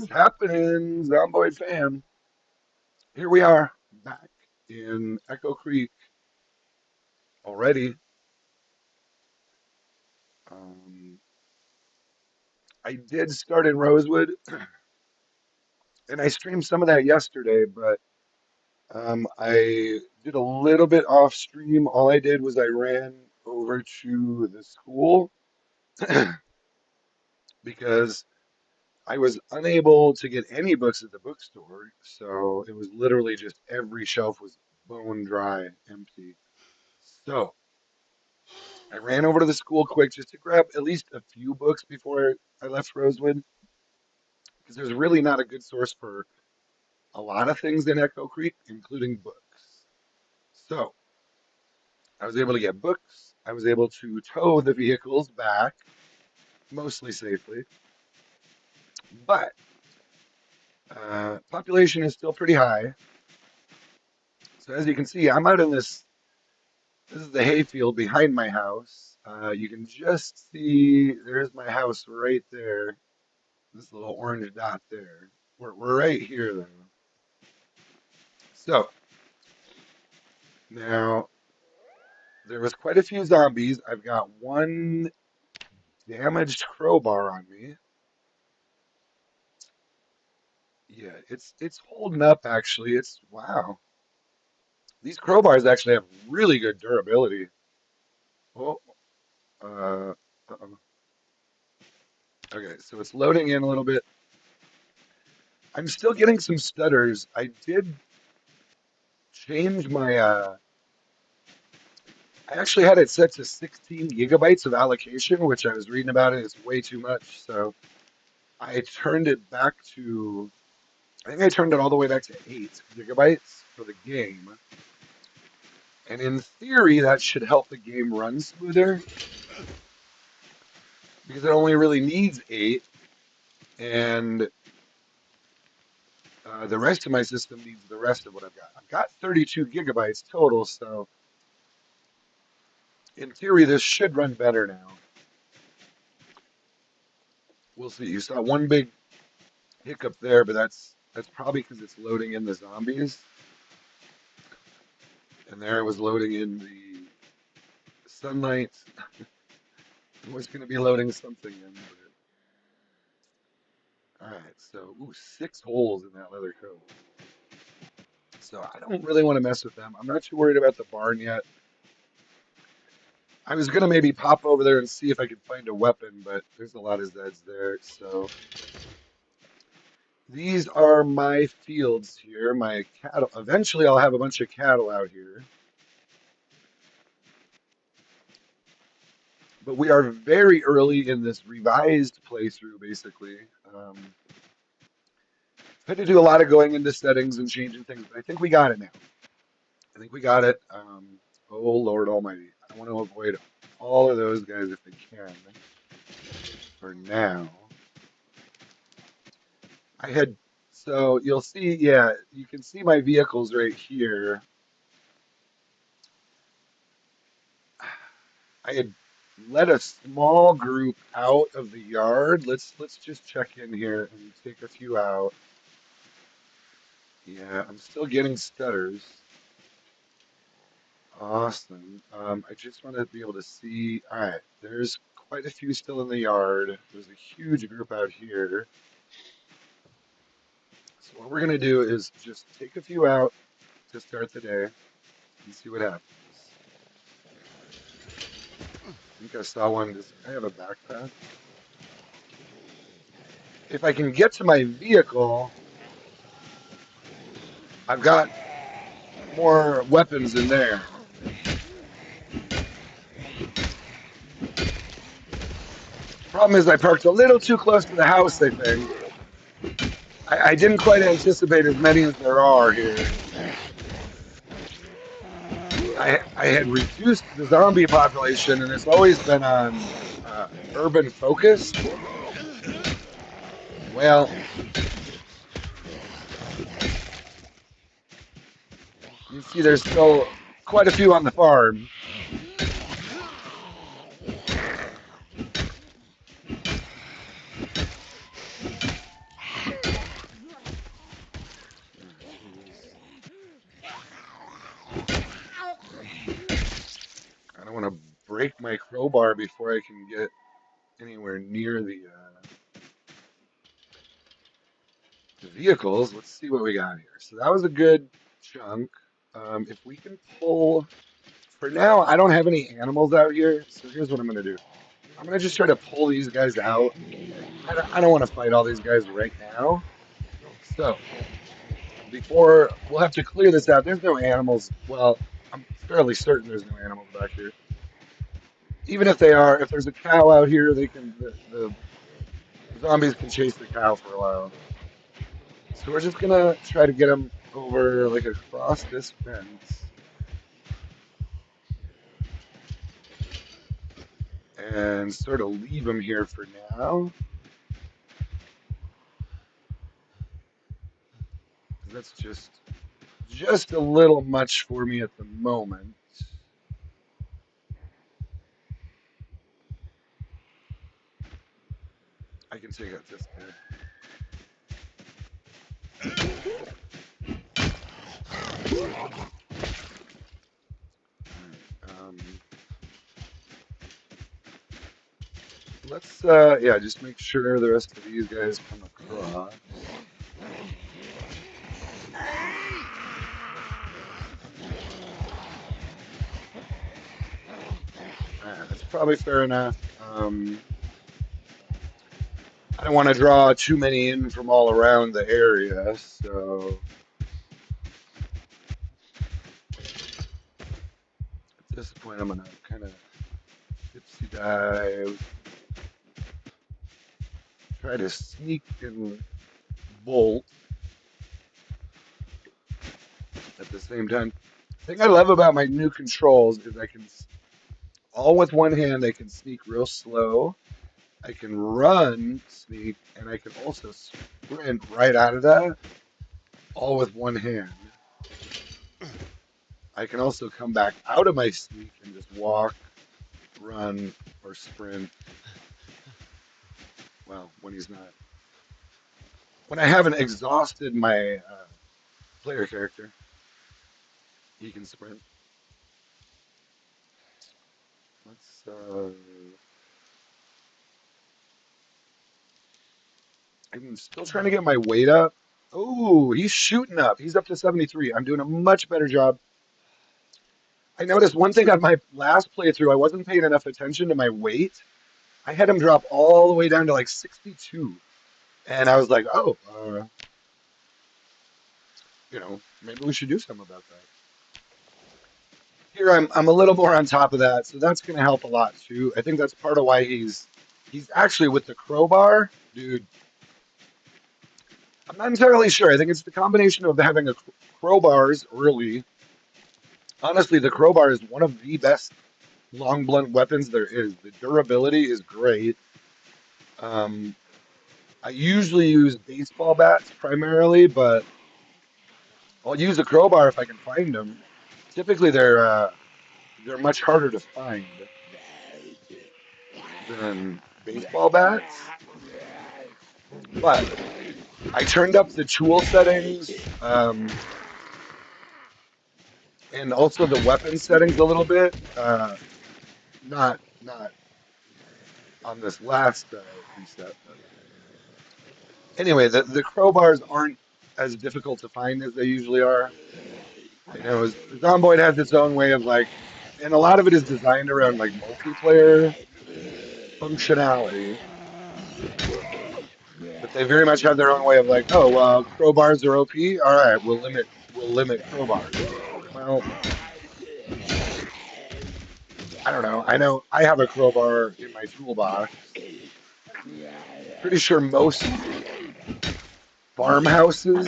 Happening, Zomboid fam? Here we are back in Echo Creek already. Um, I did start in Rosewood, and I streamed some of that yesterday, but I did a little bit off stream. All I did was I ran over to the school because I was unable to get any books at the bookstore, so it was literally just every shelf was bone dry, empty. So I ran over to the school quick just to grab at least a few books before I left Rosewood, because there's really not a good source for a lot of things in Echo Creek, including books. So I was able to get books. I was able to tow the vehicles back, mostly safely, but population is still pretty high. So as you can see, I'm out in this. This is the hayfield behind my house. You can just see there's my house right there. This little orange dot there. We're right here though. So now there was quite a few zombies. I've got one damaged crowbar on me. Yeah, it's holding up actually. It's wow. These crowbars actually have really good durability. Oh, uh-oh. Okay, so it's loading in a little bit. I'm still getting some stutters. I did change my I actually had it set to 16 gigabytes of allocation, which I was reading about it. It's way too much. So I turned it back to I think I turned it all the way back to 8 gigabytes for the game. And in theory, that should help the game run smoother because it only really needs 8. And the rest of my system needs the rest of what I've got. I've got 32 gigabytes total. So in theory, this should run better now. We'll see. You saw one big hiccup there, but that's probably because it's loading in the zombies. And there it was loading in the sunlight. It was going to be loading something in. All right, so ooh, 6 holes in that leather coat. So I don't really want to mess with them. I'm not too worried about the barn yet. I was gonna maybe pop over there and see if I could find a weapon, but there's a lot of Zeds there. So these are my fields here, my cattle. Eventually, I'll have a bunch of cattle out here. But we are very early in this revised playthrough, basically. Had to do a lot of going into settings and changing things, but I think we got it now. I think we got it. Oh Lord Almighty, I want to avoid all of those guys if I can. For now, I had so you'll see. Yeah, you can see my vehicles right here. I had let a small group out of the yard. Let's just check in here and take a few out. Yeah, I'm still getting stutters. Awesome. I just want to be able to see. All right, there's quite a few still in the yard. There's a huge group out here. So what we're gonna do is just take a few out to start the day and see what happens. I think I saw one. Does I have a backpack? If I can get to my vehicle, I've got more weapons in there. Problem is, I parked a little too close to the house, I think. I didn't quite anticipate as many as there are here. I had reduced the zombie population, and it's always been on urban focused. Well, you see, there's still quite a few on the farm. break my crowbar before I can get anywhere near the vehicles. Let's see what we got here. So that was a good chunk. If we can pull, for now, I don't have any animals out here. So here's what I'm going to do. I'm going to just try to pull these guys out. I don't want to fight all these guys right now. So before, we'll have to clear this out. There's no animals. Well, I'm fairly certain there's no animals back here. Even if they are, if there's a cow out here, they can, the zombies can chase the cow for a while. So we're just gonna try to get them over, like, across this fence and sort of leave them here for now. That's just a little much for me at the moment. I can take out this guy. All right. Let's yeah, just make sure the rest of these guys come across. That's probably fair enough. I don't want to draw too many in from all around the area, so at this point I'm gonna kind of dipsy dive, try to sneak and bolt at the same time. The thing I love about my new controls is I can, all with one hand, I can sneak real slow. I can run, sneak, and I can also sprint right out of that, all with one hand. I can also come back out of my sneak and just walk, run, or sprint. Well, when he's not, when I haven't exhausted my player character, he can sprint. Let's. I'm still trying to get my weight up. Oh, he's shooting up. He's up to 73. I'm doing a much better job. I noticed one thing on my last playthrough, I wasn't paying enough attention to my weight. I had him drop all the way down to like 62. And I was like, oh, maybe we should do something about that. Here I'm a little more on top of that, so that's going to help a lot too. I think that's part of why he's actually with the crowbar, dude. I'm not entirely sure. I think it's the combination of having a crowbars early. Honestly, the crowbar is one of the best long blunt weapons there is. The durability is great. Um, I usually use baseball bats primarily, but I'll use a crowbar if I can find them. Typically, they're much harder to find than baseball bats, but I turned up the tool settings, and also the weapon settings a little bit. Not on this last reset, but anyway, the crowbars aren't as difficult to find as they usually are. I know Zomboid has its own way of, like, and a lot of it is designed around like multiplayer functionality, but they very much have their own way of, like, oh, crowbars are OP. All right, we'll limit crowbars. Well, I don't know. I know I have a crowbar in my toolbox. Pretty sure most farmhouses.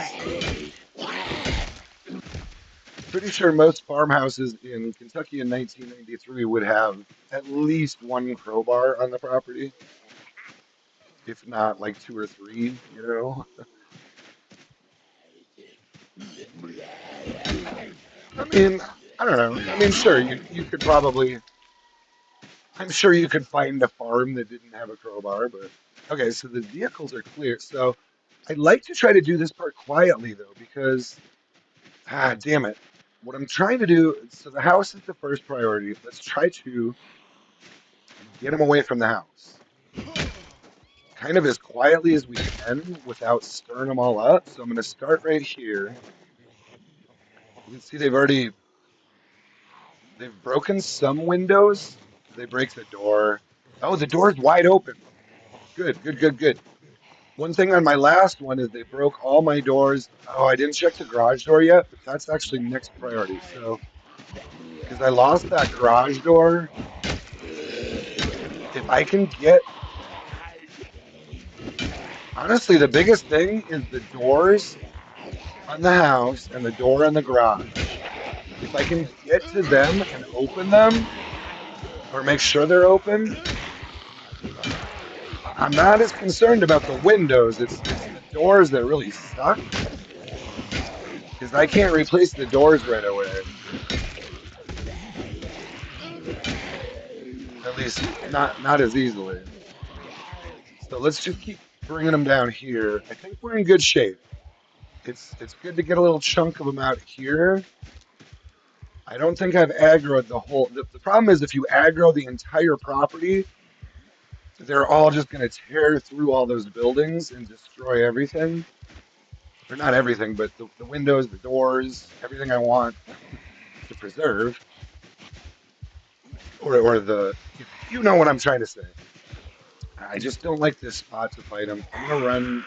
Pretty sure most farmhouses in Kentucky in 1993 would have at least one crowbar on the property, if not like two or three. I mean, I don't know. I mean, sure, you could probably. I'm sure you could find a farm that didn't have a crowbar, but okay. So the vehicles are clear. So I'd like to try to do this part quietly though, because damn it, what I'm trying to do. So the house is the first priority. Let's try to get them away from the house, kind of as quietly as we can without stirring them all up. So I'm going to start right here. You can see they've broken some windows. Did they break the door? Oh, the door's wide open. Good, good, good, good. One thing on my last one is they broke all my doors. Oh, I didn't check the garage door yet, but that's actually next priority. So, because I lost that garage door, if I can get, honestly, the biggest thing is the doors on the house and the door on the garage. If I can get to them and open them or make sure they're open, I'm not as concerned about the windows. It's the doors that really suck because I can't replace the doors right away. At least not as easily. So let's just keep bringing them down here. I think we're in good shape. It's good to get a little chunk of them out here. I don't think I've aggroed the whole. The problem is if you aggro the entire property, they're all just going to tear through all those buildings and destroy everything. Or not everything, but the windows, the doors, everything I want to preserve. Or the, you know what I'm trying to say. I just don't like this spot to fight them. I'm going to run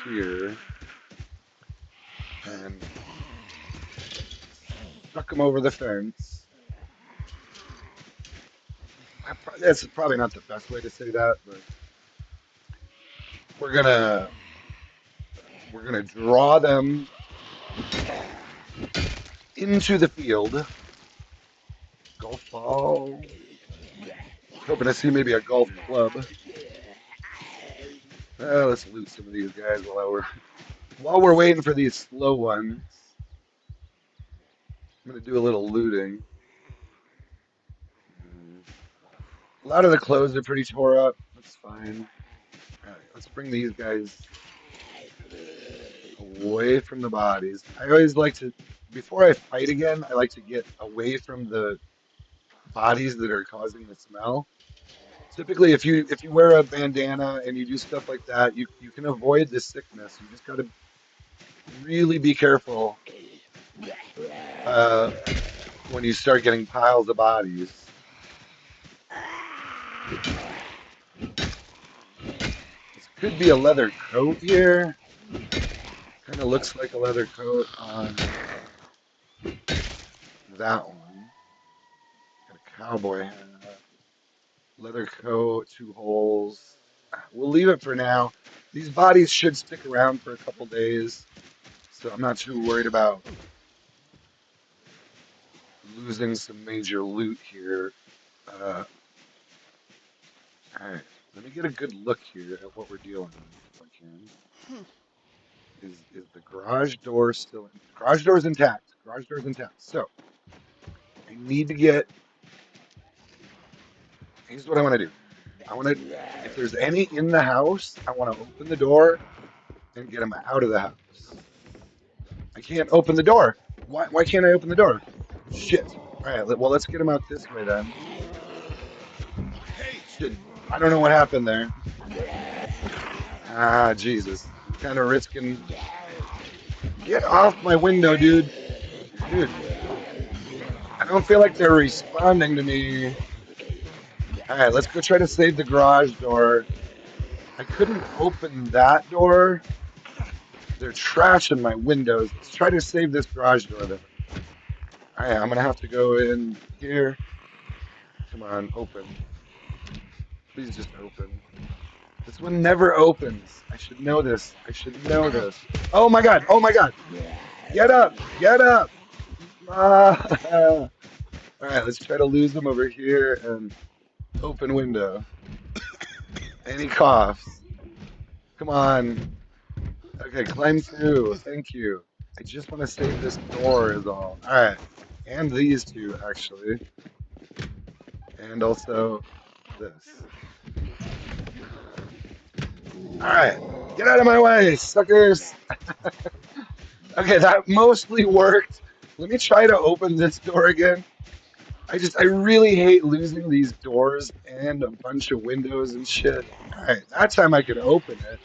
through here and suck them over the fence. That's probably not the best way to say that, but we're gonna we're gonna draw them into the field. Golf ball. I was hoping to see maybe a golf club. Let's loot some of these guys while we're waiting for these slow ones. I'm gonna do a little looting. A lot of the clothes are pretty tore up. That's fine. All right, let's bring these guys away from the bodies. I always like to, before I fight again, I like to get away from the bodies that are causing the smell. Typically, if you wear a bandana and you do stuff like that, you can avoid the sickness. You just got to really be careful uh, when you start getting piles of bodies. This could be a leather coat here. Kind of looks like a leather coat on that one. Got a cowboy hat, leather coat, two holes. We'll leave it for now. These bodies should stick around for a couple days, so I'm not too worried about losing some major loot here. Uh, all right, let me get a good look here at what we're dealing with, if I can. Is the garage door still in? Garage door's intact. Garage door's intact. So I need to get. Here's what I want to do. I want to. If there's any in the house, I want to open the door and get them out of the house. I can't open the door. Why can't I open the door? Shit. All right. Well, let's get them out this way then. Shit. I don't know what happened there. Ah, Jesus. I'm kind of risking. Get off my window, dude. Dude, I don't feel like they're responding to me. All right, let's go try to save the garage door. I couldn't open that door. They're trashing my windows. Let's try to save this garage door then. All right, I'm gonna have to go in here. Come on, open. Please just open. This one never opens. I should know this. I should know this. Oh my god! Oh my god! Get up! Get up! Ah. All right, let's try to lose them over here and open window. And he coughs. Come on. Okay, climb through. Thank you. I just want to save this door is all. All right. And these two, actually. And also this. All right. Get out of my way, suckers. Okay, that mostly worked. Let me try to open this door again. I really hate losing these doors and a bunch of windows and shit. All right, that time I could open it.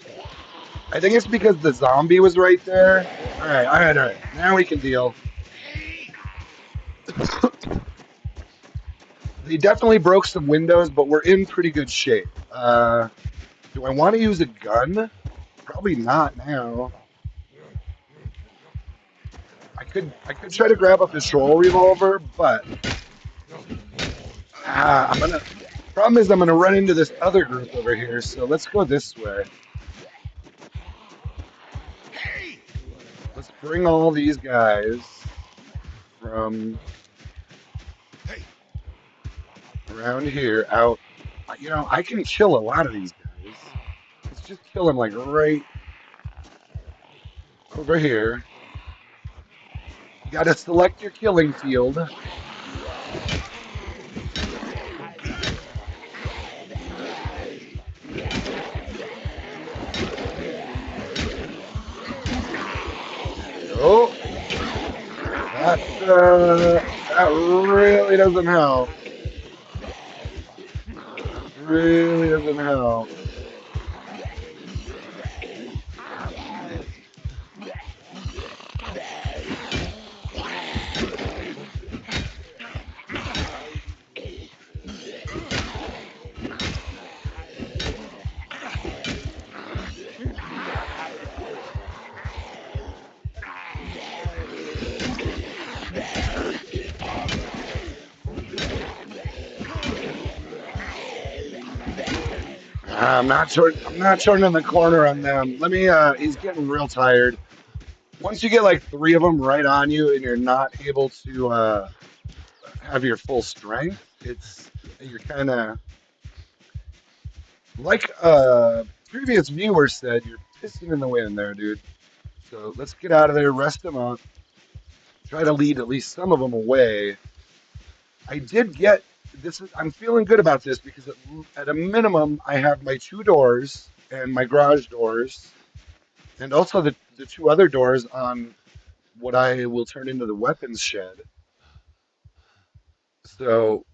I think it's because the zombie was right there. All right. Now we can deal. They definitely broke some windows, but we're in pretty good shape. Do I want to use a gun? Probably not now. I could try to grab a patrol revolver, but I'm gonna. Problem is, I'm gonna run into this other group over here. So let's go this way. Let's bring all these guys from around here out. I can kill a lot of these guys. Let's just kill them like right over here. You got to select your killing field. Oh, that really doesn't help. That really doesn't help. I'm not turning the corner on them. Let me. He's getting real tired. Once you get like three of them right on you, and you're not able to have your full strength, you're kind of like previous viewer said. You're pissing in the wind there, dude. So let's get out of there, rest them up, try to lead at least some of them away. I did get this. I'm feeling good about this because at a minimum, I have my two doors and my garage doors, and also the two other doors on what I will turn into the weapons shed. So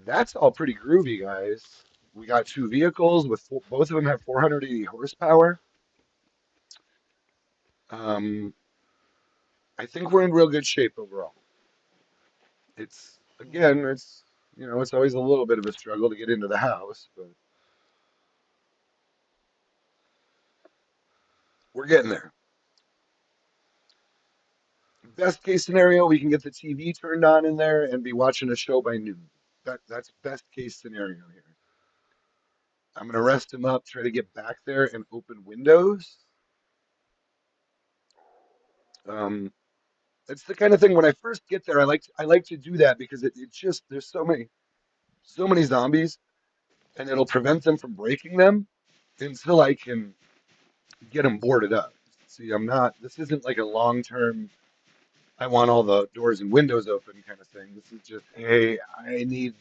that's all pretty groovy, guys. We got two vehicles with both of them have 480 horsepower. Um, I think we're in real good shape overall. It's again, it's always a little bit of a struggle to get into the house, but we're getting there. Best case scenario, we can get the TV turned on in there and be watching a show by noon. That's best case scenario here. I'm gonna rest him up, try to get back there and open windows. Um, it's the kind of thing when I first get there, I like to do that because it just there's so many zombies and it'll prevent them from breaking them until I can get them boarded up. See, I'm not. This isn't like a long term. I want all the doors and windows open kind of thing. This is just, hey, I need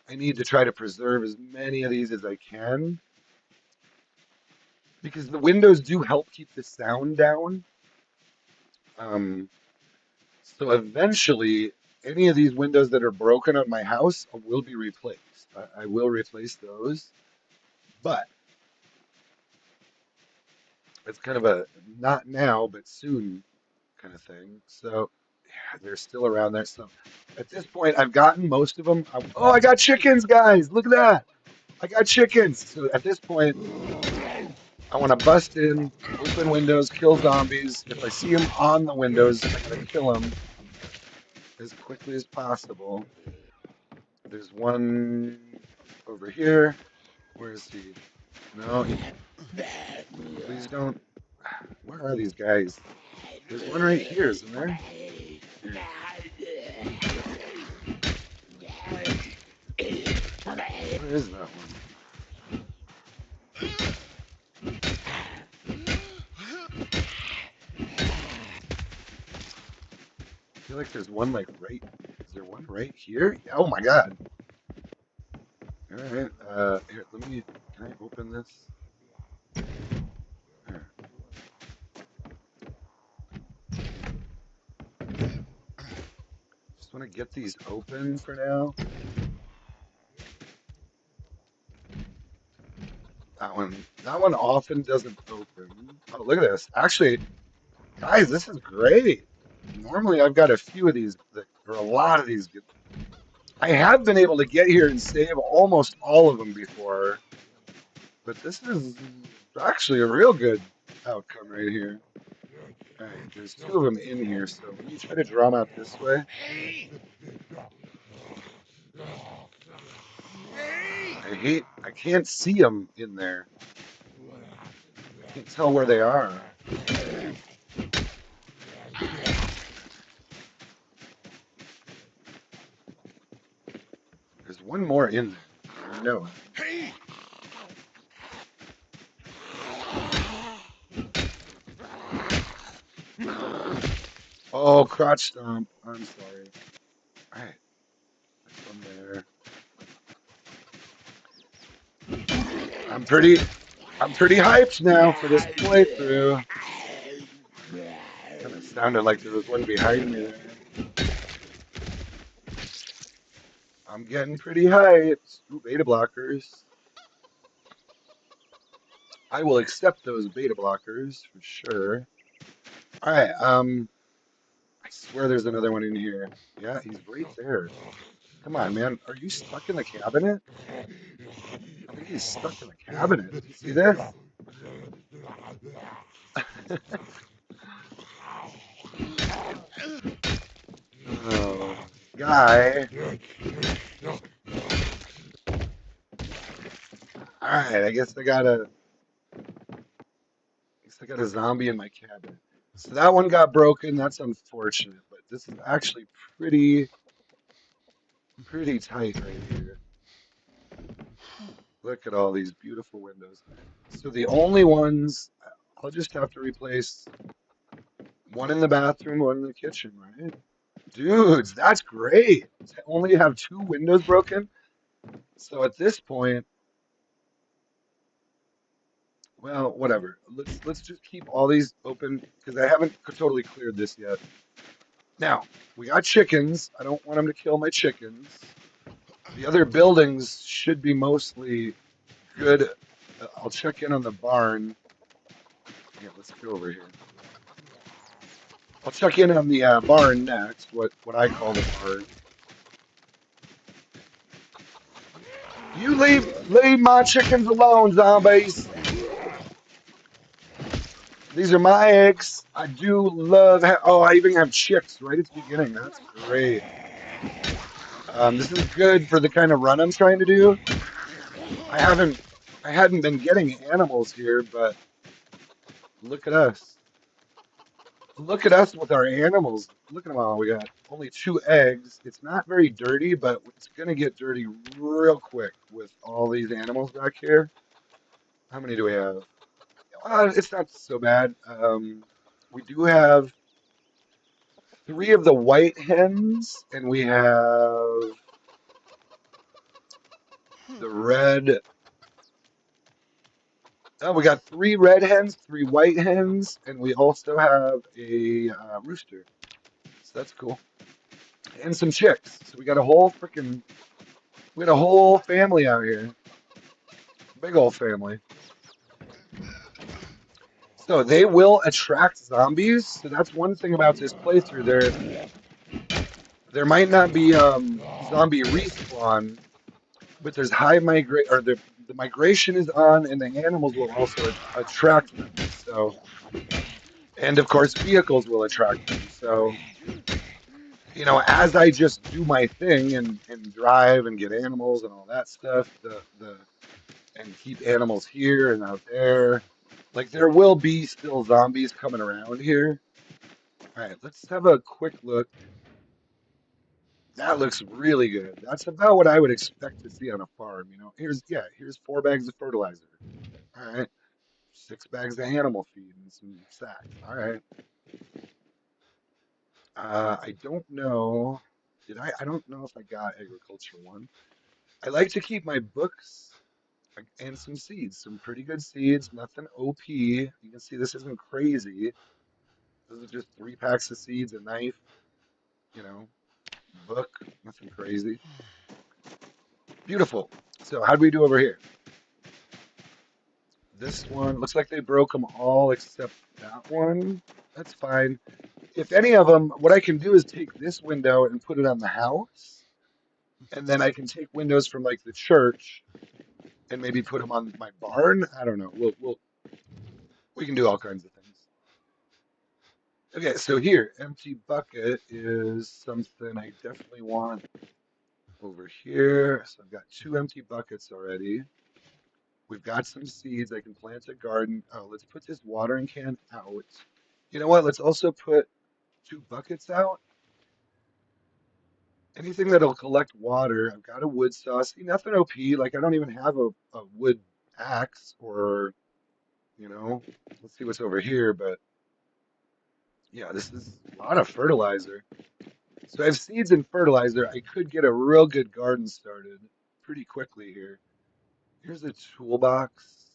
to try to preserve as many of these as I can because the windows do help keep the sound down. Um, so eventually, any of these windows that are broken on my house will be replaced. I will replace those, but it's kind of a not now, but soon kind of thing. So yeah, they're still around there. So at this point, I've gotten most of them. Oh, I got chickens, guys! Look at that! I got chickens. So at this point, I want to bust in, open windows, kill zombies. If I see them on the windows, I gotta kill them as quickly as possible. There's one over here. Where is he? No, please don't. Where are these guys? There's one right here, isn't there? Here. Where is that one? I feel like there's one like right. Is there one right here? Oh my God! All right. Here, let me. Can I open this? Here. Just want to get these open for now. That one often doesn't open. Oh, look at this. Actually, guys, this is great. Normally, I've got a few of these, or a lot of these. I have been able to get here and save almost all of them before, but this is actually a real good outcome right here. All right, there's two of them in here, so let me try to draw them out this way. I can't see them in there. Can't tell where they are. There's one more in there. I know it. Oh, crotch stomp. I'm sorry. All right, there's one there. I'm pretty, I'm pretty hyped now for this playthrough. Kind of sounded like there was one behind me there. I'm getting pretty hyped. Ooh, beta blockers. I will accept those beta blockers for sure. All right, I swear there's another one in here. Yeah, he's right there. Come on, man. Are you stuck in the cabinet? I think he's stuck in the cabinet. Do you see this? Oh, guy. All right, I guess I got a zombie in my cabinet. So that one got broken. That's unfortunate, but this is actually pretty tight right here. Look at all these beautiful windows. So the only ones I'll just have to replace one in the bathroom, one in the kitchen, right? Dudes, that's great. To only have two windows broken. So at this point, well, whatever. Let's just keep all these open because I haven't totally cleared this yet. Now, we got chickens. I don't want them to kill my chickens. The other buildings should be mostly good. I'll check in on the barn. Yeah, let's go over here. I'll check in on the barn next. What I call the barn. You leave my chickens alone, zombies. These are my eggs. I do love. Oh, I even have chicks right at the beginning. That's great. This is good for the kind of run I'm trying to do. I haven't, I hadn't been getting animals here, but look at us. Look at us with our animals. Look at them all. We got only two eggs. It's not very dirty, but it's gonna get dirty real quick with all these animals back here. How many do we have? It's not so bad. We do have three of the white hens, and we have the red. Oh, we got three red hens, three white hens, and we also have a rooster. So that's cool. And some chicks. So we got a whole family out here. Big old family. So they will attract zombies. So that's one thing about this playthrough. There might not be zombie respawn, but there's high migrate or the migration is on, and the animals will also attract them. So, and of course, vehicles will attract them. So, as I just do my thing and drive and get animals and all that stuff, the and keep animals here and out there, like there will be still zombies coming around here. All right, let's have a quick look. That looks really good. That's about what I would expect to see on a farm. Here's 4 bags of fertilizer. All right, 6 bags of animal feed and some sacks. All right. I don't know. Did I? I don't know if I got agriculture one. I like to keep my books and some seeds, some pretty good seeds. Nothing OP. You can see this isn't crazy. This is just 3 packs of seeds, a knife. You know. book, nothing crazy. Beautiful. So how do we do over here? This one looks like they broke them all except that one. That's fine. If any of them, what I can do is take this window and put it on the house, and then I can take windows from like the church and maybe put them on my barn. I don't know. We can do all kinds of things. Okay, so here, empty bucket is something I definitely want over here. So I've got two empty buckets already. We've got some seeds. I can plant a garden. Oh, let's put this watering can out. You know what? Let's also put two buckets out. Anything that'll collect water. I've got a wood saw. See, nothing OP. Like I don't even have a wood axe or, you know, let's see what's over here. But yeah, this is a lot of fertilizer. So I have seeds and fertilizer. I could get a real good garden started pretty quickly here. Here's a toolbox.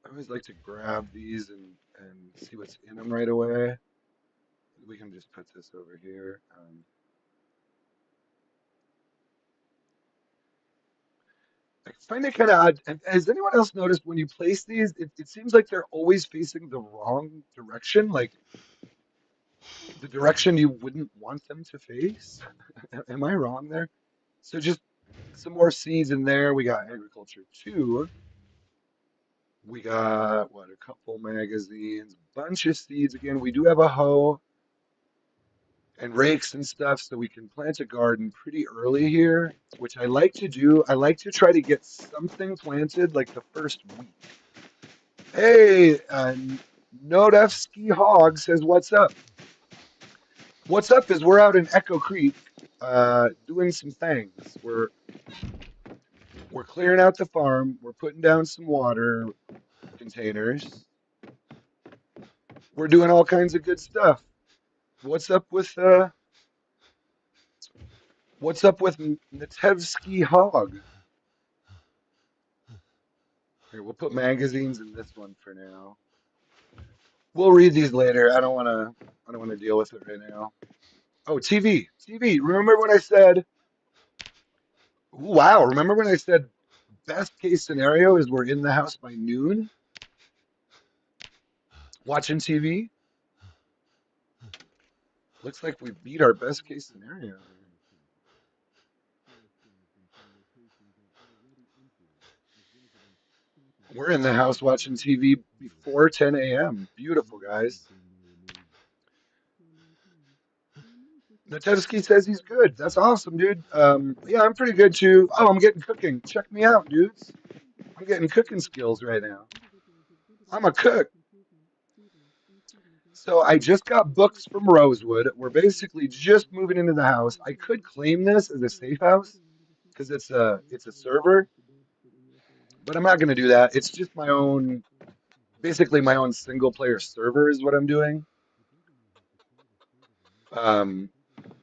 I always like to grab these and see what's in them right away. We can just put this over here. I find it kind of odd. And has anyone else noticed when you place these, it seems like they're always facing the wrong direction, like the direction you wouldn't want them to face? Am I wrong there? So just some more seeds in there. We got agriculture too. We got what, a couple magazines, bunch of seeds again. We do have a hoe and rakes and stuff, so we can plant a garden pretty early here, which I like to do. I like to try to get something planted like the first week. Hey, Nodefsky Hog says, "What's up? What's up is we're out in Echo Creek, doing some things. We're clearing out the farm. We're putting down some water containers. We're doing all kinds of good stuff. What's up with what's up with Natevsky Hog? Here, we'll put magazines in this one for now. We'll read these later. I don't want to deal with it right now. Oh, TV. TV. Remember when I said, wow, remember when I said best case scenario is we're in the house by noon watching TV? Looks like we beat our best case scenario. We're in the house watching TV before 10 a.m. Beautiful, guys. Natevsky says he's good. That's awesome, dude. Yeah, I'm pretty good too. Oh, I'm getting cooking. Check me out, dudes. I'm getting cooking skills right now. I'm a cook. So I just got books from Rosewood. We're basically just moving into the house. I could claim this as a safe house because it's a server, but I'm not going to do that. It's just my own, basically my own single player server is what I'm doing, um,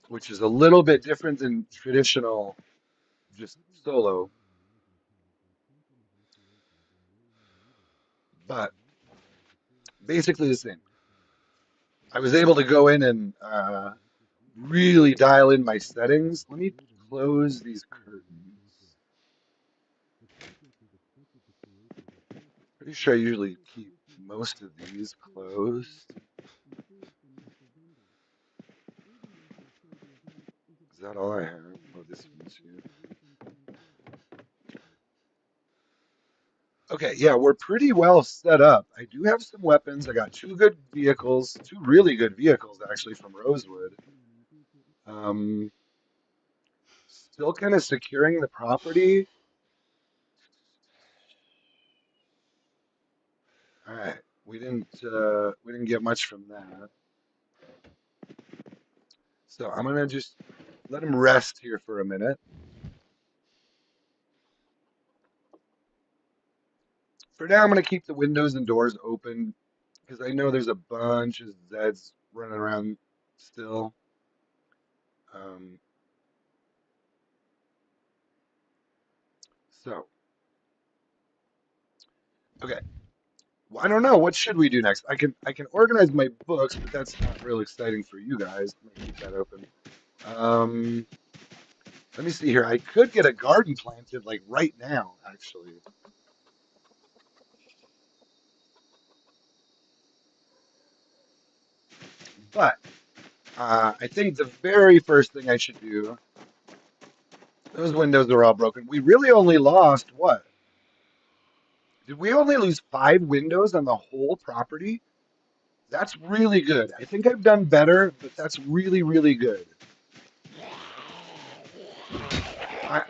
which is a little bit different than traditional just solo, but basically the same. I was able to go in and really dial in my settings. Let me close these curtains. Pretty sure I usually keep most of these closed. Is that all I have? Oh, this one too. Okay, yeah, we're pretty well set up. I do have some weapons. I got two good vehicles, two really good vehicles actually from Rosewood. Um, Still kind of securing the property. All right, we didn't get much from that. So I'm gonna just let him rest here for a minute. For now, I'm gonna keep the windows and doors open because I know there's a bunch of zeds running around still. Um, so okay. Well, I don't know. What should we do next? I can organize my books, but that's not real exciting for you guys. I'm gonna keep that open. Um, Let me see here. I could get a garden planted like right now, actually. But I think the very first thing I should do, those windows are all broken. We really only lost what? Did we only lose 5 windows on the whole property? That's really good. I think I've done better, but that's really, really good.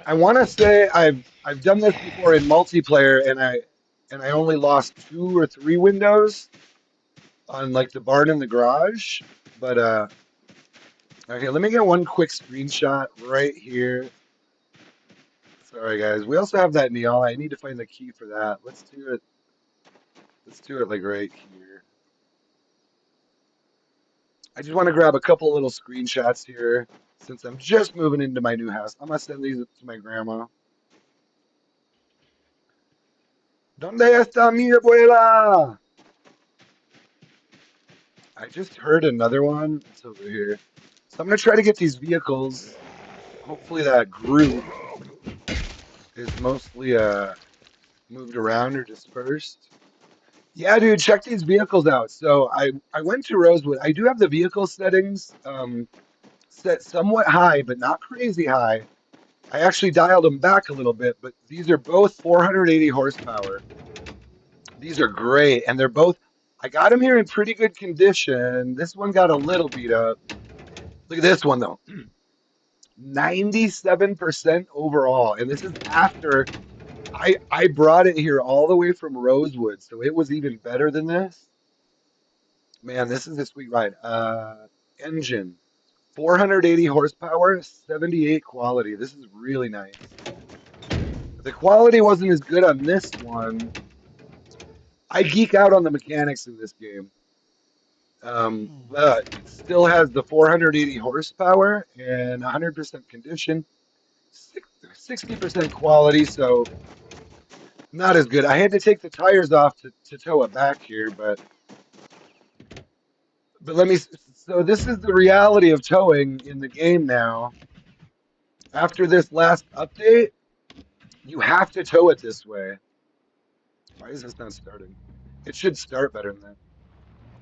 I want to say I've done this before in multiplayer, and I only lost 2 or 3 windows on like the barn and the garage. But okay, let me get one quick screenshot right here. Sorry guys. We also have that Neon. I need to find the key for that. Let's do it. Let's do it like right here. I just want to grab a couple little screenshots here since I'm just moving into my new house. I'm gonna send these to my grandma. ¿Dónde está mi abuela? I just heard another one. It's over here. So I'm gonna try to get these vehicles. Hopefully that group is mostly moved around or dispersed. Yeah, dude, check these vehicles out. So I went to Rosewood. I do have the vehicle settings set somewhat high, but not crazy high. I actually dialed them back a little bit, but these are both 480 horsepower. These are great, and they're both. I got them here in pretty good condition. This one got a little beat up. Look at this one though, 97% overall, and this is after I brought it here all the way from Rosewood, so it was even better than this. Man, this is a sweet ride. Engine, 480 horsepower, 78 quality. This is really nice. The quality wasn't as good on this one. I geek out on the mechanics in this game. But it still has the 480 horsepower and 100% condition, 60% quality, so not as good. I had to take the tires off to tow it back here, but let me. So this is the reality of towing in the game now. After this last update, you have to tow it this way. Why is this not starting? It should start better than that.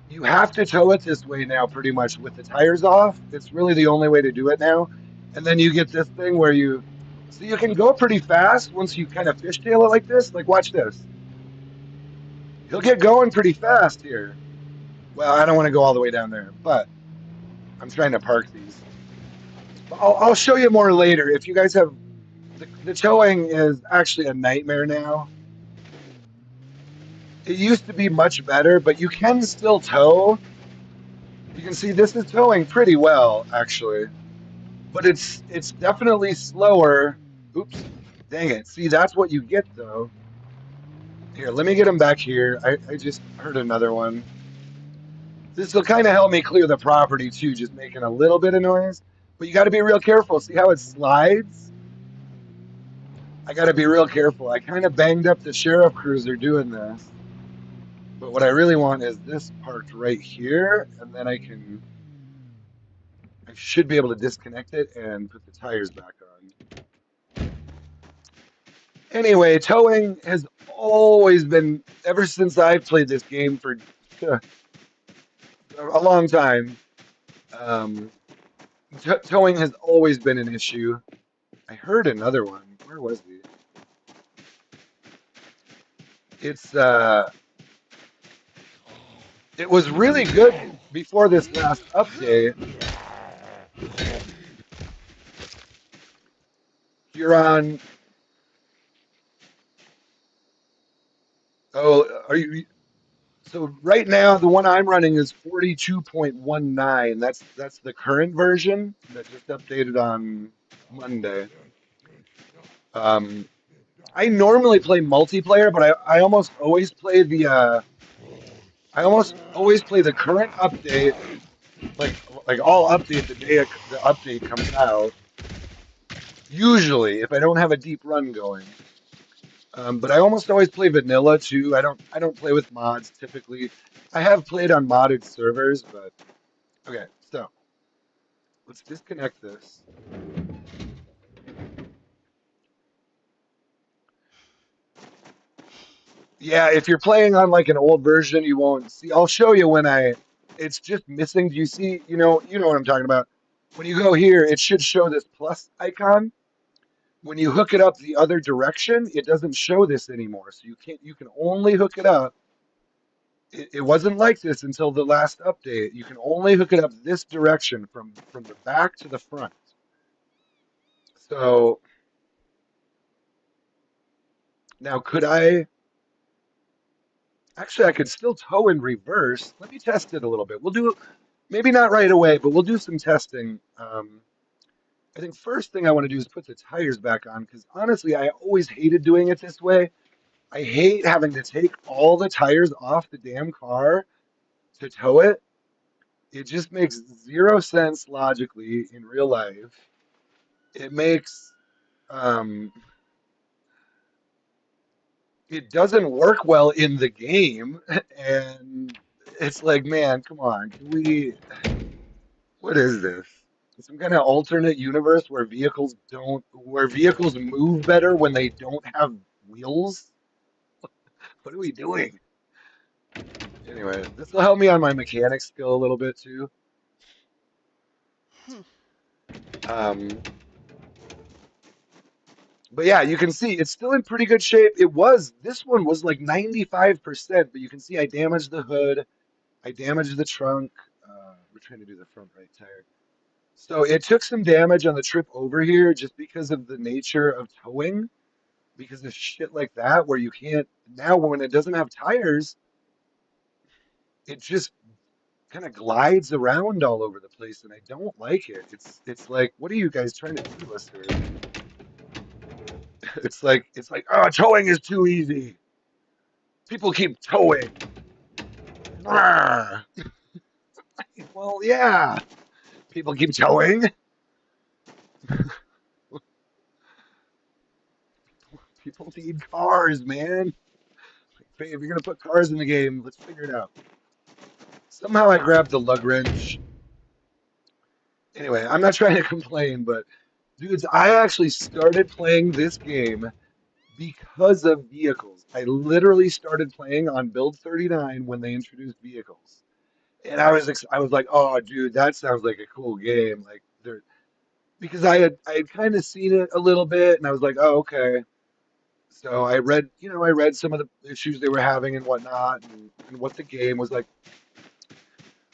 You have to tow it this way now, pretty much with the tires off. It's really the only way to do it now. And then you get this thing where so you can go pretty fast once you kind of fishtail it like this. Like, watch this. He'll get going pretty fast here. Well, I don't want to go all the way down there, but I'm trying to park these. I'll show you more later. If you guys have the towing is actually a nightmare now. It used to be much better, but you can still tow. You can see this is towing pretty well, actually. But it's definitely slower. Oops, dang it. See, that's what you get though. Here, let me get him back here. I just heard another one. This will kind of help me clear the property too, just making a little bit of noise. But you got to be real careful. See how it slides? I got to be real careful. I kind of banged up the sheriff cruiser doing this. But what I really want is this parked right here, and then I should be able to disconnect it and put the tires back on. Anyway, towing has always been, ever since I've played this game for a long time, um, towing has always been an issue. I heard another one. Where was he? It's it was really good before this last update. You're on. Oh, are you? So right now, the one I'm running is 42.19. That's the current version that just updated on Monday. Um, I normally play multiplayer, but I almost always play I almost always play the current update, like I'll update the day the update comes out. Usually, if I don't have a deep run going. But I almost always play vanilla too. I don't play with mods typically. I have played on modded servers, but okay. So let's disconnect this. Yeah, if you're playing on like an old version, you won't see. I'll show you when I. It's just missing. Do you see? You know what I'm talking about. When you go here, it should show this plus icon. When you hook it up the other direction, it doesn't show this anymore. So you can't. You can only hook it up. It wasn't like this until the last update. You can only hook it up this direction from the back to the front. So now could I? Actually, I could still tow in reverse. Let me test it a little bit. We'll do maybe not right away, but we'll do some testing. I think first thing I want to do is put the tires back on because honestly, I always hated doing it this way. I hate having to take all the tires off the damn car to tow it. It just makes zero sense logically in real life. It makes um, it doesn't work well in the game, and it's like, man, come on, can we? What is this? Some kind of alternate universe where vehicles move better when they don't have wheels? What are we doing? Anyway, this will help me on my mechanics skill a little bit too. Hmm. Um, but yeah, you can see it's still in pretty good shape. This one was like 95%, but you can see I damaged the hood, I damaged the trunk. We're trying to do the front right tire. So it took some damage on the trip over here just because of the nature of towing, because of shit like that, where you can't, now when it doesn't have tires, it just kind of glides around all over the place, and I don't like it. It's like, what are you guys trying to do to us here? It's like, oh, towing is too easy. People keep towing. Brr. Well, yeah, people keep towing. People need cars, man. If you're gonna put cars in the game, let's figure it out. Somehow I grabbed the lug wrench. Anyway, I'm not trying to complain, but dudes, I actually started playing this game because of vehicles. I literally started playing on build 39 when they introduced vehicles. And I was like, "Oh, dude, that sounds like a cool game." Like there because I had kind of seen it a little bit and I was like, "Oh, okay." So I read some of the issues they were having and whatnot and what the game was like.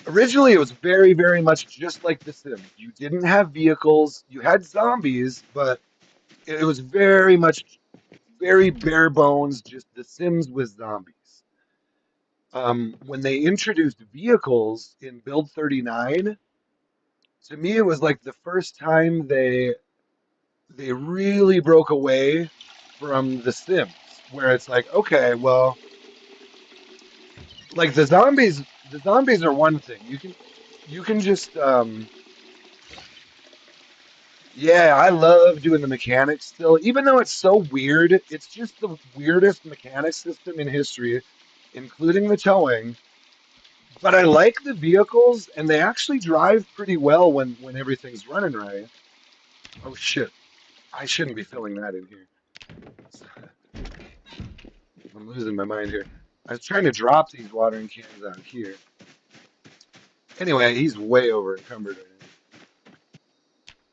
Originally, it was very, very much just like The Sims. You didn't have vehicles, you had zombies, but it was very much very bare bones, just The Sims with zombies. When they introduced vehicles in Build 39, to me it was like the first time they really broke away from The Sims, where it's like, okay, well, like the zombies are one thing. You can just yeah, I love doing the mechanics still, even though it's so weird. It's just the weirdest mechanic system in history, including the towing. But I like the vehicles, and they actually drive pretty well when everything's running right. Oh shit, I shouldn't be filling that in here. I'm losing my mind here. I was trying to drop these watering cans out here. Anyway, he's way over encumbered right now.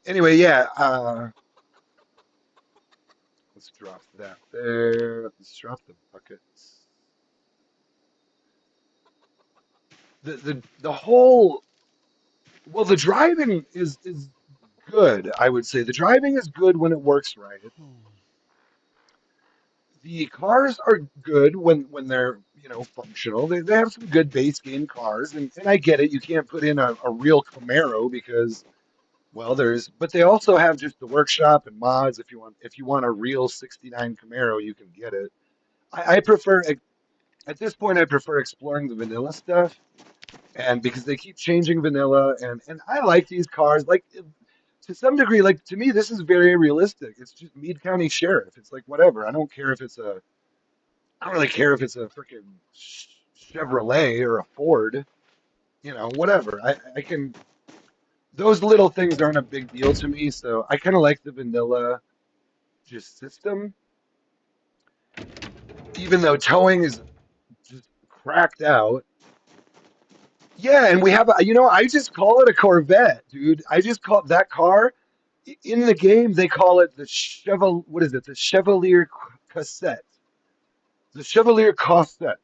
Anyway, yeah, let's drop that there. Let's drop the buckets. The whole well, the driving is good, I would say. The driving is good when it works right. The cars are good when they're, functional. They have some good base game cars, and I get it. You can't put in a real Camaro because, well, but they also have just the workshop and mods. If you want a real '69 Camaro, you can get it. I prefer at this point I prefer exploring the vanilla stuff, and because they keep changing vanilla, and I like these cars. Like to some degree, like to me, this is very realistic. It's just Meade County Sheriff. It's like whatever. I don't really care if it's a freaking Chevrolet or a Ford, whatever. I can. those little things aren't a big deal to me. So I kind of like the vanilla just system, even though towing is just cracked out. Yeah, and we have, I just call it a Corvette, dude. I just call that car in the game. They call it the Cheval. What is it? The Chevalier Cassette. The Chevalier Cassette.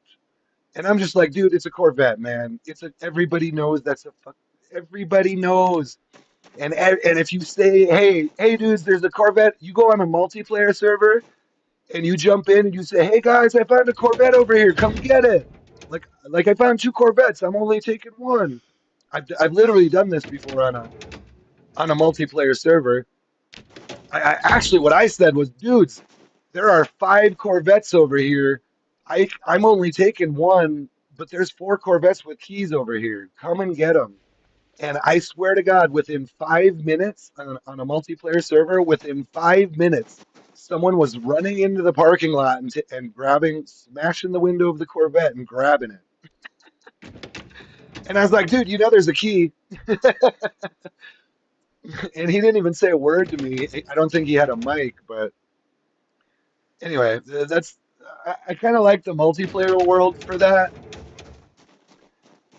And I'm just like, dude, it's a Corvette, man. Everybody knows that's a fuck. Everybody knows. And if you say, hey, dudes, there's a Corvette. You go on a multiplayer server and you jump in and you say, hey guys, I found a Corvette over here. Come get it. Like I found two Corvettes. I'm only taking one. I've literally done this before on a multiplayer server. I actually what I said was, dudes, there are five Corvettes over here. I'm only taking one, but there's four Corvettes with keys over here. Come and get them. And I swear to God, within 5 minutes on a multiplayer server, within 5 minutes, someone was running into the parking lot and grabbing, smashing the window of the Corvette and grabbing it. And I was like, dude, there's a key. And he didn't even say a word to me. I don't think he had a mic, but anyway, that's I kind of like the multiplayer world for that.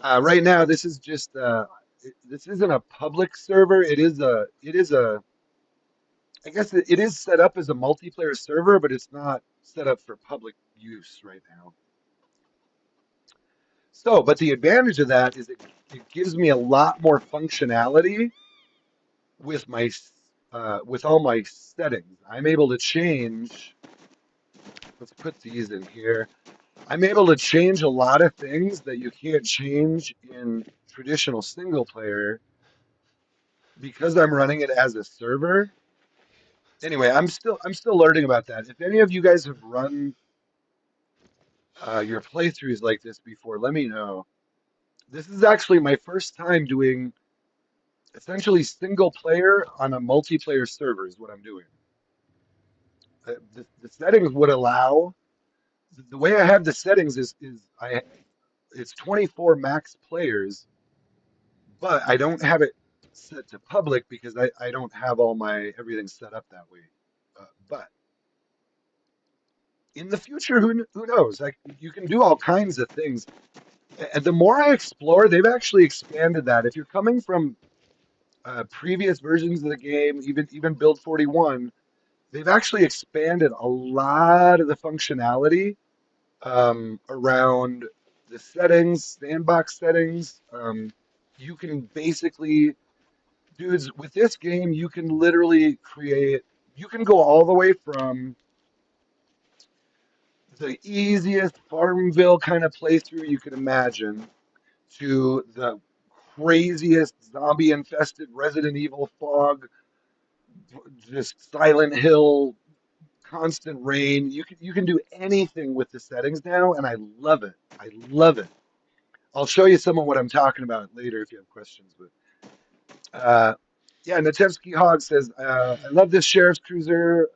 Right now, this isn't a public server. It is a I guess it is set up as a multiplayer server, but it's not set up for public use right now. So, but the advantage of that is it gives me a lot more functionality with with all my settings. I'm able to change. Let's put these in here. I'm able to change a lot of things that you can't change in traditional single player because I'm running it as a server. Anyway, I'm still learning about that. If any of you guys have run your playthroughs like this before, let me know. This is actually my first time doing essentially single player on a multiplayer server is what I'm doing. The settings would allow the way I have the settings is I it's 24 max players, but I don't have it set to public because I don't have all my everything set up that way. But in the future, who knows? Like you can do all kinds of things. And the more I explore, they've actually expanded that. If you're coming from previous versions of the game, even Build 41, they've actually expanded a lot of the functionality around the settings, sandbox settings. You can basically, dudes, with this game, you can literally create. You can go all the way from the easiest Farmville kind of playthrough you could imagine to the craziest zombie infested Resident Evil fog, just Silent Hill, constant rain. You can do anything with the settings now, and I love it. I love it. I'll show you some of what I'm talking about later if you have questions. But uh, yeah, Natevsky Hog says, I love this sheriff's cruiser.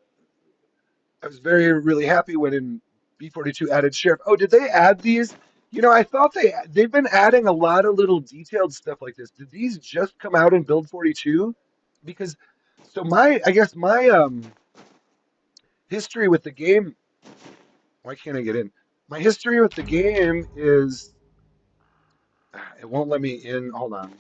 I was really happy when in B42 added sheriff. Oh, did they add these? I thought they've been adding a lot of little detailed stuff like this. Did these just come out in Build 42? Because so I guess my history with the game. Why can't I get in? My history with the game is it won't let me in. Hold on.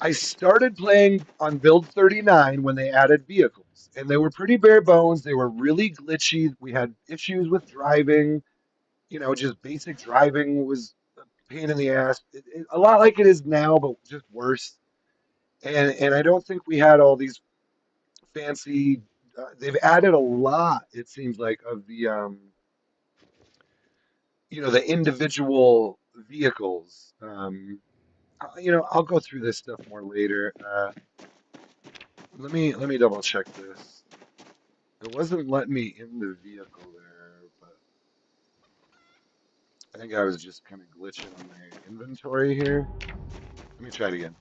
I started playing on Build 39 when they added vehicles, and they were pretty bare bones. They were really glitchy. We had issues with driving. Just basic driving was a pain in the ass. A lot like it is now, but just worse. And I don't think we had all these fancy. They've added a lot, it seems like, of the individual vehicles. I'll go through this stuff more later. Let me double check this. It wasn't letting me in the vehicle there, but I think I was just kind of glitching on my inventory here. Let me try it again.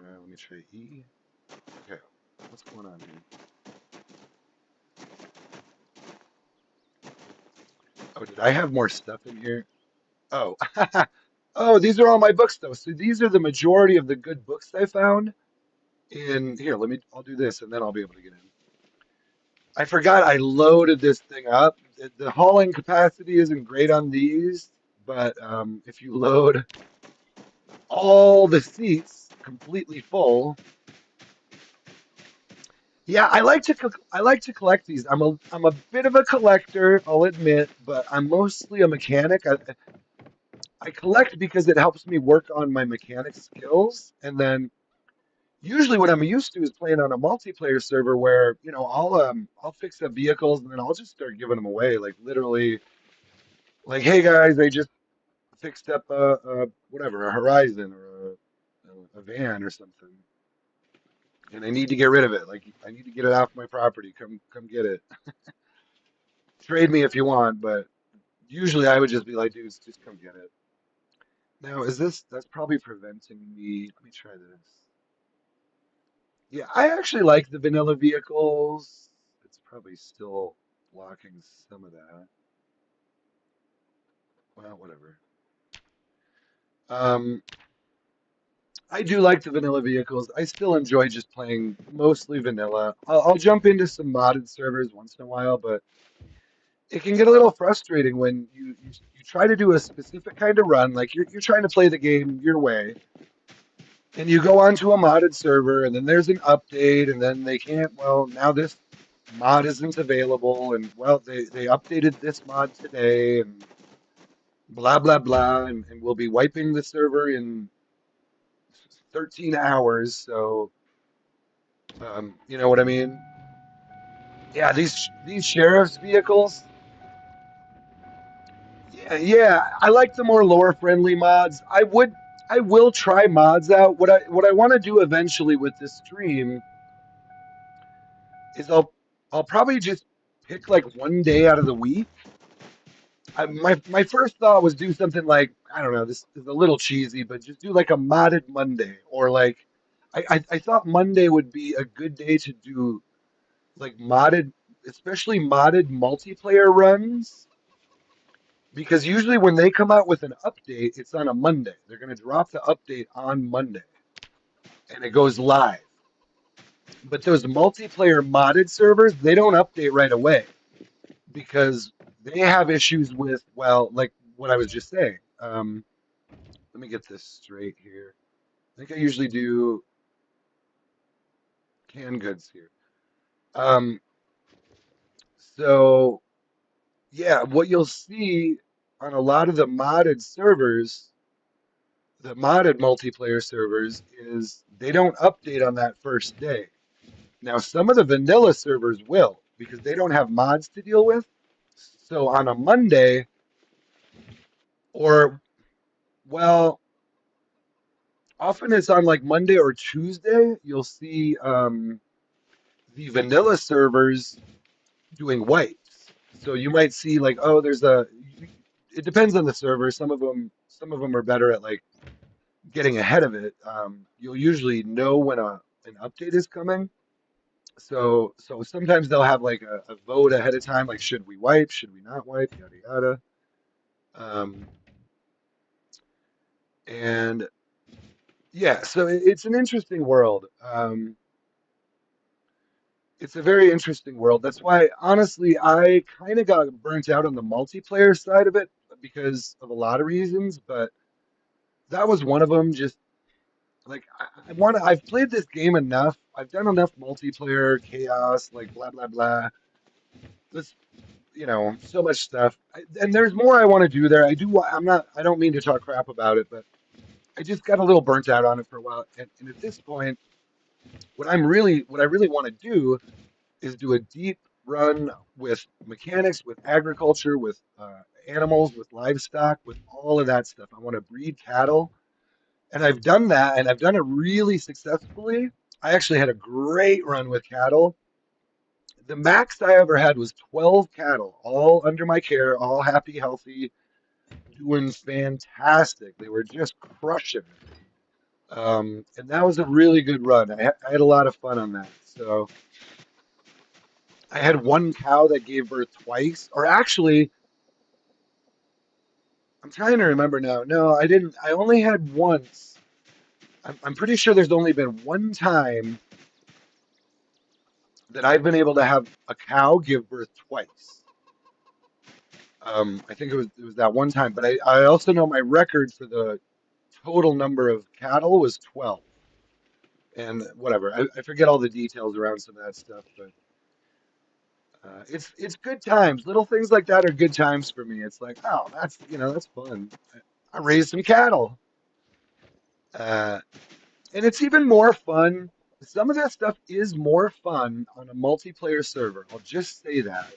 Let me try E. Okay, what's going on here? Oh, did I have more stuff in here? Oh, Oh, these are all my books though. So these are the majority of the good books I found. In here, I'll do this and then I'll be able to get in. I forgot I loaded this thing up. The hauling capacity isn't great on these, but if you load all the seats completely full, yeah, I like to collect these. I'm a bit of a collector, I'll admit, but I'm mostly a mechanic. I collect because it helps me work on my mechanic skills, and then usually what I'm used to is playing on a multiplayer server where, I'll fix up vehicles and then I'll just start giving them away, like literally, like, hey guys, I just fixed up a whatever, a Horizon or a van or something, and I need to get rid of it. Like I need to get it off my property. Come get it. Trade me if you want, but usually I would just be like, dudes, just come get it. Now, that's probably preventing me. Let me try this. Yeah, I actually like the vanilla vehicles. It's probably still blocking some of that. Well, whatever. Um, I do like the vanilla vehicles. I still enjoy just playing mostly vanilla. I'll jump into some modded servers once in a while, but it can get a little frustrating when you try to do a specific kind of run, like you're trying to play the game your way, and you go onto a modded server, and then there's an update, and then they can't, well, now this mod isn't available, and well, they updated this mod today, and blah, blah, blah, and we'll be wiping the server in 13 hours, so, you know what I mean? Yeah, these sheriff's vehicles, yeah, I like the more lore friendly mods. I will try mods out. What I want to do eventually with this stream is I'll probably just pick like one day out of the week. My first thought was do something like, I don't know, this is a little cheesy, but just do like a modded Monday, or like I thought Monday would be a good day to do like modded, especially modded multiplayer runs, because usually when they come out with an update, it's on a Monday. They're going to drop the update on Monday and it goes live. But those multiplayer modded servers, they don't update right away because they have issues with, well, like what I was just saying. Let me get this straight here. I think I usually do canned goods here. Um, so yeah, what you'll see on a lot of the modded multiplayer servers, is they don't update on that first day. Now, some of the vanilla servers will because they don't have mods to deal with. So on a Monday, or well, often it's on like Monday or Tuesday, you'll see the vanilla servers doing wipes. So you might see like, oh, it depends on the server. Some of them are better at like getting ahead of it. You'll usually know when an update is coming. So sometimes they'll have like a vote ahead of time, like should we wipe, should we not wipe, yada yada. Um, and yeah, so it's an interesting world. It's a very interesting world. That's why, honestly, I kind of got burnt out on the multiplayer side of it because of a lot of reasons, but that was one of them. Just like I've played this game enough. I've done enough multiplayer chaos, like blah blah blah. This, so much stuff. And there's more I want to do there. I don't mean to talk crap about it, but I just got a little burnt out on it for a while. And at this point, what I really want to do is do a deep run with mechanics, with agriculture, with animals, with livestock, with all of that stuff. I want to breed cattle. And I've done that, and I've done it really successfully. I actually had a great run with cattle. The max I ever had was 12 cattle, all under my care, all happy, healthy, doing fantastic. They were just crushing it. And that was a really good run. I had a lot of fun on that. So I had one cow that gave birth twice, or actually, I'm trying to remember now. No, I didn't. I only had once. I'm pretty sure there's only been one time that I've been able to have a cow give birth twice. I think it was that one time, but I also know my record for the total number of cattle was 12. And whatever, I forget all the details around some of that stuff, but it's good times. Little things like that are good times for me. It's like, oh, that's fun. I raised some cattle, uh, and it's even more fun. Some of that stuff is more fun on a multiplayer server. I'll just say that.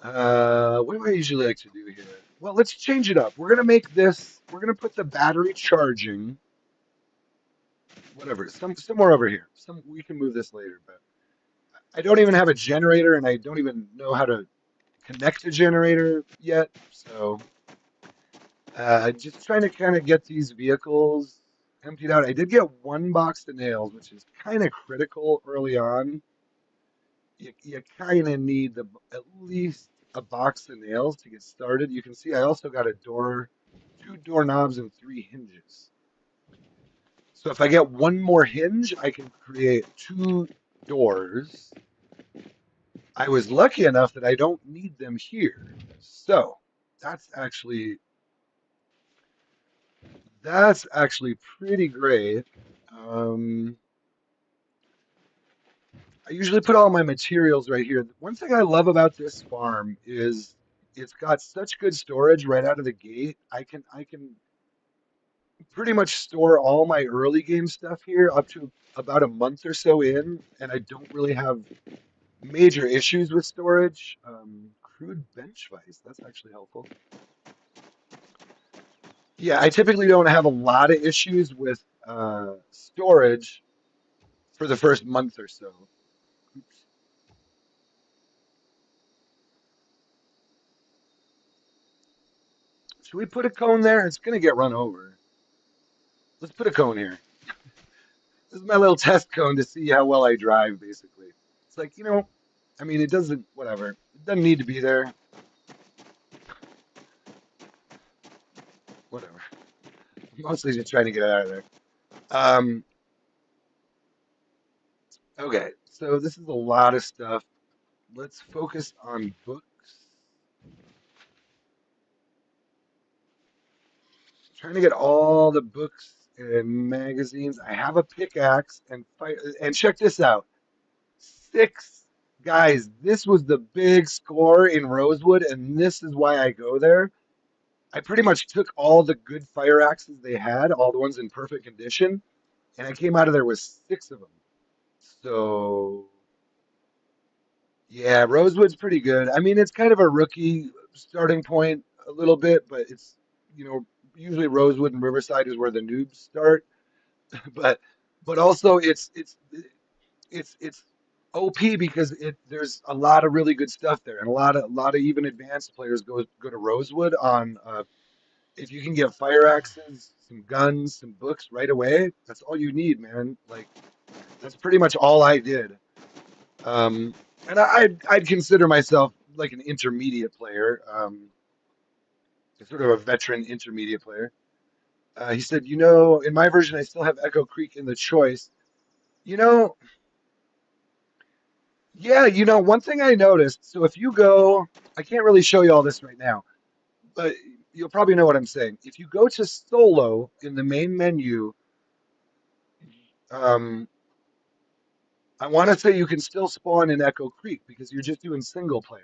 What do I usually like to do here? Well, let's change it up. We're gonna make this. We're gonna put the battery charging, whatever, somewhere over here. We can move this later, but I don't even have a generator, and I don't even know how to connect a generator yet. So, just trying to kind of get these vehicles emptied out. I did get one box of nails, which is kind of critical early on. You kind of need at least a box of nails to get started. You can see I also got two doorknobs, and three hinges. So if I get one more hinge, I can create two doors. I was lucky enough that I don't need them here. So that's actually that's actually pretty great. Um, I usually put all my materials right here. One thing I love about this farm is it's got such good storage right out of the gate. I can pretty much store all my early game stuff here up to about a month or so in, and I don't really have major issues with storage. Crude bench vise, that's actually helpful. Yeah, I typically don't have a lot of issues with storage for the first month or so. Oops. Should we put a cone there? It's gonna get run over. Let's put a cone here. This is my little test cone to see how well I drive, basically. It's like, I mean, it doesn't, whatever. It doesn't need to be there. Whatever. Mostly just trying to get it out of there. Um, okay, so this is a lot of stuff. Let's focus on books. Trying to get all the books and magazines. I have a pickaxe and check this out. Six guys, this was the big score in Rosewood, and this is why I go there. I pretty much took all the good fire axes they had, all the ones in perfect condition, and I came out of there with six of them. So yeah, Rosewood's pretty good. I mean, it's kind of a rookie starting point a little bit, but it's you know usually Rosewood and Riverside is where the noobs start. but but also it's OP because there's a lot of really good stuff there, and a lot of even advanced players go to Rosewood on if you can get fire axes, some guns, some books right away. That's all you need, man. Like that's pretty much all I did. Um, and I'd consider myself like an intermediate player, sort of a veteran intermediate player. He said, in my version, I still have Echo Creek in the choice. You know, Yeah, one thing I noticed, so if you go, I can't really show you all this right now, but you'll probably know what I'm saying. If you go to solo in the main menu, um, I want to say you can still spawn in Echo Creek because you're just doing single player.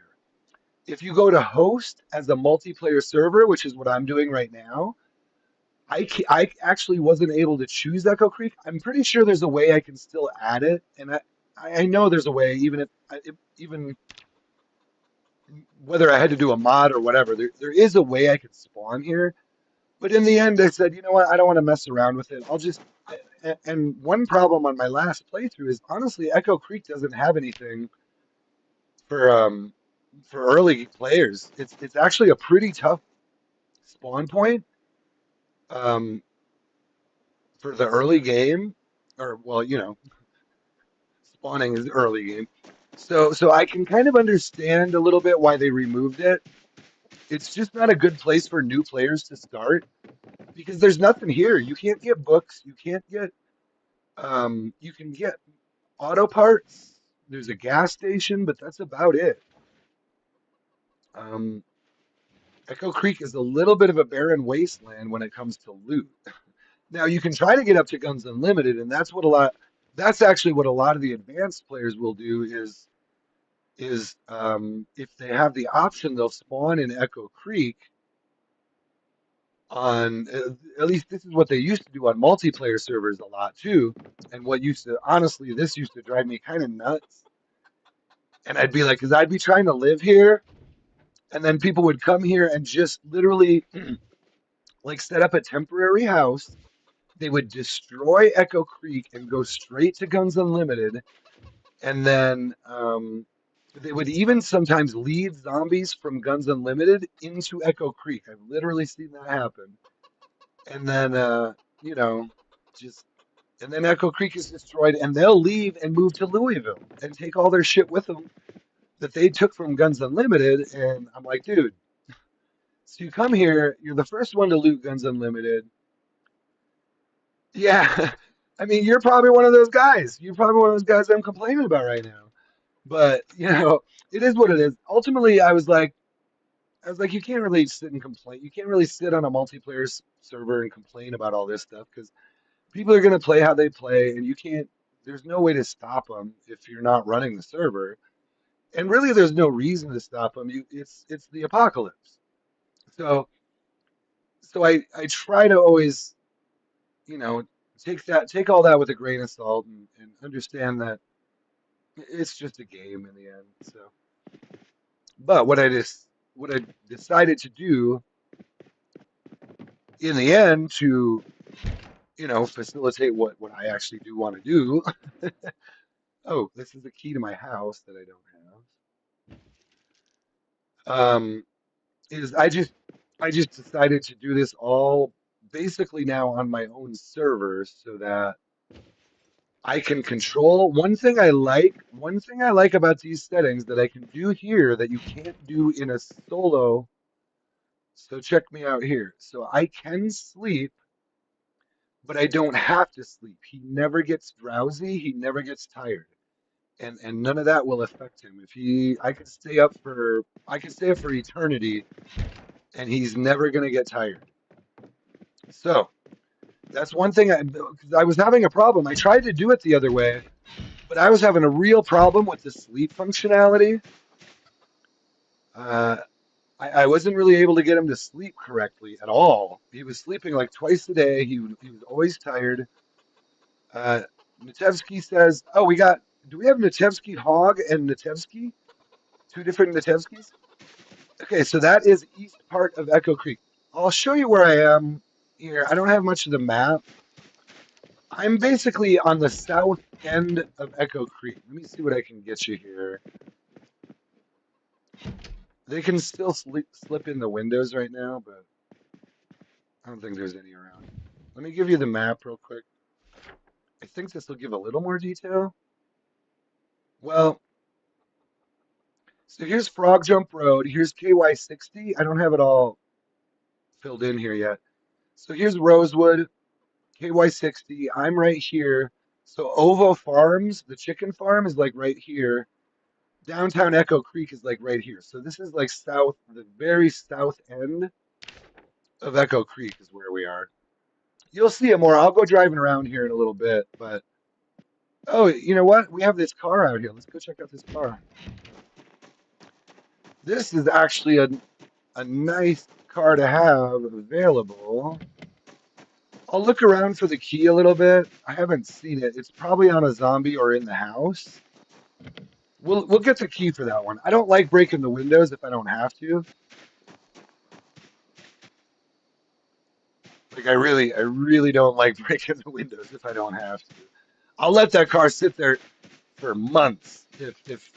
If you go to host as a multiplayer server, which is what I'm doing right now, I actually wasn't able to choose Echo Creek. I'm pretty sure there's a way I can still add it, and I know there's a way, even whether I had to do a mod or whatever, there is a way I could spawn here. But in the end, I said, you know what? I don't want to mess around with it. And one problem on my last playthrough is honestly, Echo Creek doesn't have anything for early players. It's actually a pretty tough spawn point um, for the early game, or well, spawning is early game. So I can kind of understand a little bit why they removed it. it's just not a good place for new players to start because there's nothing here. You can't get books. You can't get you can get auto parts. There's a gas station, but that's about it. Um, Echo Creek is a little bit of a barren wasteland when it comes to loot. Now you can try to get up to Guns Unlimited, and that's actually what a lot of the advanced players will do is if they have the option, they'll spawn in Echo Creek on at least this is what they used to do on multiplayer servers a lot too. And what used to honestly, this used to drive me kind of nuts. And I'd be like, because I'd be trying to live here, and then people would come here and just literally like set up a temporary house. They would destroy Echo Creek and go straight to Guns Unlimited, and then they would even sometimes lead zombies from Guns Unlimited into Echo Creek. I've literally seen that happen. And then you know, just and then Echo Creek is destroyed, and they'll leave and move to Louisville and take all their shit with them that they took from Guns Unlimited. And I'm like, dude, so you come here, you're the first one to loot Guns Unlimited. Yeah, I mean, you're probably one of those guys. You're probably one of those guys I'm complaining about right now. But it is what it is. Ultimately, I was like, you can't really sit and complain. You can't really sit on a multiplayer server and complain about all this stuff because people are going to play how they play, and you can't. There's no way to stop them if you're not running the server. And really, there's no reason to stop them. It's the apocalypse. So so I try to always you know take all that with a grain of salt and understand that it's just a game in the end. So, but what I decided to do in the end to facilitate what I actually do want to do. Oh, this is the key to my house that I don't have. Is I just decided to do this all basically now on my own servers so that I can control one thing I like about these settings that I can do here that you can't do in a solo. So check me out here. So I can sleep, but I don't have to sleep. He never gets drowsy, he never gets tired. And none of that will affect him. If he I could stay up for eternity and he's never gonna get tired. So that's one thing because I was having a problem. I tried to do it the other way, but I was having a real problem with the sleep functionality. Uh, I wasn't really able to get him to sleep correctly at all. He was sleeping like twice a day. He was always tired. Uh, Natevsky says, "Oh, do we have Natevsky Hog and Natevsky? Two different Natevskys?" Okay, so that is east part of Echo Creek. I'll show you where I am here. I don't have much of the map. I'm basically on the south end of Echo Creek. Let me see what I can get you here. They can still slip in the windows right now, but I don't think there's any around. Let me give you the map real quick. I think this will give a little more detail. Well, so here's Frog Jump Road. Here's KY60. I don't have it all filled in here yet. So here's Rosewood, KY60. I'm right here. So Ovo Farms, the chicken farm, is like right here. Downtown Echo Creek is like right here. So this is like south, the very south end of Echo Creek is where we are. You'll see it more. I'll go driving around here in a little bit, but oh, you know what? We have this car out here. Let's go check out this car. This is actually a nice car to have available. I'll look around for the key a little bit. I haven't seen it. It's probably on a zombie or in the house. We'll get the key for that one. I don't like breaking the windows if I don't have to. Like I really don't like breaking the windows if I don't have to. I'll let that car sit there for months if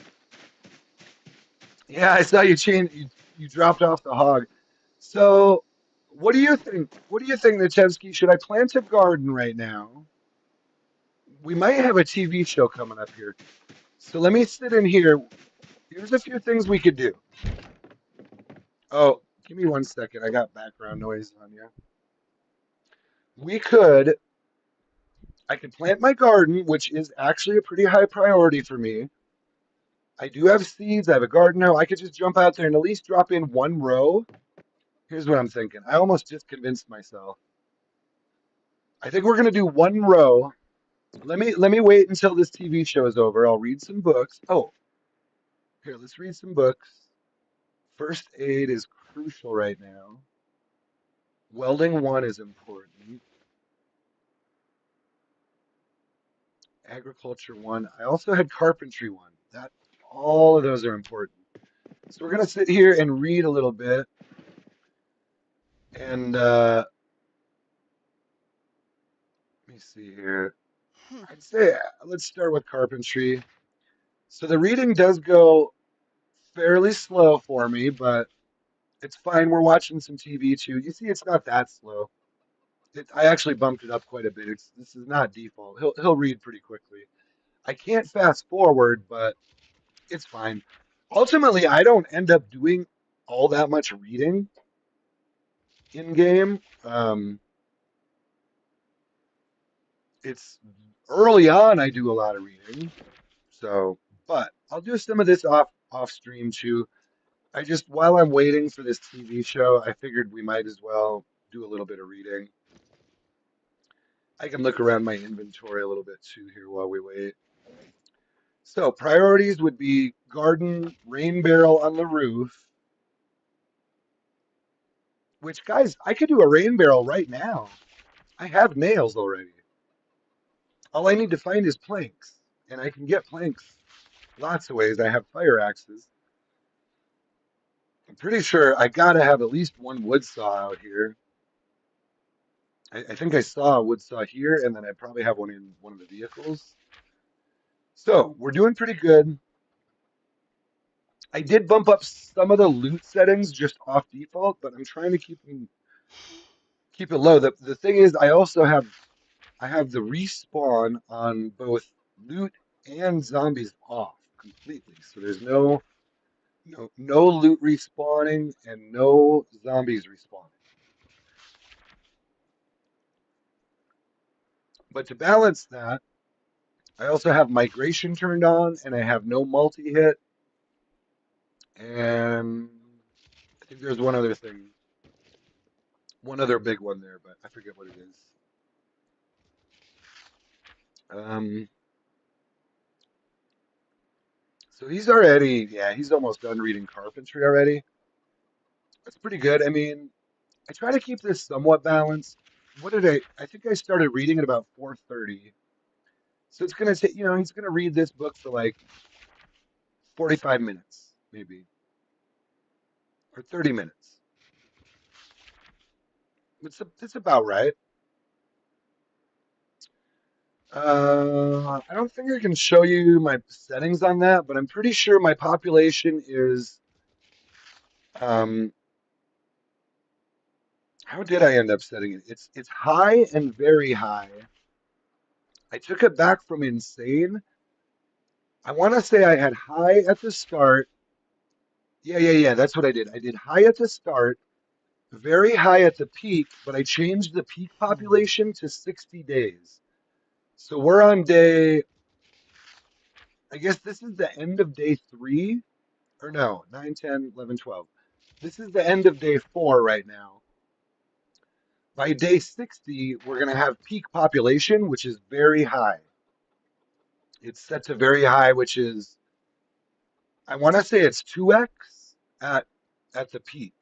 yeah, I saw you dropped off the hog. So what do you think? What do you think, Nachevsky? Should I plant a garden right now? We might have a TV show coming up here. So let me sit in here. Here's a few things we could do. Oh, Give me 1 second. I got background noise on you. We could, I could plant my garden, which is actually a pretty high priority for me. I do have seeds. I have a garden now. I could just jump out there and at least drop in 1 row. Here's what I'm thinking. I almost just convinced myself. I think we're gonna do 1 row. Let me wait until this TV show is over. I'll read some books. Oh, here, let's read some books. First aid is crucial right now. Welding one is important. Agriculture one. I also had carpentry one. That all of those are important. So we're gonna sit here and read a little bit. And let me see here. I'd say let's start with carpentry. So the reading does go fairly slow for me, but it's fine. We're watching some TV too. You see, it's not that slow. I actually bumped it up quite a bit. This is not default. He'll read pretty quickly. I can't fast forward, but it's fine. Ultimately, I don't end up doing all that much reading in game. It's early on I do a lot of reading, so but I'll do some of this off stream too. I just while I'm waiting for this TV show, I figured we might as well do a little bit of reading. I can look around my inventory a little bit too here while we wait. So priorities would be garden, rain barrel on the roof, which guys, I could do a rain barrel right now. I have nails already. All I need to find is planks, and I can get planks lots of ways. I have fire axes. I'm pretty sure I gotta have at least one wood saw out here. I think I saw a wood saw here, and then I probably have one in one of the vehicles. So we're doing pretty good. I did bump up some of the loot settings just off default, but I'm trying to keep it low. The thing is, I have the respawn on both loot and zombies off completely. So there's no loot respawning and no zombies respawning. But to balance that, I also have migration turned on and I have no multi-hit. And I think there's one other thing, one other big one there, but I forget what it is. Um, so he's almost done reading carpentry already. That's pretty good. I mean, I try to keep this somewhat balanced. I think I started reading at about 4:30. So it's gonna take, he's gonna read this book for like 45 minutes, maybe, or 30 minutes. It's about right. I don't think I can show you my settings on that, but I'm pretty sure my population is, um, how did I end up setting it? It's high and very high. I took it back from insane. I want to say I had high at the start. Yeah. That's what I did. I did high at the start, very high at the peak, but I changed the peak population to 60 days. So we're on I guess this is the end of day 3, or no, 9, 10, 11, 12. This is the end of day 4 right now. By day 60, we're going to have peak population, which is very high. It's set to very high, which is, I want to say it's 2x at at the peak.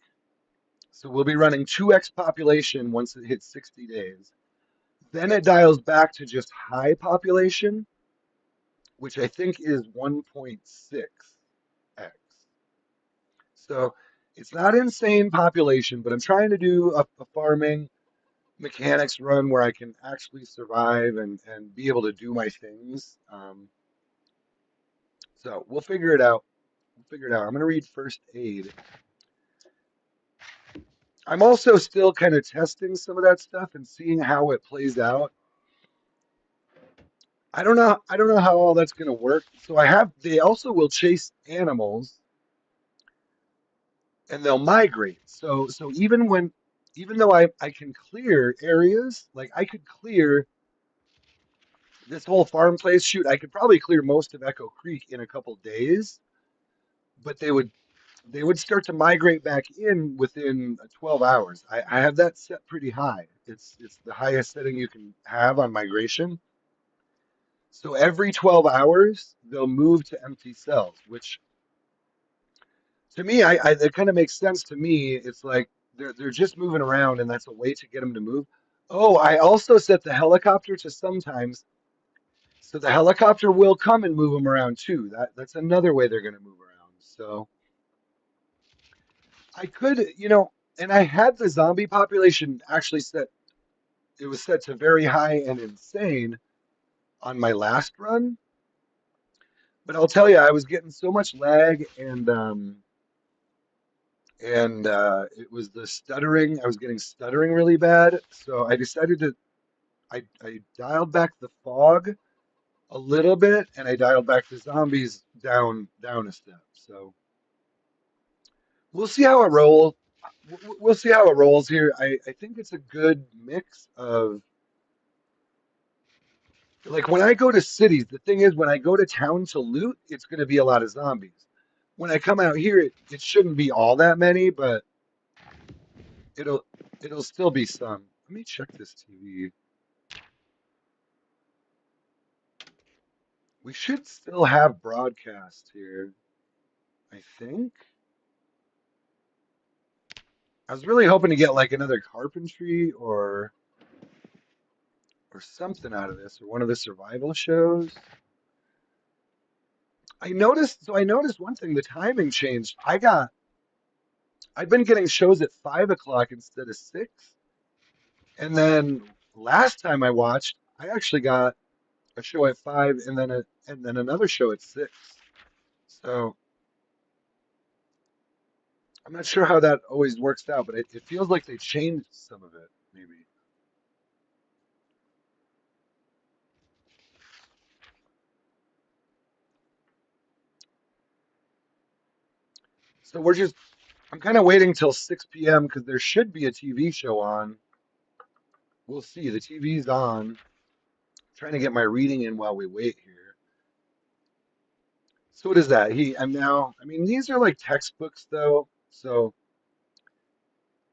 So we'll be running 2x population once it hits 60 days. Then it dials back to just high population, which I think is 1.6x. So it's not insane population, but I'm trying to do a farming mechanics run where I can actually survive and be able to do my things. So we'll figure it out. We'll figure it out. I'm going to read first aid. I'm also still kind of testing some of that stuff and seeing how it plays out. I don't know how all that's going to work. So they also will chase animals. and they'll migrate. So even though I can clear areas, like I could clear this whole farm place, shoot, I could probably clear most of Echo Creek in a couple days, but they would start to migrate back in within 12 hours. I have that set pretty high. It's the highest setting you can have on migration. So every 12 hours, they'll move to empty cells, which to me, it kind of makes sense to me. It's like they're just moving around, and that's a way to get them to move. Oh, I also set the helicopter to sometimes, so the helicopter will come and move them around too. That's another way they're going to move around. So I could, and I had the zombie population actually set. It was set to very high and insane on my last run, but I'll tell you, I was getting so much lag and it was the stuttering. I was getting stuttering really bad, so I decided to I dialed back the fog a little bit, and I dialed back the zombies down a step. So we'll see how it rolls. We'll see how it rolls here. I think it's a good mix of like when I go to cities. The thing is, when I go to town to loot, it's going to be a lot of zombies. When I come out here, it shouldn't be all that many, but it'll it'll still be some. Let me check this TV. We should still have broadcast here, I think. I was really hoping to get like another carpentry or something out of this, or one of the survival shows. I noticed one thing, the timing changed. I've been getting shows at 5 o'clock instead of 6. And then last time I watched, I actually got a show at 5 and then another show at 6. So I'm not sure how that always works out, but it feels like they changed some of it, maybe. So I'm kind of waiting till 6 p.m. because there should be a TV show on. We'll see. The TV's on. Trying to get my reading in while we wait here. So what is that? I mean, these are like textbooks though. So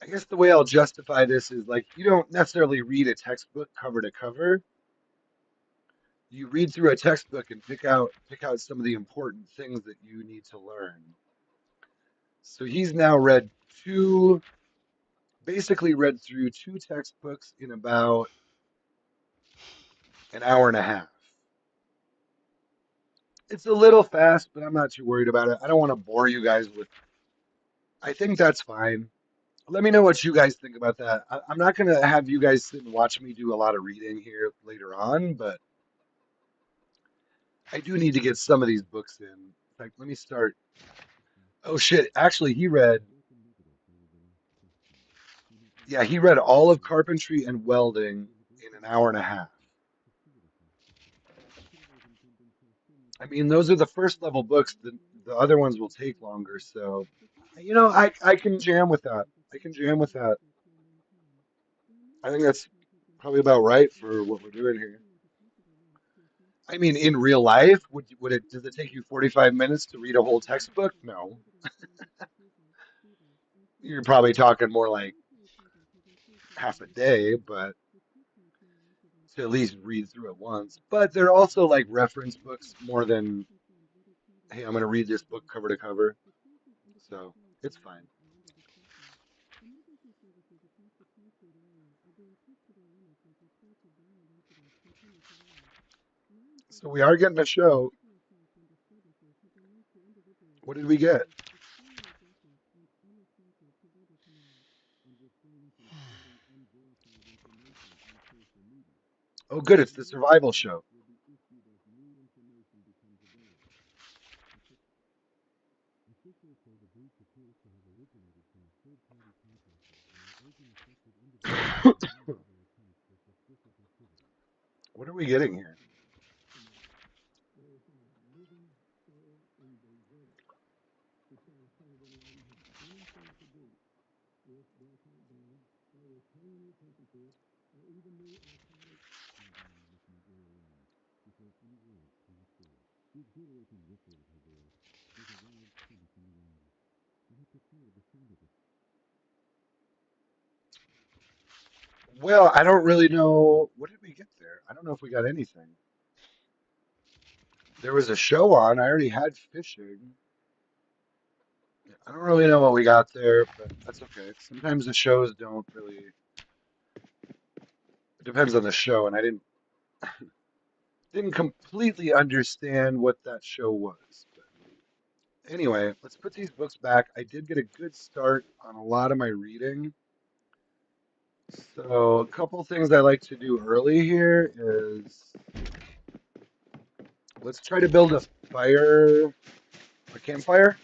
I guess the way I'll justify this is like you don't necessarily read a textbook cover to cover. You read through a textbook and pick out some of the important things that you need to learn. So he's now two, basically read through two textbooks in about an hour and a half. It's a little fast, but I'm not too worried about it. I don't want to bore you guys with. I think that's fine. Let me know what you guys think about that. I'm not going to have you guys sit and watch me do a lot of reading here later on, but I do need to get some of these books in. In fact, let me start. Oh shit, actually he read all of carpentry and welding in an hour and a half. I mean, those are the first level books. The other ones will take longer, so I can jam with that. I can jam with that. I think that's probably about right for what we're doing here. I mean, in real life, does it take you 45 minutes to read a whole textbook? No. You're probably talking more like half a day, but to at least read through it once. But they're also like reference books more than, hey, I'm going to read this book cover to cover. So it's fine. So we are getting a show. What did we get? Oh, good. It's the survival show. What are we getting here? Well, I don't really know. What did we get there? I don't know if we got anything. There was a show on. I already had fishing. I don't really know what we got there, but that's okay. Sometimes the shows don't really. It depends on the show, and I didn't completely understand what that show was. But anyway, let's put these books back. I did get a good start on a lot of my reading. So a couple things I like to do early here is let's try to build a campfire.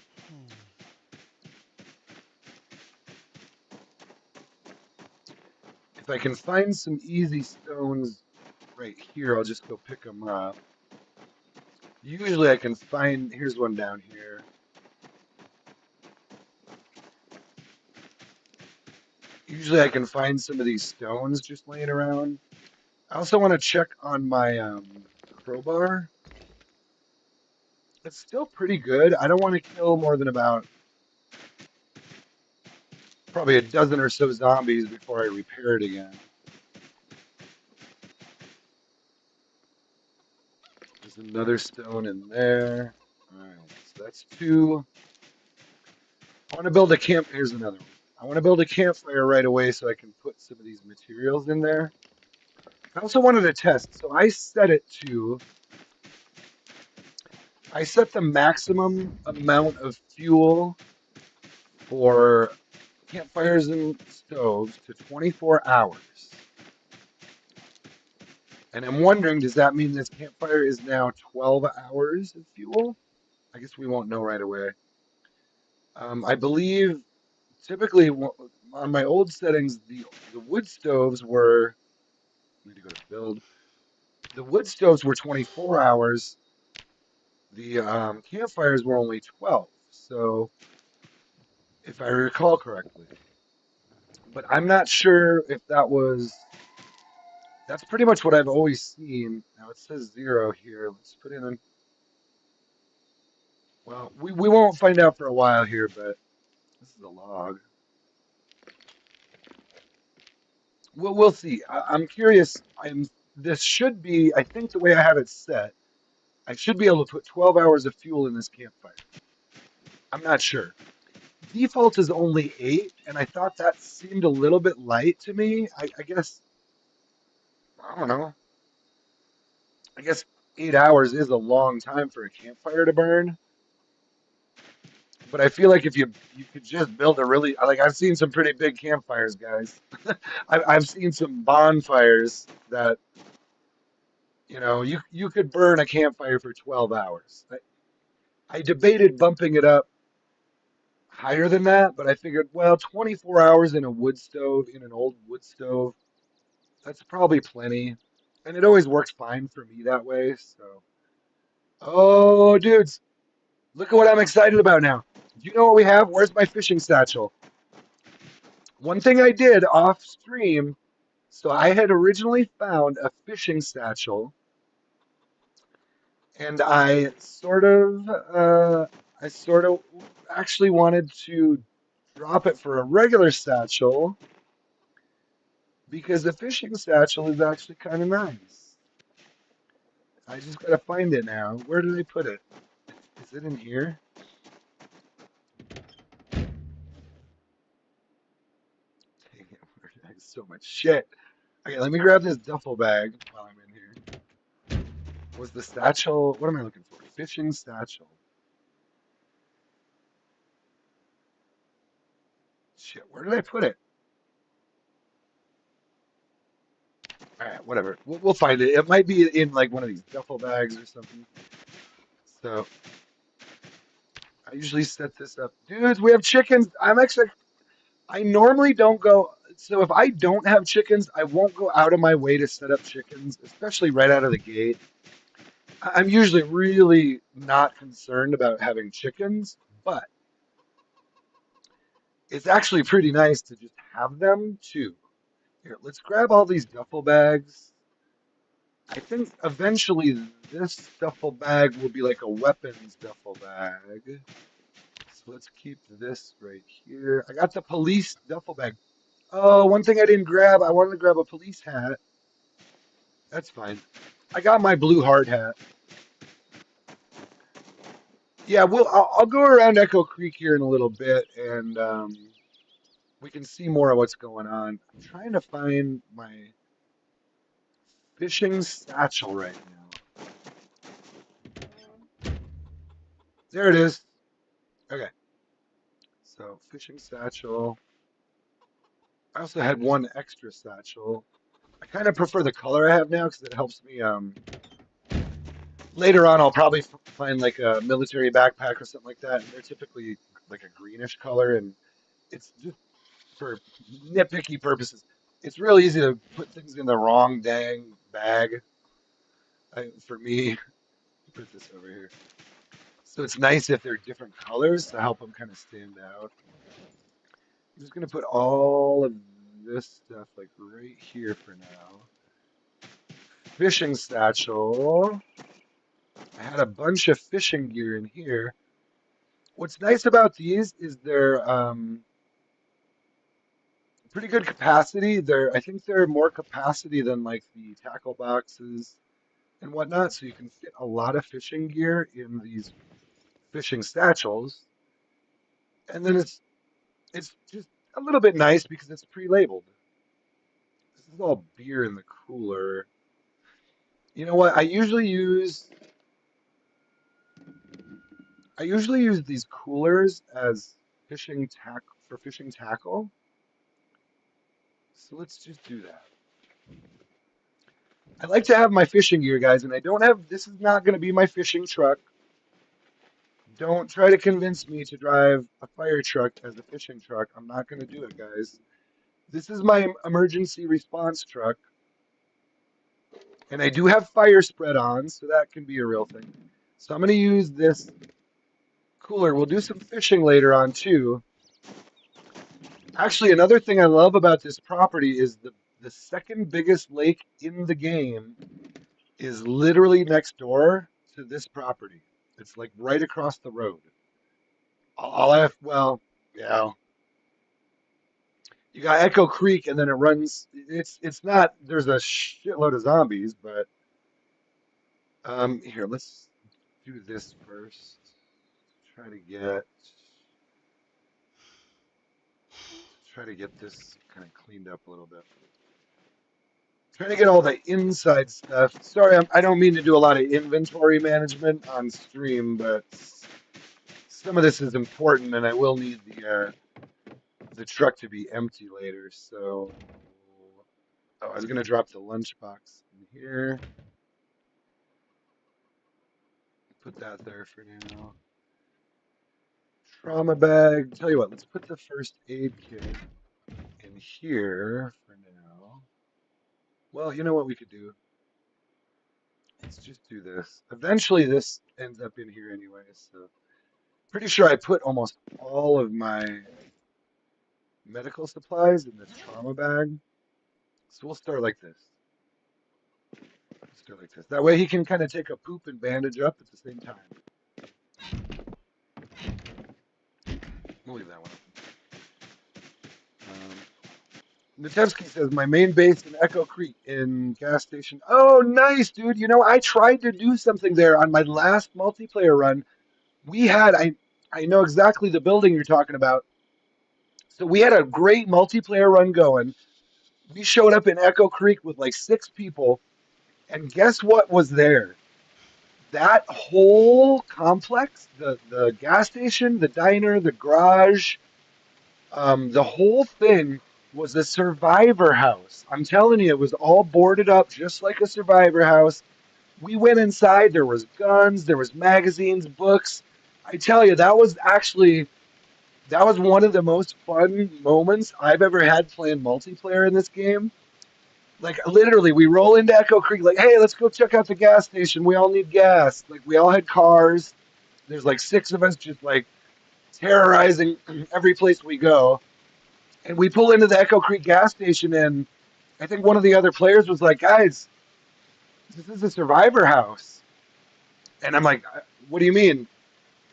If I can find some easy stones right here, I'll just go pick them up. Usually I can find, here's one down here. Usually I can find some of these stones just laying around. I also want to check on my crowbar. It's still pretty good. I don't want to kill more than about probably a dozen or so zombies before I repair it again. There's another stone in there. All right, so that's two. I want to build a camp. Here's another one. I want to build a campfire right away so I can put some of these materials in there. I also wanted to test, so I set the maximum amount of fuel for campfires and stoves to 24 hours. And I'm wondering, does that mean this campfire is now 12 hours of fuel? I guess we won't know right away. I believe typically on my old settings, the wood stoves were, I need to go to build. The wood stoves were 24 hours. The campfires were only 12. So if I recall correctly, but I'm not sure if that's pretty much what I've always seen. Now it says zero here. Let's put in, well, we won't find out for a while here, but this is a log. We'll see. I'm curious. This should be, I think the way I have it set, I should be able to put 12 hours of fuel in this campfire. I'm not sure. Default is only 8, and I thought that seemed a little bit light to me. I guess, I don't know. I guess 8 hours is a long time for a campfire to burn. But I feel like if you could just build a really, like, I've seen some pretty big campfires, guys. I've seen some bonfires that, you could burn a campfire for 12 hours. I debated bumping it up higher than that, but I figured, well, 24 hours in a wood stove, in an old wood stove, that's probably plenty. And it always works fine for me that way. So, oh, dudes, look at what I'm excited about now. Do you know what we have? Where's my fishing satchel? One thing I did off stream, so I had originally found a fishing satchel, and I sort of actually wanted to drop it for a regular satchel because the fishing satchel is actually kind of nice. I just gotta find it now. Where did I put it? Is it in here? Dang it, I have so much shit. Okay, let me grab this duffel bag while I'm in here. Was the satchel, what am I looking for? Fishing satchel. Shit, where did I put it? All right, whatever. We'll find it. It might be in like one of these duffel bags or something. So I usually set this up. Dudes, we have chickens. I normally don't go. So if I don't have chickens, I won't go out of my way to set up chickens, especially right out of the gate. I'm usually really not concerned about having chickens, but it's actually pretty nice to just have them too. Here, let's grab all these duffel bags. I think eventually this duffel bag will be like a weapons duffel bag. So let's keep this right here. I got the police duffel bag. Oh, one thing I didn't grab, I wanted to grab a police hat. That's fine. I got my blue hard hat. Yeah, I'll go around Echo Creek here in a little bit, and we can see more of what's going on. I'm trying to find my fishing satchel right now. There it is. Okay, so fishing satchel. I also had one extra satchel. I kind of prefer the color I have now because it helps me. Later on, I'll probably find like a military backpack or something like that, and they're typically like a greenish color, and it's just for nitpicky purposes. It's really easy to put things in the wrong dang bag. For me, put this over here. So it's nice if they're different colors to help them kind of stand out. I'm just gonna put all of this stuff like right here for now. Fishing satchel. I had a bunch of fishing gear in here. What's nice about these is they're pretty good capacity. I think they're more capacity than like the tackle boxes and whatnot, so you can fit a lot of fishing gear in these fishing satchels. And then it's just a little bit nice because it's pre-labeled. This is all beer in the cooler. You know what? I usually use these coolers as fishing tackle. So let's just do that. I like to have my fishing gear, guys, and I don't have. This is not going to be my fishing truck. Don't try to convince me to drive a fire truck as a fishing truck. I'm not going to do it, guys. This is my emergency response truck, and I do have fire spread on, so that can be a real thing. So I'm going to use this cooler. We'll do some fishing later on too. Actually, another thing I love about this property is the second biggest lake in the game is literally next door to this property. It's like right across the road. Well, yeah, you got Echo Creek, and then it runs. It's not. There's a shitload of zombies, but here, let's do this first. Try to get this kind of cleaned up a little bit. Trying to get all the inside stuff. Sorry, I don't mean to do a lot of inventory management on stream, but some of this is important, and I will need the truck to be empty later. So, oh, I was gonna drop the lunchbox in here. Put that there for now. Trauma bag. Tell you what, let's put the first aid kit in here for now. Well, you know what we could do? Let's just do this. Eventually, this ends up in here anyway, so pretty sure I put almost all of my medical supplies in this trauma bag. So we'll start like this. Let's start like this. That way he can kind of take a poop and bandage up at the same time. We'll leave that one. Natevsky says, my main base in Echo Creek in gas station. Oh, nice, dude. You know, I tried to do something there on my last multiplayer run. We had, I know exactly the building you're talking about. So we had a great multiplayer run going. We showed up in Echo Creek with like 6 people, and guess what was there? That whole complex, the gas station, the diner, the garage, the whole thing was a survivor house. I'm telling you, it was all boarded up just like a survivor house. We went inside, there was guns, there was magazines, books. I tell you, that was one of the most fun moments I've ever had playing multiplayer in this game. Like literally, we roll into Echo Creek, like, hey, let's go check out the gas station. We all need gas. Like we all had cars. There's like 6 of us just like terrorizing every place we go. And we pull into the Echo Creek gas station, and I think one of the other players was like, guys, this is a survivor house. And I'm like, what do you mean?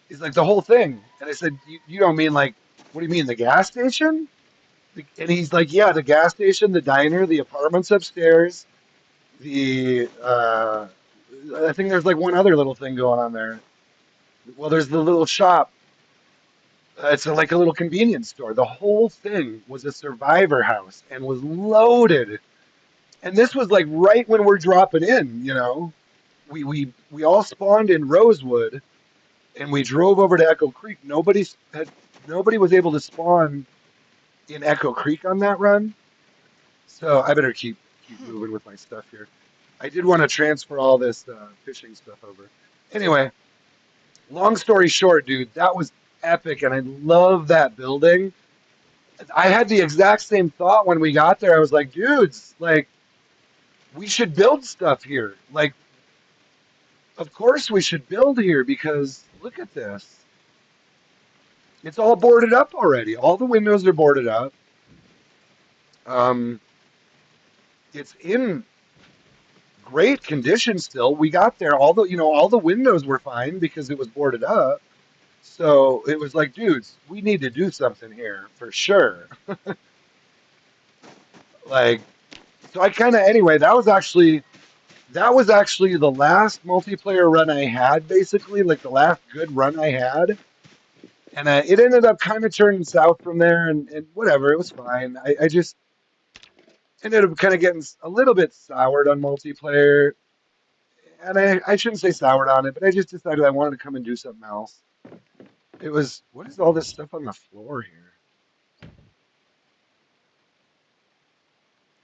He's like, the whole thing. And I said, you don't mean like, what do you mean, the gas station? And he's like, yeah, the gas station, the diner, the apartments upstairs, the, I think there's like one other little thing going on there. Well, there's the little shop. It's like a little convenience store. The whole thing was a survivor house and was loaded. And this was like right when we're dropping in, you know. We all spawned in Rosewood and we drove over to Echo Creek. Nobody was able to spawn in Echo Creek on that run. So I better keep Hmm. moving with my stuff here. I did want to transfer all this fishing stuff over. Anyway, long story short, dude, that was epic, and I love that building. I had the exact same thought when we got there. I was like, dudes, like we should build stuff here. Like, of course we should build here because look at this. It's all boarded up already. All the windows are boarded up. Um, it's in great condition still. We got there, all the windows were fine because it was boarded up. So it was like, dudes, we need to do something here for sure. Like, so I kind of anyway. That was actually the last multiplayer run I had, basically, like the last good run I had. And it ended up kind of turning south from there, and whatever, it was fine. I just ended up kind of getting a little bit soured on multiplayer, and I shouldn't say soured on it, but I just decided I wanted to come and do something else. What is all this stuff on the floor here?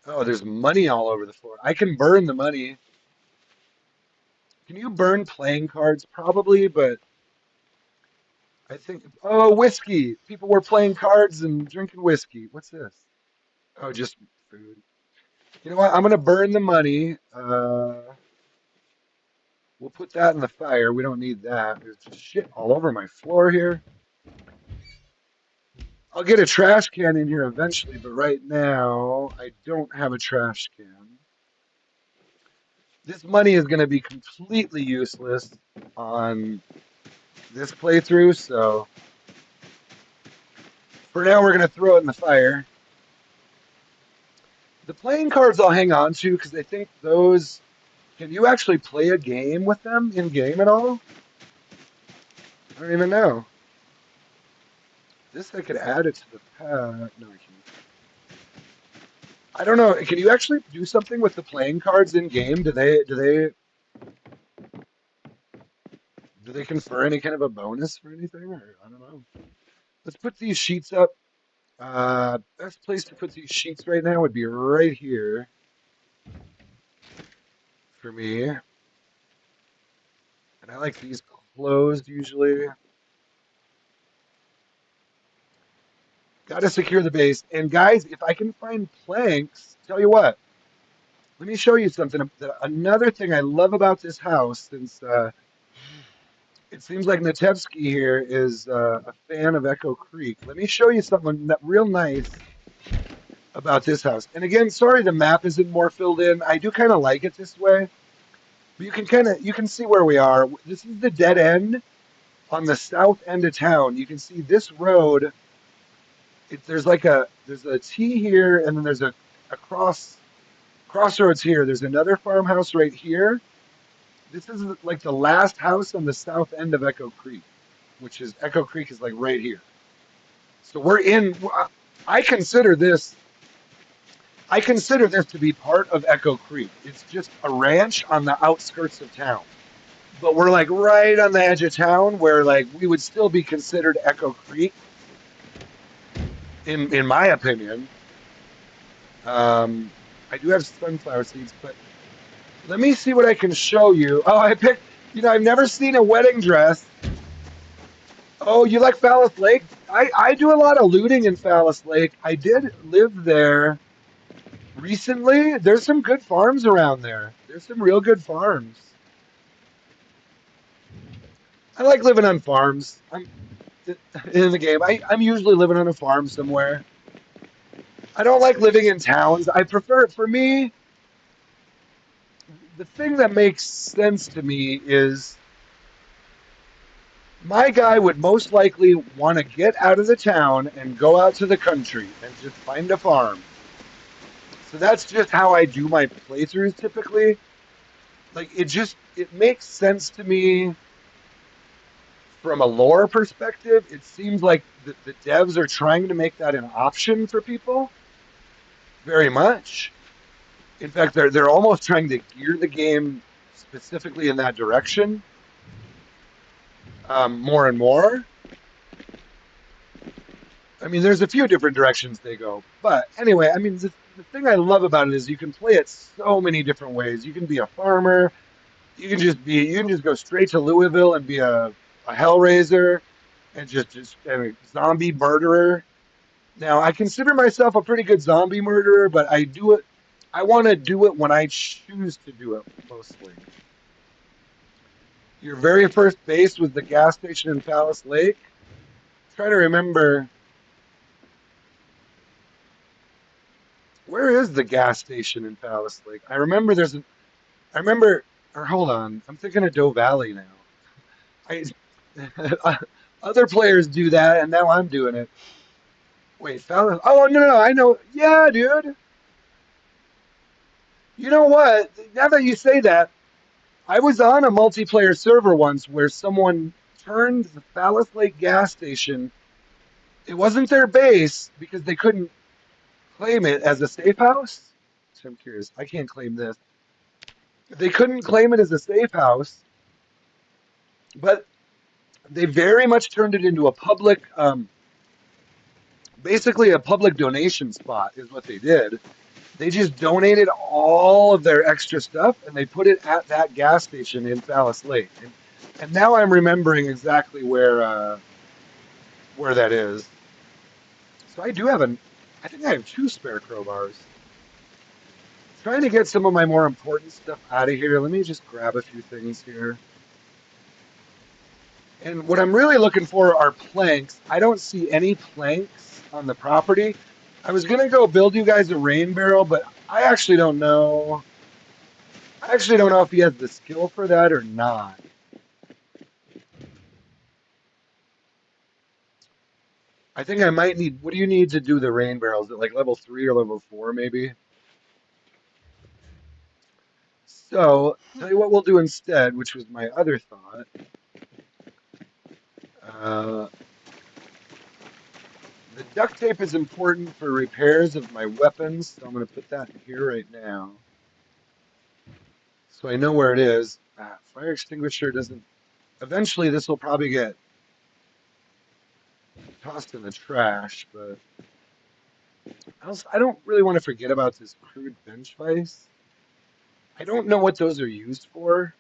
Oh, there's money all over the floor. I can burn the money. Can you burn playing cards? Probably, but I think, oh, whiskey. People were playing cards and drinking whiskey. What's this? Oh, just food. You know what? I'm gonna burn the money. We'll put that in the fire. We don't need that. There's just shit all over my floor here. I'll get a trash can in here eventually, but right now I don't have a trash can. This money is gonna be completely useless on this playthrough, so for now we're gonna throw it in the fire. The playing cards I'll hang on to because I think those. Can you actually play a game with them in game at all? I don't even know. This I could add it to the pack. No, I can't. I don't know. Can you actually do something with the playing cards in game? Do they confer any kind of a bonus for anything? Or I don't know. Let's put these sheets up. Best place to put these sheets right now would be right here for me. And I like these closed usually. Got to secure the base. And guys, if I can find planks, tell you what, let me show you something. Another thing I love about this house, since it seems like Natevsky here is a fan of Echo Creek. Let me show you something real nice about this house. And again, sorry the map isn't more filled in. I do kind of like it this way. But you can see where we are. This is the dead end on the south end of town. You can see this road. There's a T here, and then there's a crossroads here. There's another farmhouse right here. This is like the last house on the south end of Echo Creek, which is Echo Creek is like right here. So we're in. I consider this. I consider this to be part of Echo Creek. It's just a ranch on the outskirts of town, but we're like right on the edge of town, where like we would still be considered Echo Creek, in my opinion. Um, I do have sunflower seeds, but let me see what I can show you. Oh, I picked. I've never seen a wedding dress. Oh, you like Fallis Lake? I do a lot of looting in Fallis Lake. I did live there recently. There's some good farms around there. There's some real good farms. I like living on farms. I'm in the game. I'm usually living on a farm somewhere. I don't like living in towns. I prefer, for me, the thing that makes sense to me is my guy would most likely want to get out of the town and go out to the country and just find a farm. So that's just how I do my playthroughs typically. Like it makes sense to me from a lore perspective. It seems like the devs are trying to make that an option for people very much. In fact, they're almost trying to gear the game specifically in that direction more and more. I mean, there's a few different directions they go, but anyway, I mean, the thing I love about it is you can play it so many different ways. You can be a farmer. You can just go straight to Louisville and be a hellraiser and just a zombie murderer. Now, I consider myself a pretty good zombie murderer, but I do it. I want to do it when I choose to do it mostly. Your very first base was the gas station in Palace Lake. Try to remember where is the gas station in Palace Lake. I remember there's an. I remember. Or hold on, I'm thinking of Doe Valley now. I other players do that, and now I'm doing it. Wait, Palace. Oh no, I know. Yeah, dude. You know what? Now that you say that, I was on a multiplayer server once where someone turned the Palace Lake gas station. It wasn't their base because they couldn't claim it as a safe house. So I'm curious. I can't claim this. They couldn't claim it as a safe house, but they very much turned it into a public, basically a public donation spot, is what they did. They just donated all of their extra stuff and they put it at that gas station in Palace Lake. And now I'm remembering exactly where that is. So I do have an I think I have two spare crowbars. Trying to get some of my more important stuff out of here. Let me just grab a few things here. And what I'm really looking for are planks. I don't see any planks on the property. I was gonna go build you guys a rain barrel, but I actually don't know. I actually don't know if he has the skill for that or not. I think I might need. What do you need to do the rain barrels? Is it like level 3 or level 4, maybe? So, tell you what we'll do instead, which was my other thought. Uh, the duct tape is important for repairs of my weapons, so I'm going to put that here right now. So I know where it is. Fire extinguisher doesn't. Eventually, this will probably get tossed in the trash, but I don't really want to forget about this crude bench vise. I don't know what those are used for.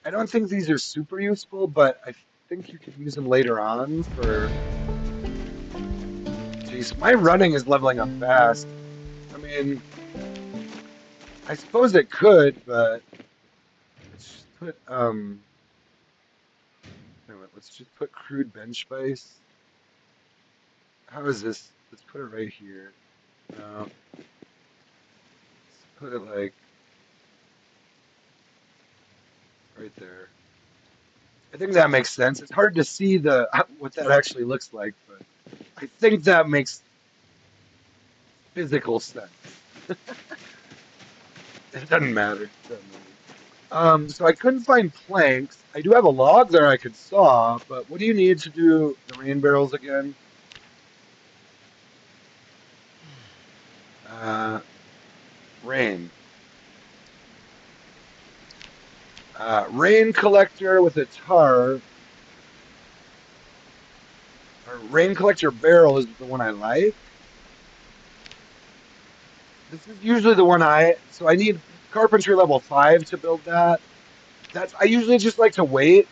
I don't think these are super useful, but I think you could use them later on for. Jeez, my running is leveling up fast. I mean, I suppose it could, but let's just put no, let's just put crude bench base. How is this? Let's put it right here. No, let's put it like right there. I think that makes sense. It's hard to see the what that actually looks like, but I think that makes physical sense. It doesn't matter. It doesn't matter. So I couldn't find planks. I do have a log there I could saw, but what do you need to do the rain barrels again? Uh, rain. Rain collector with a tar, or rain collector barrel is the one I like. This is usually the one so I need carpentry level 5 to build that. I usually just like to wait.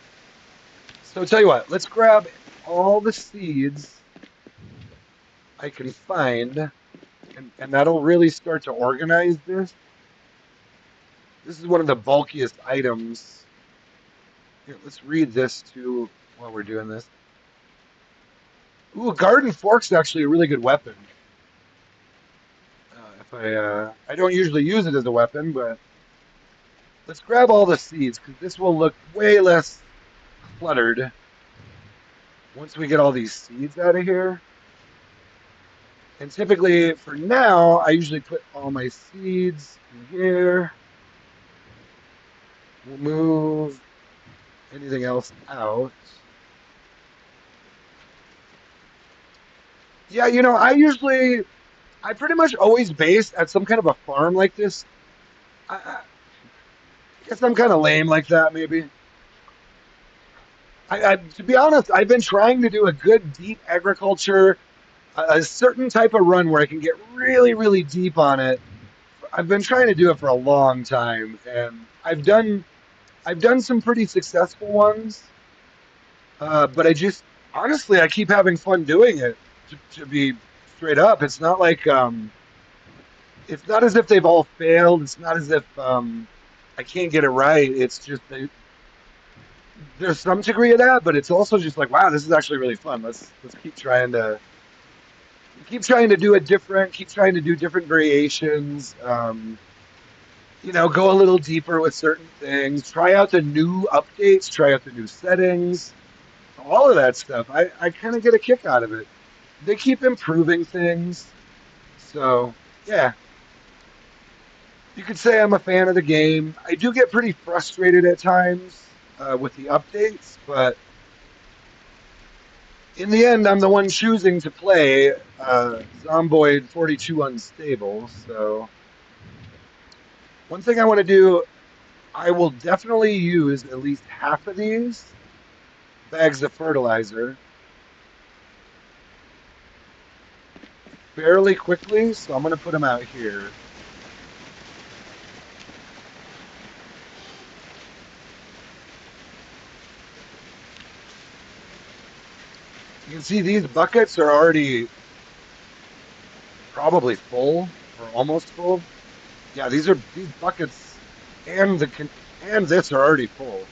So tell you what, let's grab all the seeds I can find, and that'll really start to organize this. This is one of the bulkiest items. Here, let's read this too while we're doing this. Ooh, a garden fork's actually a really good weapon. I don't usually use it as a weapon, but let's grab all the seeds because this will look way less cluttered once we get all these seeds out of here. And typically for now, I usually put all my seeds in here. We'll move anything else out. Yeah, I pretty much always base at some kind of a farm like this. I guess I'm kind of lame like that, maybe. To be honest, I've been trying to do a good deep agriculture, a certain type of run where I can get really, really deep on it. I've been trying to do it for a long time, and I've done some pretty successful ones. But I just honestly, I keep having fun doing it. To be straight up, it's not as if they've all failed. It's not as if I can't get it right. It's just there's some degree of that, but it's also just like, wow, this is actually really fun. Let's keep trying to do it different. Keep trying to do different variations. Go a little deeper with certain things. Try out the new updates. Try out the new settings. All of that stuff. I kind of get a kick out of it. They keep improving things. So, yeah, you could say I'm a fan of the game. I do get pretty frustrated at times with the updates, but in the end, I'm the one choosing to play Zomboid 42 Unstable. So, one thing I want to do, I will definitely use at least half of these bags of fertilizer fairly quickly. So, I'm going to put them out here. You can see these buckets are already probably full or almost full. Yeah, these buckets and and this are already full.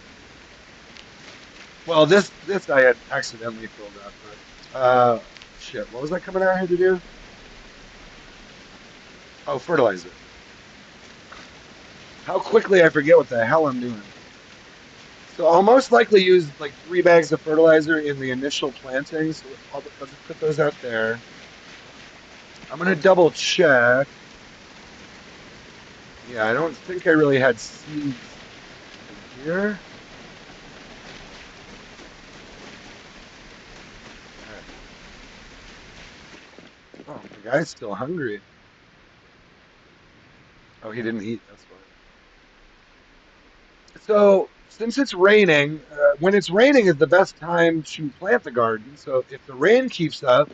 Well, this I had accidentally filled up, but shit, what was I coming out here to do? Oh, fertilizer. How quickly I forget what the hell I'm doing. So I'll most likely use like 3 bags of fertilizer in the initial planting. So I'll just put those out there. I'm gonna double check. Yeah, I don't think I really had seeds in here. All right. Oh, the guy's still hungry. Oh, he didn't eat. That's why. So since it's raining, when it's raining is the best time to plant the garden. So if the rain keeps up,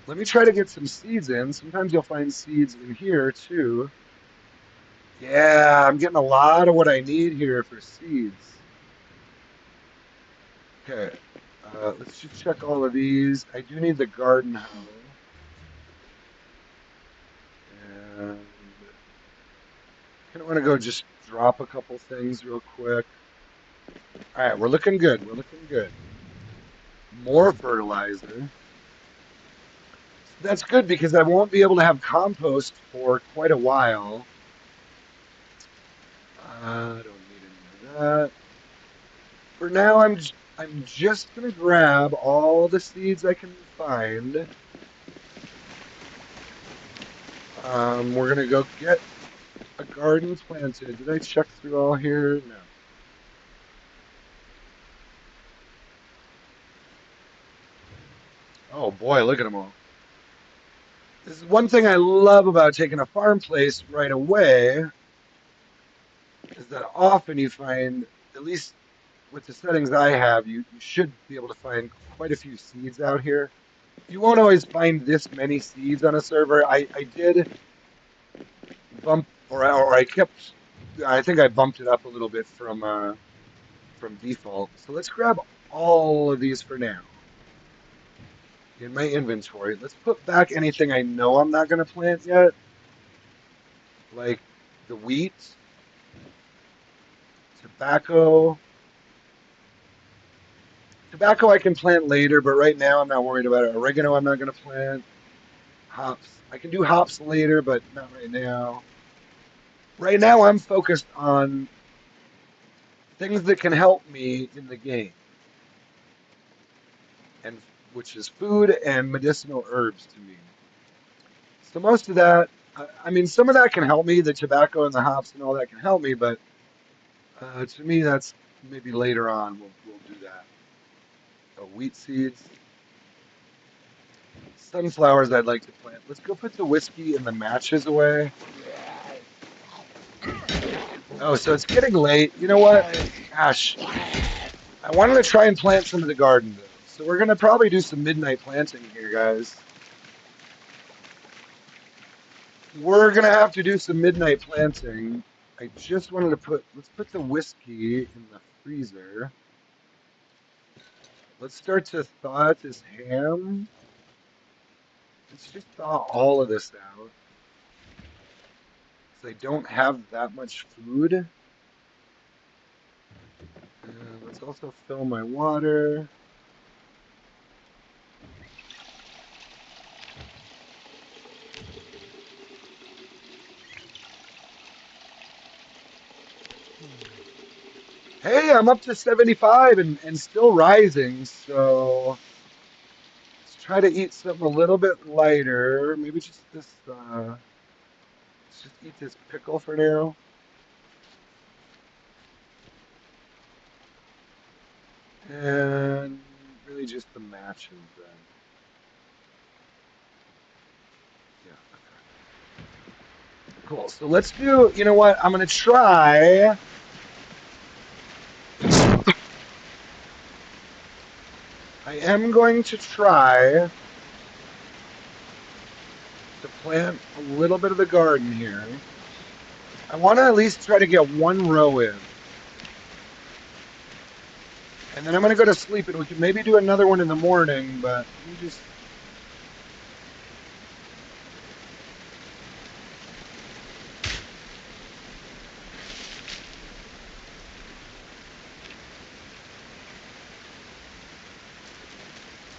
let me try to get some seeds in. Sometimes you'll find seeds in here too. Yeah, I'm getting a lot of what I need here for seeds. Okay, let's just check all of these. I do need the garden hoe. And kind of want to go just drop a couple things real quick. All right, we're looking good. We're looking good. More fertilizer. That's good because I won't be able to have compost for quite a while. I don't need any of that. For now, I'm just gonna grab all the seeds I can find. We're gonna go get a garden planted. Did I check through all here? No. Oh boy, look at them all. This is one thing I love about taking a farm place right away is that often you find, at least with the settings I have, you should be able to find quite a few seeds out here. You won't always find this many seeds on a server. I did bump, or I kept, I think I bumped it up a little bit from default. So let's grab all of these for now in my inventory. Let's put back anything I know I'm not going to plant yet, like the wheat, tobacco. Tobacco I can plant later, but right now I'm not worried about it. Oregano I'm not going to plant. Hops. I can do hops later, but not right now. Right now, I'm focused on things that can help me in the game, and which is food and medicinal herbs to me. So most of that, I mean, some of that can help me. The tobacco and the hops and all that can help me, but to me, that's maybe later on. We'll do that. Oh, wheat seeds, sunflowers. I'd like to plant. Let's go put the whiskey and the matches away. Oh, so it's getting late. You know what? Gosh, I wanted to try and plant some of the garden though. So we're gonna probably do some midnight planting here, guys. We're gonna have to do some midnight planting. I just wanted to let's put the whiskey in the freezer. Let's start to thaw out this ham. Let's just thaw all of this out. Because I don't have that much food. Let's also fill my water. Hey, I'm up to 75 and still rising, so let's try to eat something a little bit lighter. Maybe just this, let's just eat this pickle for now. And really just the matches then. Yeah, okay. Cool. So let's do, you know what? I'm gonna try. I am going to try to plant a little bit of the garden here. I want to at least try to get one row in. And then I'm going to go to sleep and we can maybe do another one in the morning, but let me just.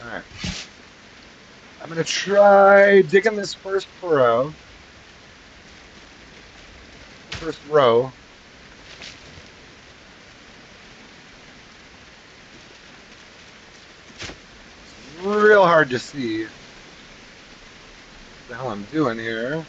All right. I'm going to try digging this first furrow, first row. It's real hard to see what the hell I'm doing here.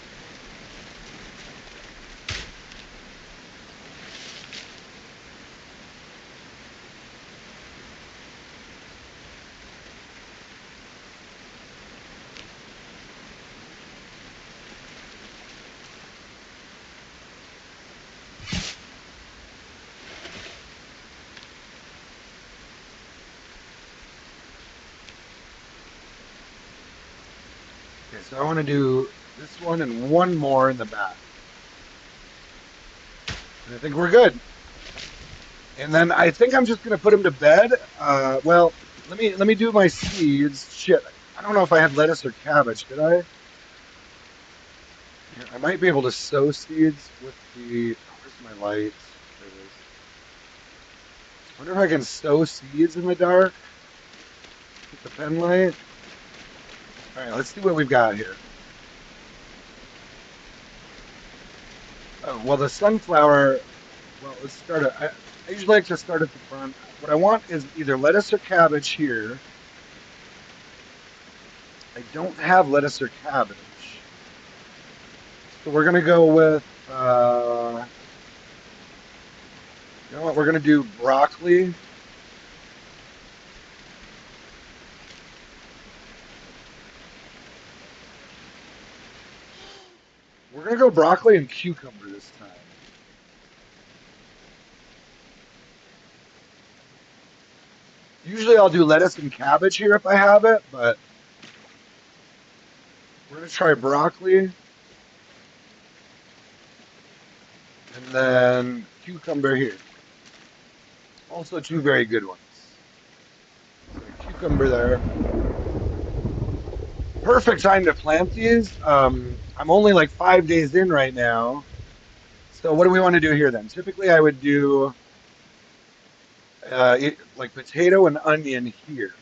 Okay, so I want to do this one and one more in the back. And I think we're good. And then I think I'm just gonna put him to bed. Well, let me do my seeds. Shit, I don't know if I had lettuce or cabbage. Did I? Here, I might be able to sow seeds with the. Oh, where's my light? There it is. I wonder if I can sow seeds in the dark with the pen light. All right, let's see what we've got here. Oh, well, the sunflower. Well, let's start. I usually like to start at the front. What I want is either lettuce or cabbage here. I don't have lettuce or cabbage. So we're gonna go with you know what, we're gonna do broccoli. We're gonna go broccoli and cucumber this time. Usually I'll do lettuce and cabbage here if I have it, but we're gonna try broccoli and then cucumber here. Also two very good ones. So cucumber there. Perfect time to plant these. I'm only like 5 days in right now. So what do we want to do here then? Typically I would do like potato and onion here.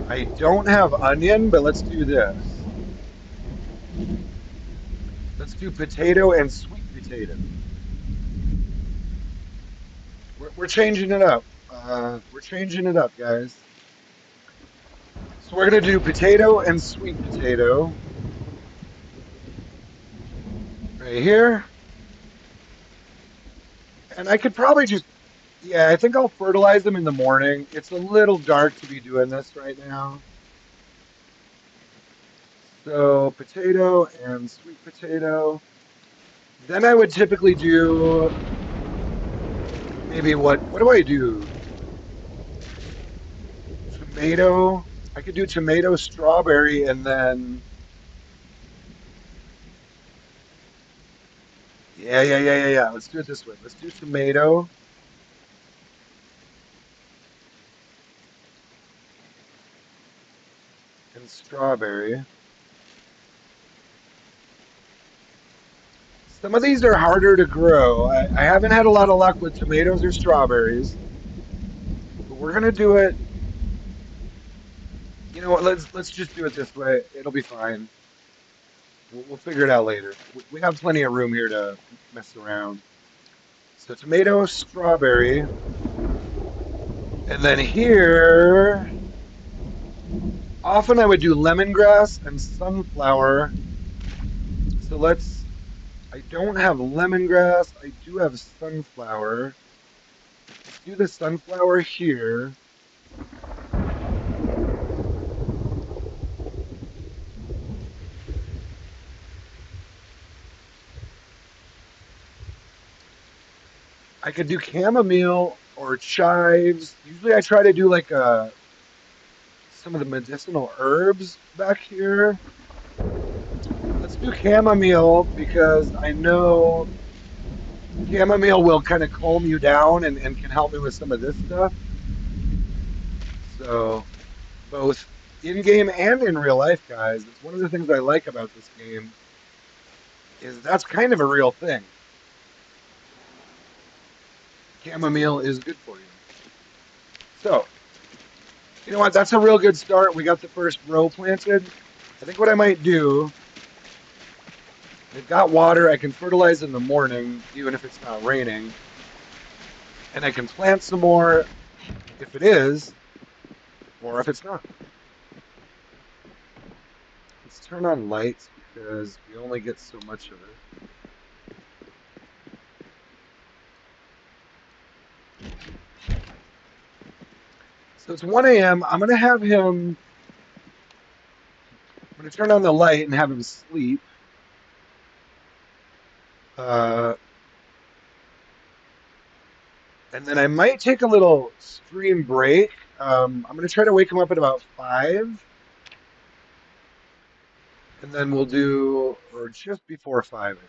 I don't have onion, but let's do this. Let's do potato and sweet potato. We're changing it up. We're changing it up, guys. So we're gonna do potato and sweet potato right here. And I could probably just, yeah, I think I'll fertilize them in the morning. It's a little dark to be doing this right now. So potato and sweet potato. Then I would typically do maybe what do I do? Tomato. I could do tomato, strawberry, and then yeah. Let's do it this way. Let's do tomato and strawberry. Some of these are harder to grow. I haven't had a lot of luck with tomatoes or strawberries, but we're gonna do it. You know what? Let's just do it this way. It'll be fine. We'll figure it out later. We have plenty of room here to mess around. So tomato, strawberry, and then here, often I would do lemongrass and sunflower. So I don't have lemongrass. I do have sunflower. Let's do the sunflower here. I could do chamomile or chives. Usually I try to do like some of the medicinal herbs back here. Let's do chamomile because I know chamomile will kind of calm you down and can help me with some of this stuff. So both in game and in real life, guys, it's one of the things I like about this game is that's kind of a real thing. Chamomile is good for you. So, you know what? That's a real good start. We got the first row planted. I think what I might do, they've got water. I can fertilize in the morning, even if it's not raining. And I can plant some more if it is, or if it's not. Let's turn on lights because we only get so much of it. So it's 1 a.m. I'm going to have him, I'm going to turn on the light and have him sleep. Uh, and then I might take a little stream break. I'm going to try to wake him up at about 5. And then we'll do, or just before 5, I think.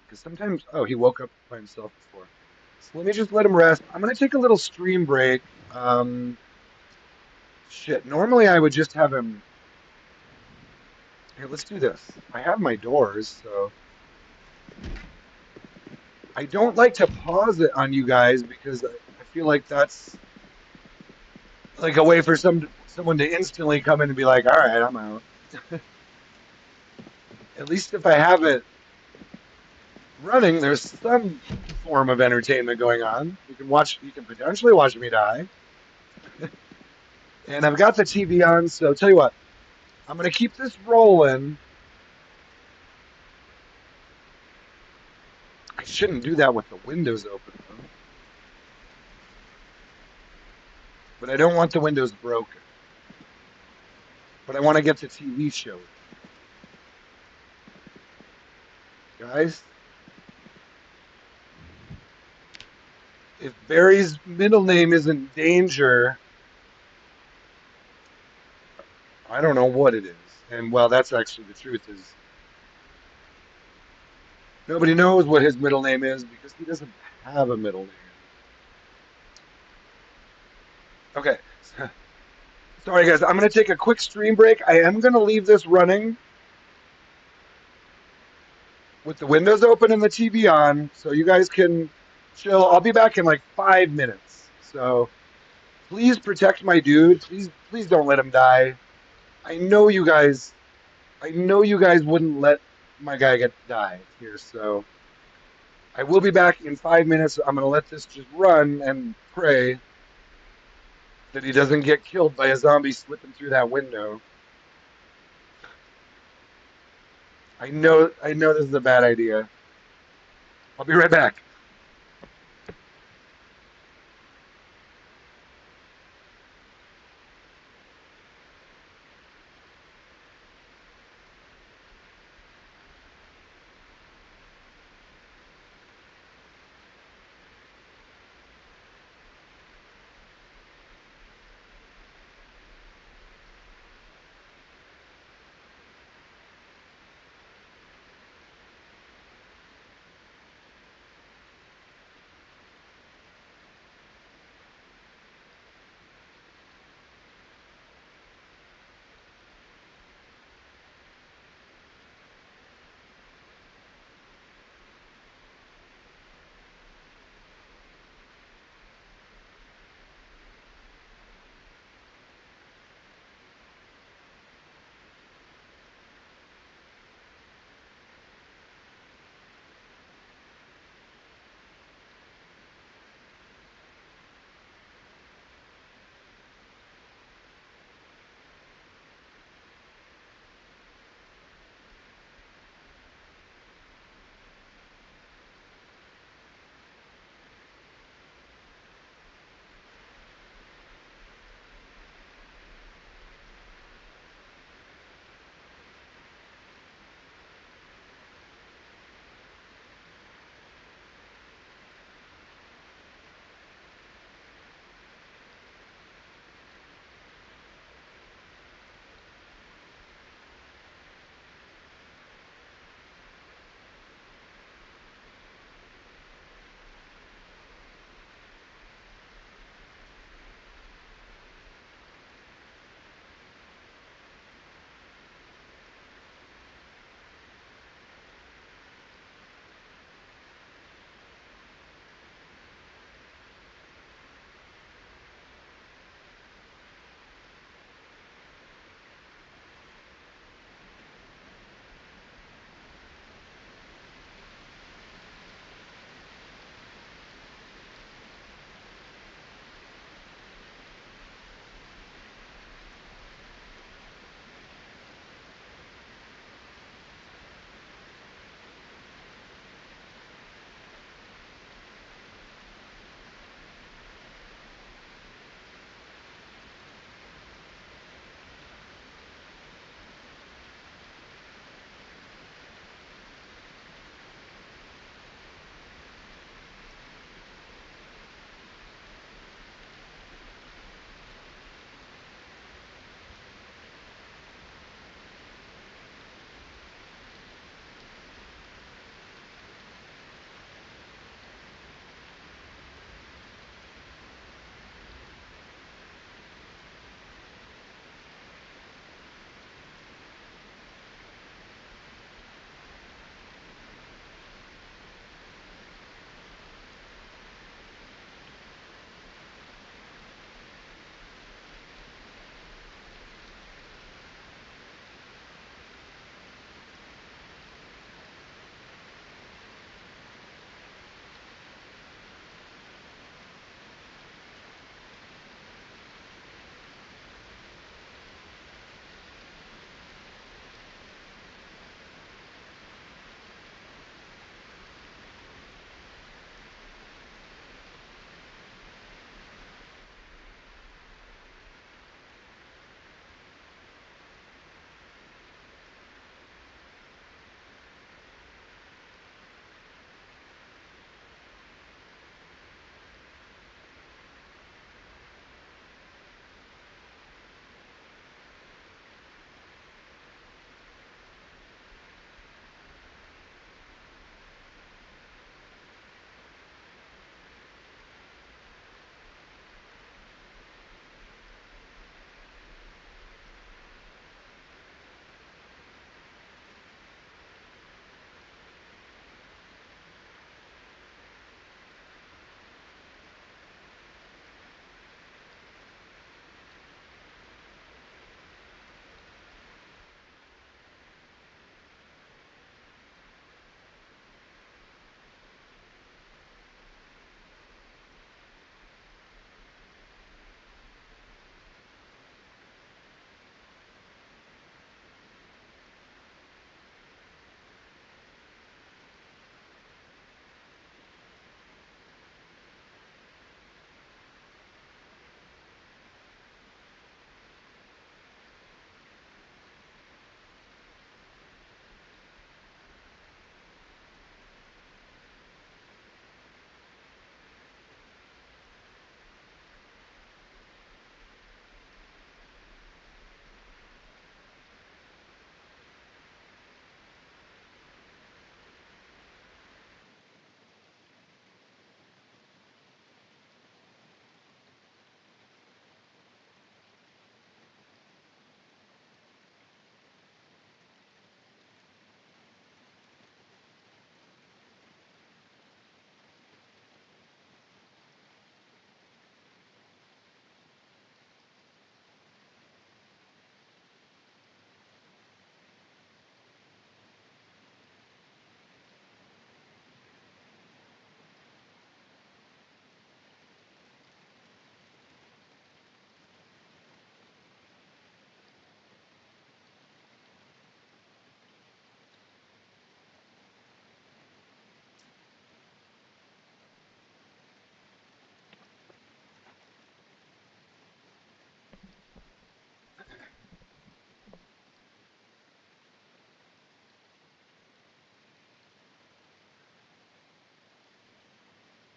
Because sometimes, oh, he woke up by himself before. So let me just let him rest. I'm going to take a little stream break. Shit, normally I would just have him. Here, let's do this. I have my doors, so I don't like to pause it on you guys because I feel like that's like a way for someone to instantly come in and be like, "All right, I'm out." At least if I have it running, there's some form of entertainment going on. You can watch. You can potentially watch me die, and I've got the TV on. So tell you what, I'm gonna keep this rolling. I shouldn't do that with the windows open though, but I don't want the windows broken. But I want to get the TV show, guys. If Barry's middle name isn't Danger, I don't know what it is. And well, that's actually the truth is nobody knows what his middle name is because he doesn't have a middle name. Okay. Sorry guys, I'm going to take a quick stream break. I am going to leave this running with the windows open and the TV on so you guys can chill. I'll be back in like 5 minutes. So Please protect my dude. Please don't let him die. I know you guys. I know you guys wouldn't let my guy get die here. So I will be back in 5 minutes. I'm gonna let this just run and pray that he doesn't get killed by a zombie slipping through that window. I know this is a bad idea. I'll be right back.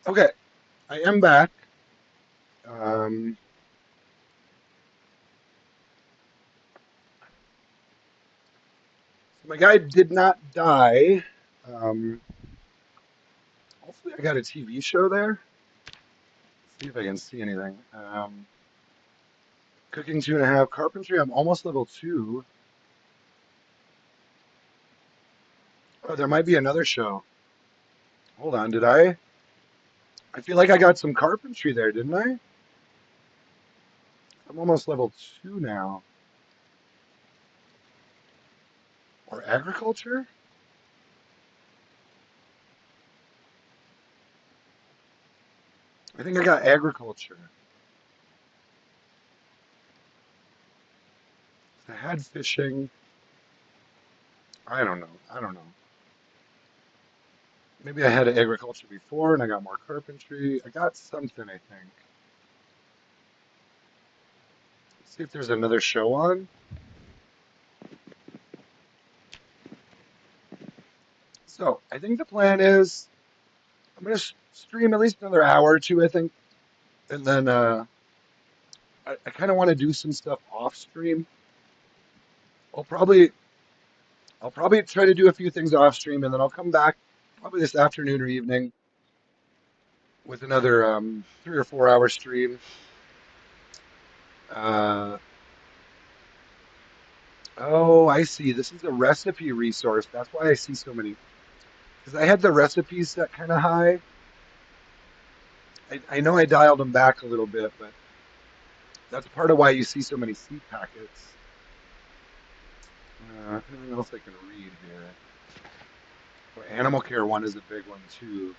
Okay, I am back. Um, so my guy did not die. Um, Hopefully, I got a TV show there. See if I can see anything. Cooking 2.5, carpentry. I'm almost level 2. Oh, there might be another show. Hold on, did I? I feel like I got some carpentry there, didn't I? I'm almost level 2 now. Or agriculture? I think I got agriculture. I had fishing. I don't know. I don't know. Maybe I had agriculture before and I got more carpentry. I got something, I think. Let's see if there's another show on. So I think the plan is I'm gonna stream at least another hour or two, I think, and then I kind of want to do some stuff off stream. I'll probably I'll probably try to do a few things off stream, and then I'll come back probably this afternoon or evening with another 3 or 4 hour stream. Uh, oh, I see. This is a recipe resource. That's why I see so many. Because I had the recipes set kind of high. I know I dialed them back a little bit, but that's part of why you see so many seed packets. Anything else I can read here? Oh, animal care one is a big one too.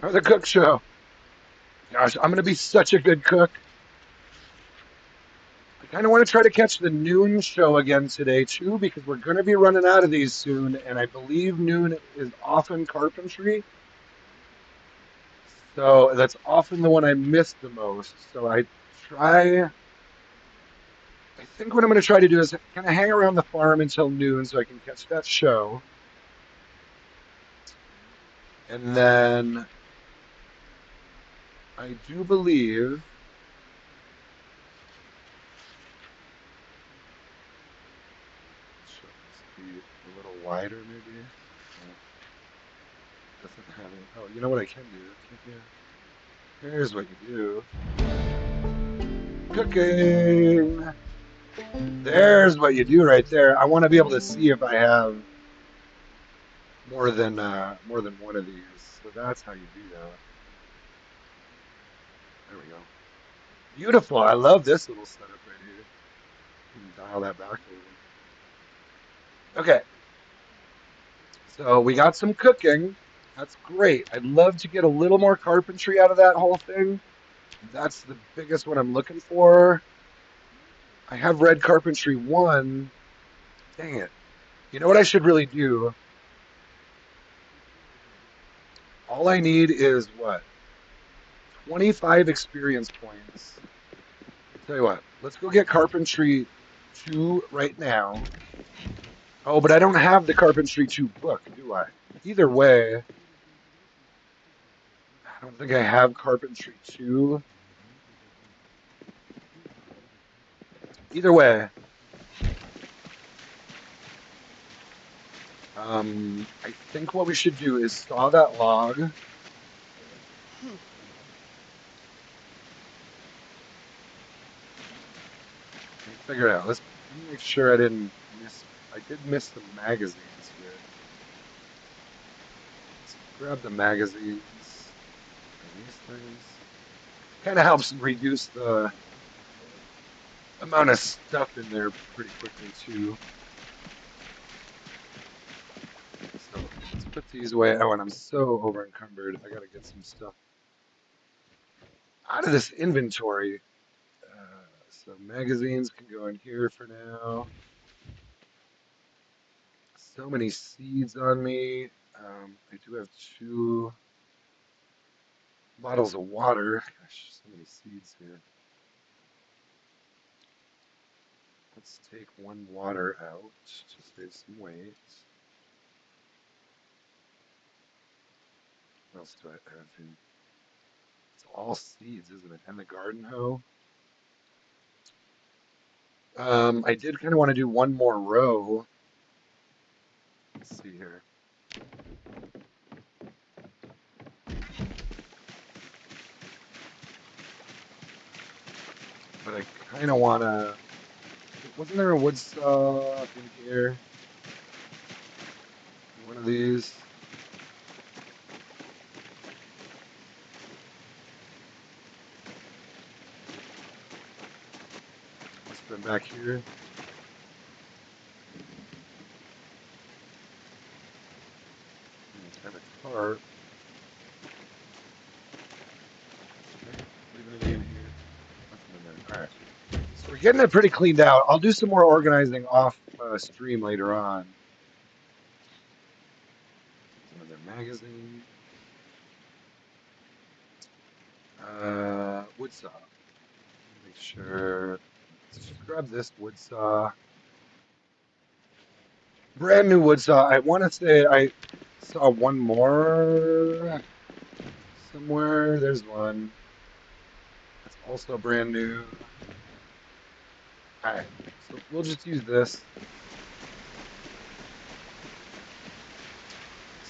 Oh, the cook show. Gosh, I'm gonna be such a good cook. I kind of want to try to catch the noon show again today too, because we're gonna be running out of these soon, and I believe noon is often carpentry. So that's often the one I miss the most. So try. I think what I'm going to try to do is kind of hang around the farm until noon so I can catch that show. And then I do believe. Show this be a little wider, maybe. No, doesn't have any. Oh, you know what I can do? Can't you? Here's what you do. Cooking. There's what you do right there. I want to be able to see if I have more than one of these. So that's how you do that. There we go. Beautiful. I love this little setup right here. You can dial that back a little. Okay, so we got some cooking. That's great. I'd love to get a little more carpentry out of that whole thing. That's the biggest one I'm looking for. I have red carpentry one. Dang it. You know what I should really do? All I need is what? 25 experience points. Tell you what, let's go get carpentry 2 right now. Oh, but I don't have the carpentry 2 book, do I? Either way, I don't think I have carpentry 2. Either way, I think what we should do is saw that log and figure it out. Let me make sure I didn't miss. I did miss some magazines here. Let's grab the magazines. Are these things? Kind of helps reduce the amount of stuff in there pretty quickly too. So let's put these away. Oh, and I'm so over encumbered. I gotta get some stuff out of this inventory. So magazines can go in here for now. So many seeds on me. I do have 2 bottles of water. Gosh, so many seeds here. Let's take 1 water out to save some weight. What else do I have here? It's all seeds, isn't it? And the garden hoe. I did kind of want to do 1 more row. Let's see here. But I kind of want to. Wasn't there a wood saw in here? One of these. Must have been back here. And a tarp. Okay, leaving it in here. Nothing in there. All right. So we're getting it pretty cleaned out. I'll do some more organizing off stream later on. It's another magazine. Wood saw. Make sure. Let's just grab this wood saw. Brand new wood saw. I want to say I saw 1 more somewhere. There's one. That's also brand new. All right. So we'll just use this.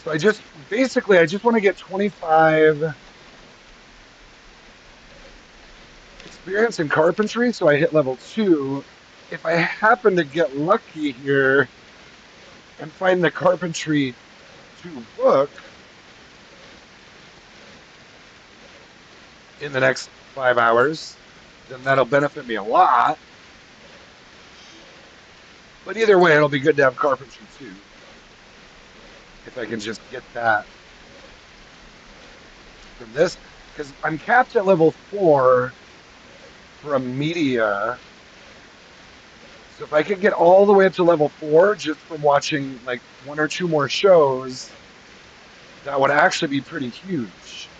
So I just want to get 25 experience in carpentry. So I hit level 2. If I happen to get lucky here and find the carpentry 2 book in the next 5 hours, then that'll benefit me a lot. But either way, it'll be good to have carpentry 2 if I can just get that from this, because I'm capped at level 4 from media. So if I could get all the way up to level 4 just from watching like 1 or 2 more shows, that would actually be pretty huge.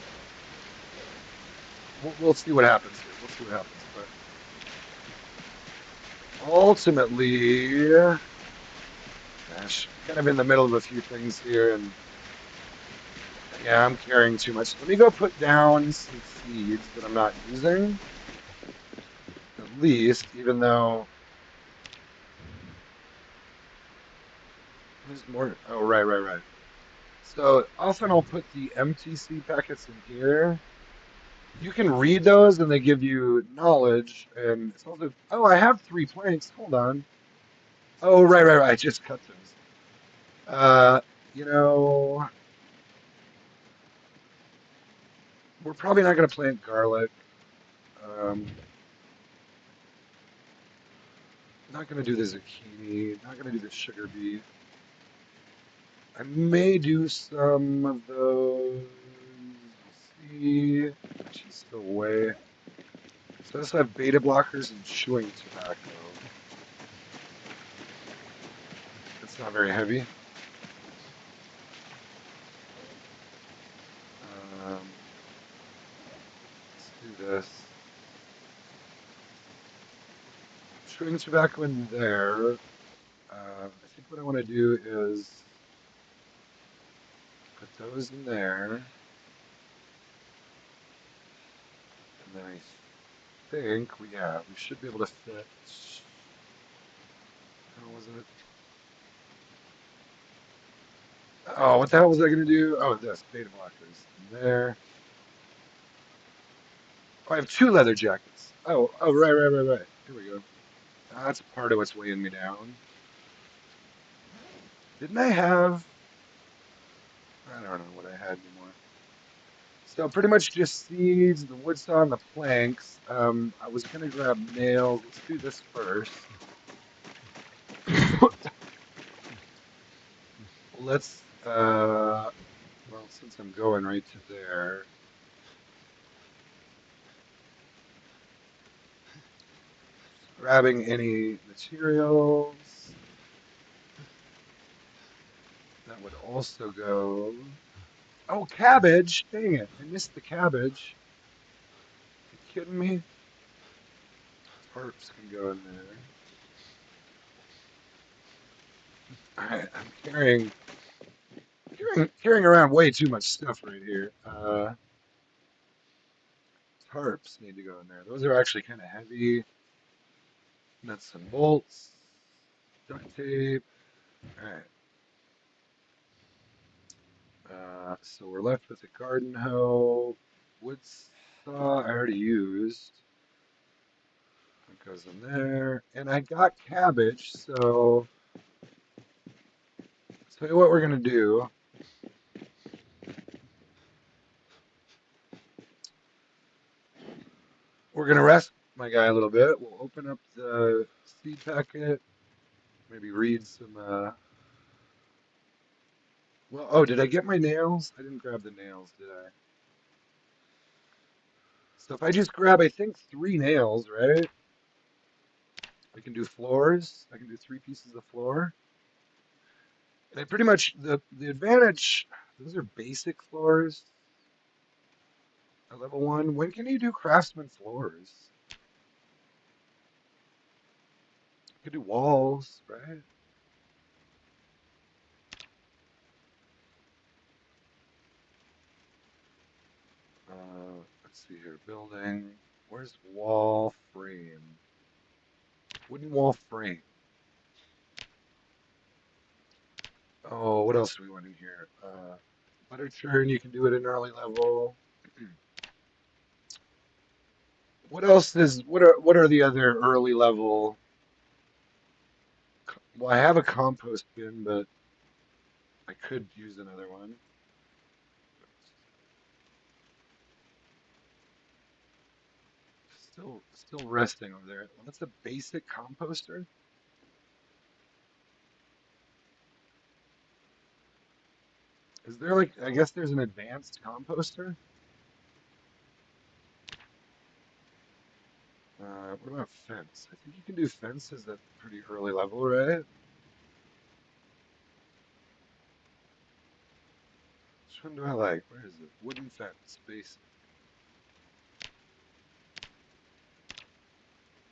We'll see what happens here. We'll see what happens. But ultimately, gosh, kind of in the middle of a few things here, and yeah, I'm carrying too much. Let me go put down some seeds that I'm not using, at least, even though there's more. Oh, right. So often I'll put the empty seed packets in here. You can read those and they give you knowledge. And it's also, oh, I have 3 planks. Hold on. Oh, right. I just cut those. Uh, you know, we're probably not going to plant garlic. Not going to do the zucchini. Not going to do the sugar beet. I may do some of those. We'll see. She's still away. So I also have beta blockers and chewing tobacco. That's not very heavy. Let's do this. Chewing tobacco in there. I think what I want to do is put those in there. And then I think, we should be able to fit. How was it? Oh, what the hell was I going to do? Oh, this, beta blockers in there. Oh, I have 2 leather jackets. Oh, right. Here we go. That's part of what's weighing me down. Didn't I have? I don't know what I had anymore. So pretty much just seeds, the wood saw, and the planks. I was gonna grab nails. Let's do this first. Let's well, since I'm going right to there, just grabbing any materials. That would also go. Oh, cabbage! Dang it, I missed the cabbage. You kidding me? Tarps can go in there. All right, I'm carrying around way too much stuff right here. Tarps need to go in there. Those are actually kind of heavy. Nuts and bolts, duct tape. All right. So we're left with a garden hoe, wood saw. I already used. That goes in there, and I got cabbage. So tell you what we're gonna do. We're gonna rest my guy a little bit. We'll open up the seed packet. Maybe read some. Well, oh, did I get my nails? I didn't grab the nails, did I? So if I just grab, I think 3 nails, right? I can do floors. I can do 3 pieces of floor. And I pretty much the advantage. Those are basic floors at level 1. When can you do craftsman floors? You could do walls, right? Let's see here. Building. Where's wall frame? Wooden wall frame. Oh, what else do we want in here? Butter churn. You can do it in early level. What else is what are the other early level? Well, I have a compost bin, but I could use another one. Still resting over there. Well, that's a basic composter. Is there like I guess there's an advanced composter? What about fence? I think you can do fences at pretty early level, right? Which one do I like? Where is it? Wooden fence, basic.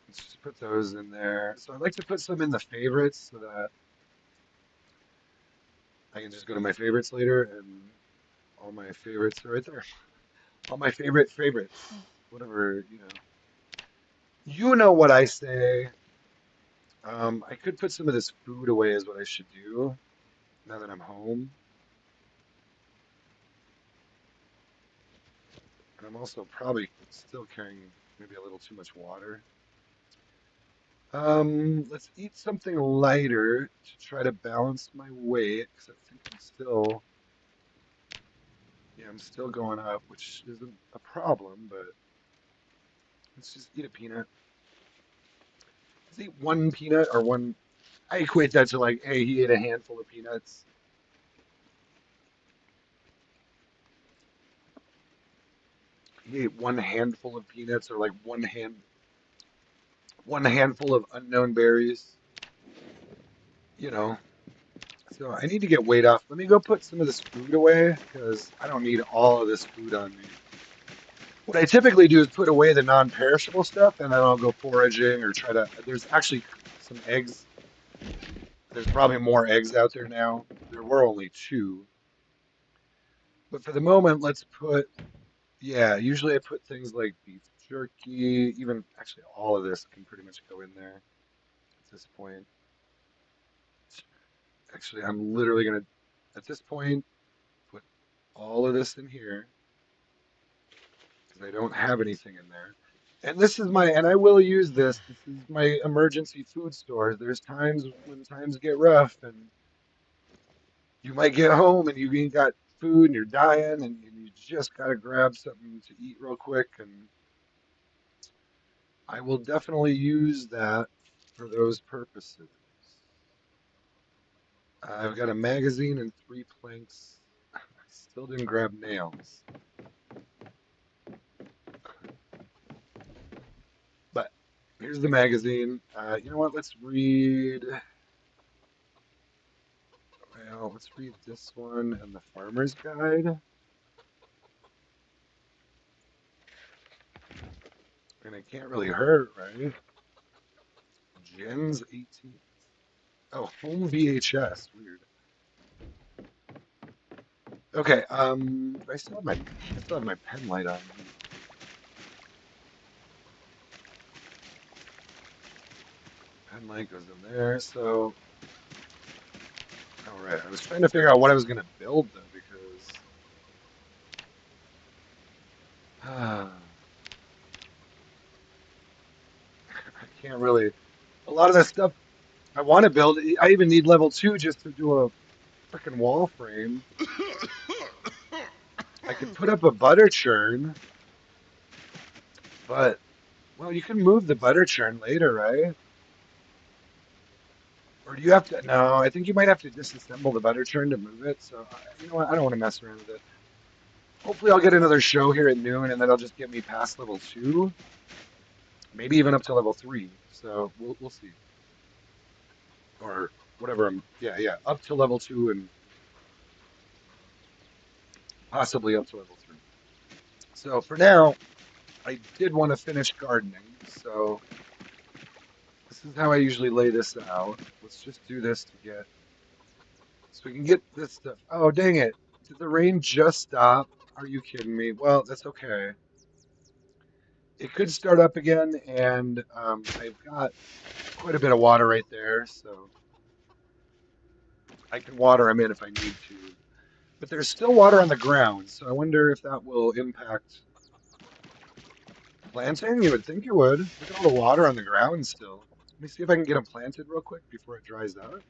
Let's just put those in there. So I'd like to put some in the favorites so that I can just go to my favorites later and all my favorites are right there. All my favorites. Whatever, you know. You know what I say. I could put some of this food away is what I should do now that I'm home. And I'm also probably still carrying maybe a little too much water. Let's eat something lighter to try to balance my weight because I think I'm still going up, which isn't a problem, but let's just eat a peanut. Let's eat one peanut or one. I equate that to like, hey, he ate a handful of peanuts. He ate one handful of peanuts or like one handful of unknown berries. You know, so I need to get weight off. Let me go put some of this food away because I don't need all of this food on me. What I typically do is put away the non-perishable stuff and then I'll go foraging or try to. There's actually some eggs. There's probably more eggs out there now. There were only 2. But for the moment, let's put, yeah, usually I put things like beef jerky, even actually all of this can pretty much go in there at this point. Actually, I'm literally gonna, at this point, put all of this in here because I don't have anything in there. And this is my, and I will use this. This is my emergency food store. There's times when times get rough and you might get home and you ain't got food and you're dying and you just gotta grab something to eat real quick. And I will definitely use that for those purposes. I've got a magazine and 3 planks. I still didn't grab nails, but here's the magazine. You know what? Let's read. Well, let's read this one and the Farmer's Guide. And it can't really hurt, right? Jen's 18. Oh, home VHS. Weird. Okay, I still have my pen light on. Pen light goes in there. So, all right. I was trying to figure out what I was gonna build though, because I can't really. A lot of the stuff I want to build, I even need level 2 just to do a freaking wall frame. I could put up a butter churn, but well, you can move the butter churn later, right? Or do you have to? No, I think you might have to disassemble the butter churn to move it. So, you know what? I don't want to mess around with it. Hopefully, I'll get another show here at noon, and that'll just get me past level 2, maybe even up to level 3. So we'll see, or whatever. Yeah, up to level 2 and possibly up to level 3. So for now, I did want to finish gardening. So this is how I usually lay this out. Let's just do this to get so we can get this stuff. Oh, dang it! Did the rain just stop? Are you kidding me? Well, that's okay. It could start up again, and I've got quite a bit of water right there, so I can water them in if I need to. But there's still water on the ground, so I wonder if that will impact planting. You would think it would. Look at all the water on the ground still. Let me see if I can get them planted real quick before it dries out.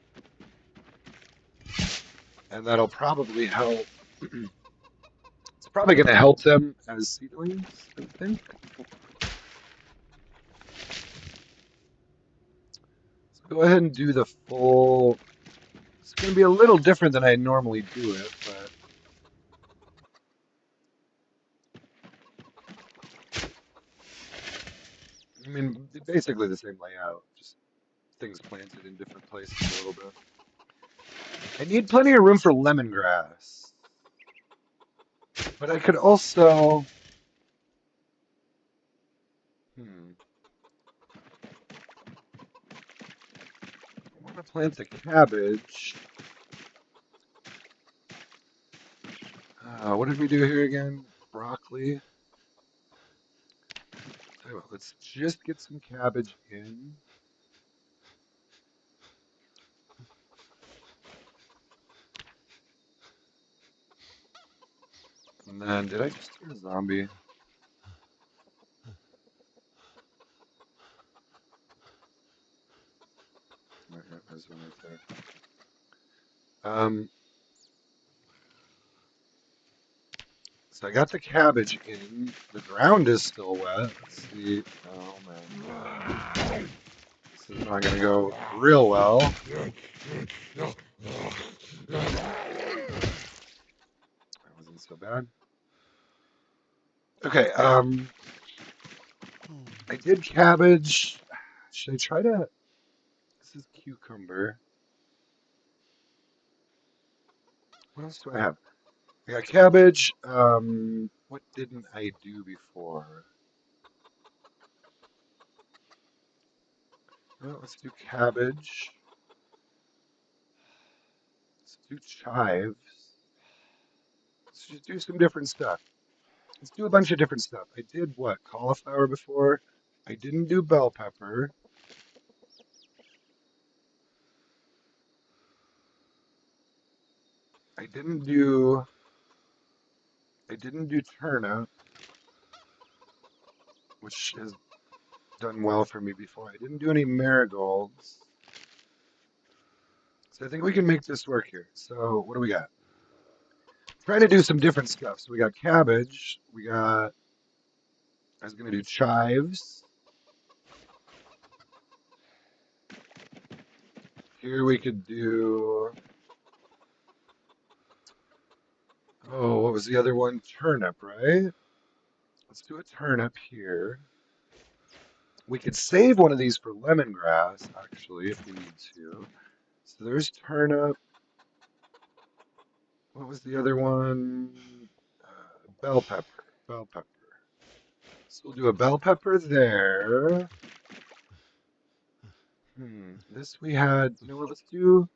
And that'll probably help. It's probably going to help them as seedlings, I think. So go ahead and do the full. It's going to be a little different than I normally do it, but I mean, basically the same layout, just things planted in different places a little bit. I need plenty of room for lemongrass, but I could also, hmm, I want to plant the cabbage. What did we do here again? Broccoli. Tell you what, let's just get some cabbage in. And then, did I just hear a zombie? Right, yeah, there's one right there. Um, so I got the cabbage in. The ground is still wet. Let's see. Oh man, this is not gonna go real well. That wasn't so bad. Okay, I did cabbage. Should I try to? This is cucumber. What else do I have? I got cabbage. What didn't I do before? Well, let's do cabbage. Let's do chives. Let's just do some different stuff. Let's do a bunch of different stuff. I did what? Cauliflower before. I didn't do bell pepper. I didn't do. I didn't do turnip, which has done well for me before. I didn't do any marigolds. So I think we can make this work here. So what do we got? Trying to do some different stuff. So we got cabbage. We got. I was gonna do chives. Here we could do. Oh, what was the other one? Turnip, right? Let's do a turnip here. We could save one of these for lemongrass, actually, if we need to. So there's turnip. What was the other one? Bell pepper. Bell pepper. So we'll do a bell pepper there. This we had. You know what? Let's do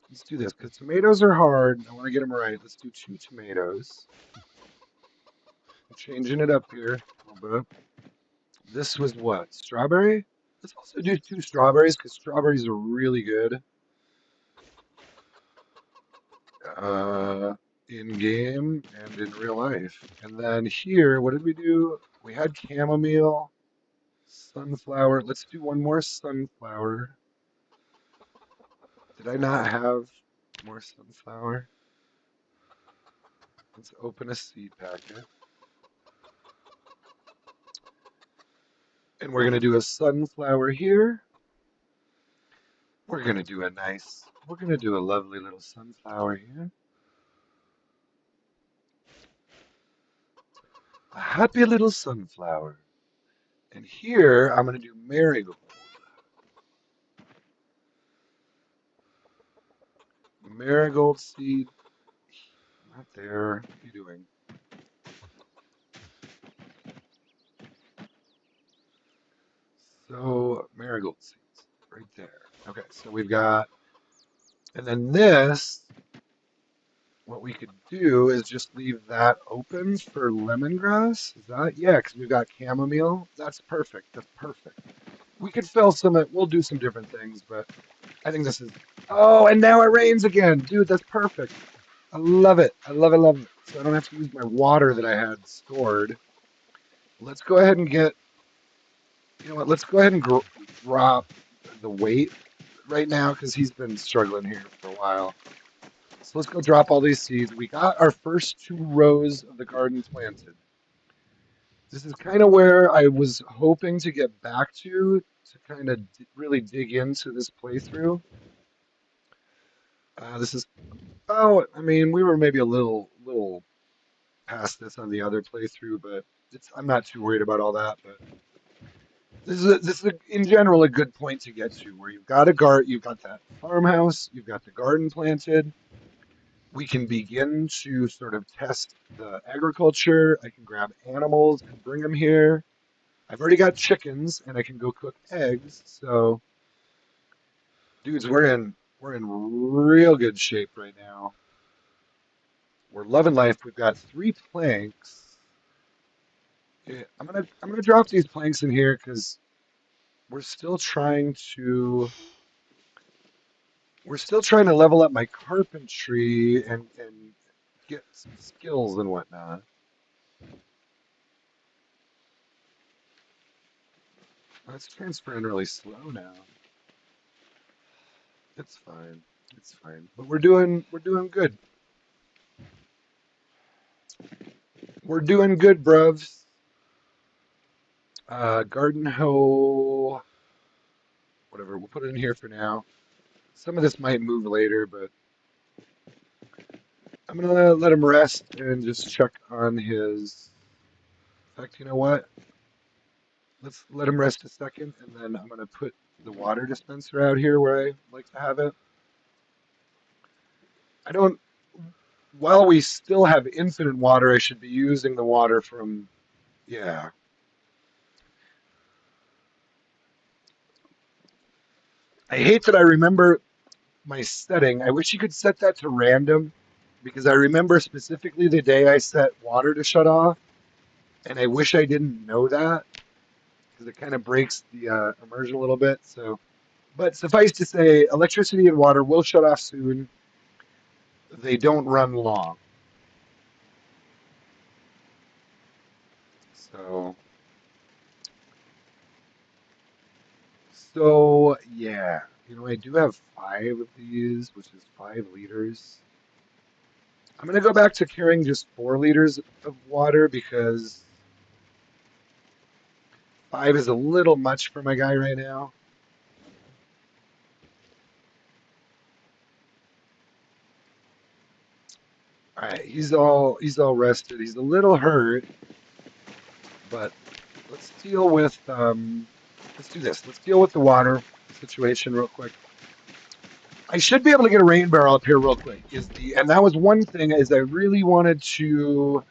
this because tomatoes are hard. I want to get them right. Let's do 2 tomatoes. I'm changing it up here a little bit. This was what? Strawberry? Let's also do 2 strawberries because strawberries are really good uh, in game and in real life. And then here, what did we do? We had chamomile, sunflower. Let's do one more sunflower. Did I not have more sunflower? Let's open a seed packet. And we're going to do a sunflower here. We're going to do a lovely little sunflower here. A happy little sunflower. And here I'm going to do marigold. Marigold seed. Not there. What are you doing? So, marigold seeds. Right there. Okay, so we've got, and then this, what we could do is just leave that open for lemongrass. Is that, yeah, because we've got chamomile. That's perfect. That's perfect. We could fill some, we'll do some different things, but I think this is, oh, and now it rains again. Dude, that's perfect. I love it. I love it, love it. So I don't have to use my water that I had stored. Let's go ahead and get, you know what, let's go ahead and drop the weight right now because he's been struggling here for a while. So let's go drop all these seeds. We got our first 2 rows of the garden planted. This is kind of where I was hoping to get back to kind of really dig into this playthrough. This is, oh, I mean, we were maybe a little past this on the other playthrough, but I'm not too worried about all that. But this is in general a good point to get to, where you've got that farmhouse, you've got the garden planted. We can begin to sort of test the agriculture. I can grab animals and bring them here. I've already got chickens, and I can go cook eggs. So, dudes, we're in real good shape right now. We're loving life. We've got 3 planks. Yeah, I'm gonna drop these planks in here because we're still trying to we're still trying to level up my carpentry and get some skills and whatnot. It's transferring really slow now. It's fine. It's fine. But we're doing good. We're doing good, bruvs. Garden hoe, whatever. We'll put it in here for now. Some of this might move later, but I'm gonna let him rest and just check on his. In fact, you know what? Let's let him rest a second, and then I'm gonna put the water dispenser out here where I like to have it. I don't. While we still have infinite water, I should be using the water from. Yeah. I hate that I remember my setting. I wish you could set that to random because I remember specifically the day I set water to shut off, and I wish I didn't know that because it kind of breaks the immersion a little bit. So, but suffice to say, electricity and water will shut off soon. They don't run long. So, so yeah, I do have 5 of these, which is 5 liters. I'm gonna go back to carrying just 4 liters of water because 5 is a little much for my guy right now. All right, he's all rested. He's a little hurt, but let's deal with let's do this. Let's deal with the water situation real quick. I should be able to get a rain barrel up here real quick. And that was one thing is I really wanted to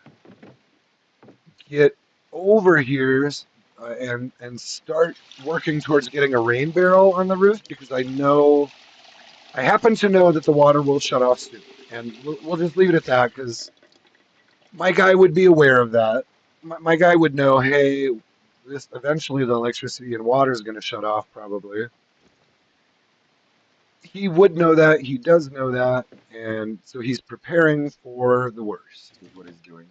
get over here and start working towards getting a rain barrel on the roof because I happen to know that the water will shut off soon, and we'll just leave it at that because my guy would be aware of that. My guy would know, hey, this eventually the electricity and water is going to shut off probably. He would know that. He does know that, and so he's preparing for the worst is what he's doing.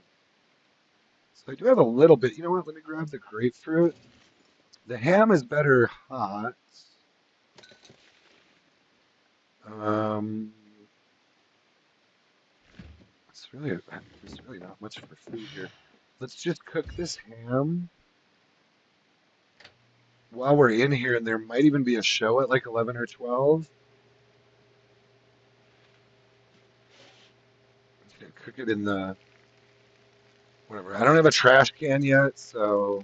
So I do have a little bit. You know what? Let me grab the grapefruit. The ham is better hot. Um, there's really not much for food here. Let's just cook this ham while we're in here, and there might even be a show at like 11 or 12. I'm just gonna cook it in the whatever. I don't have a trash can yet, so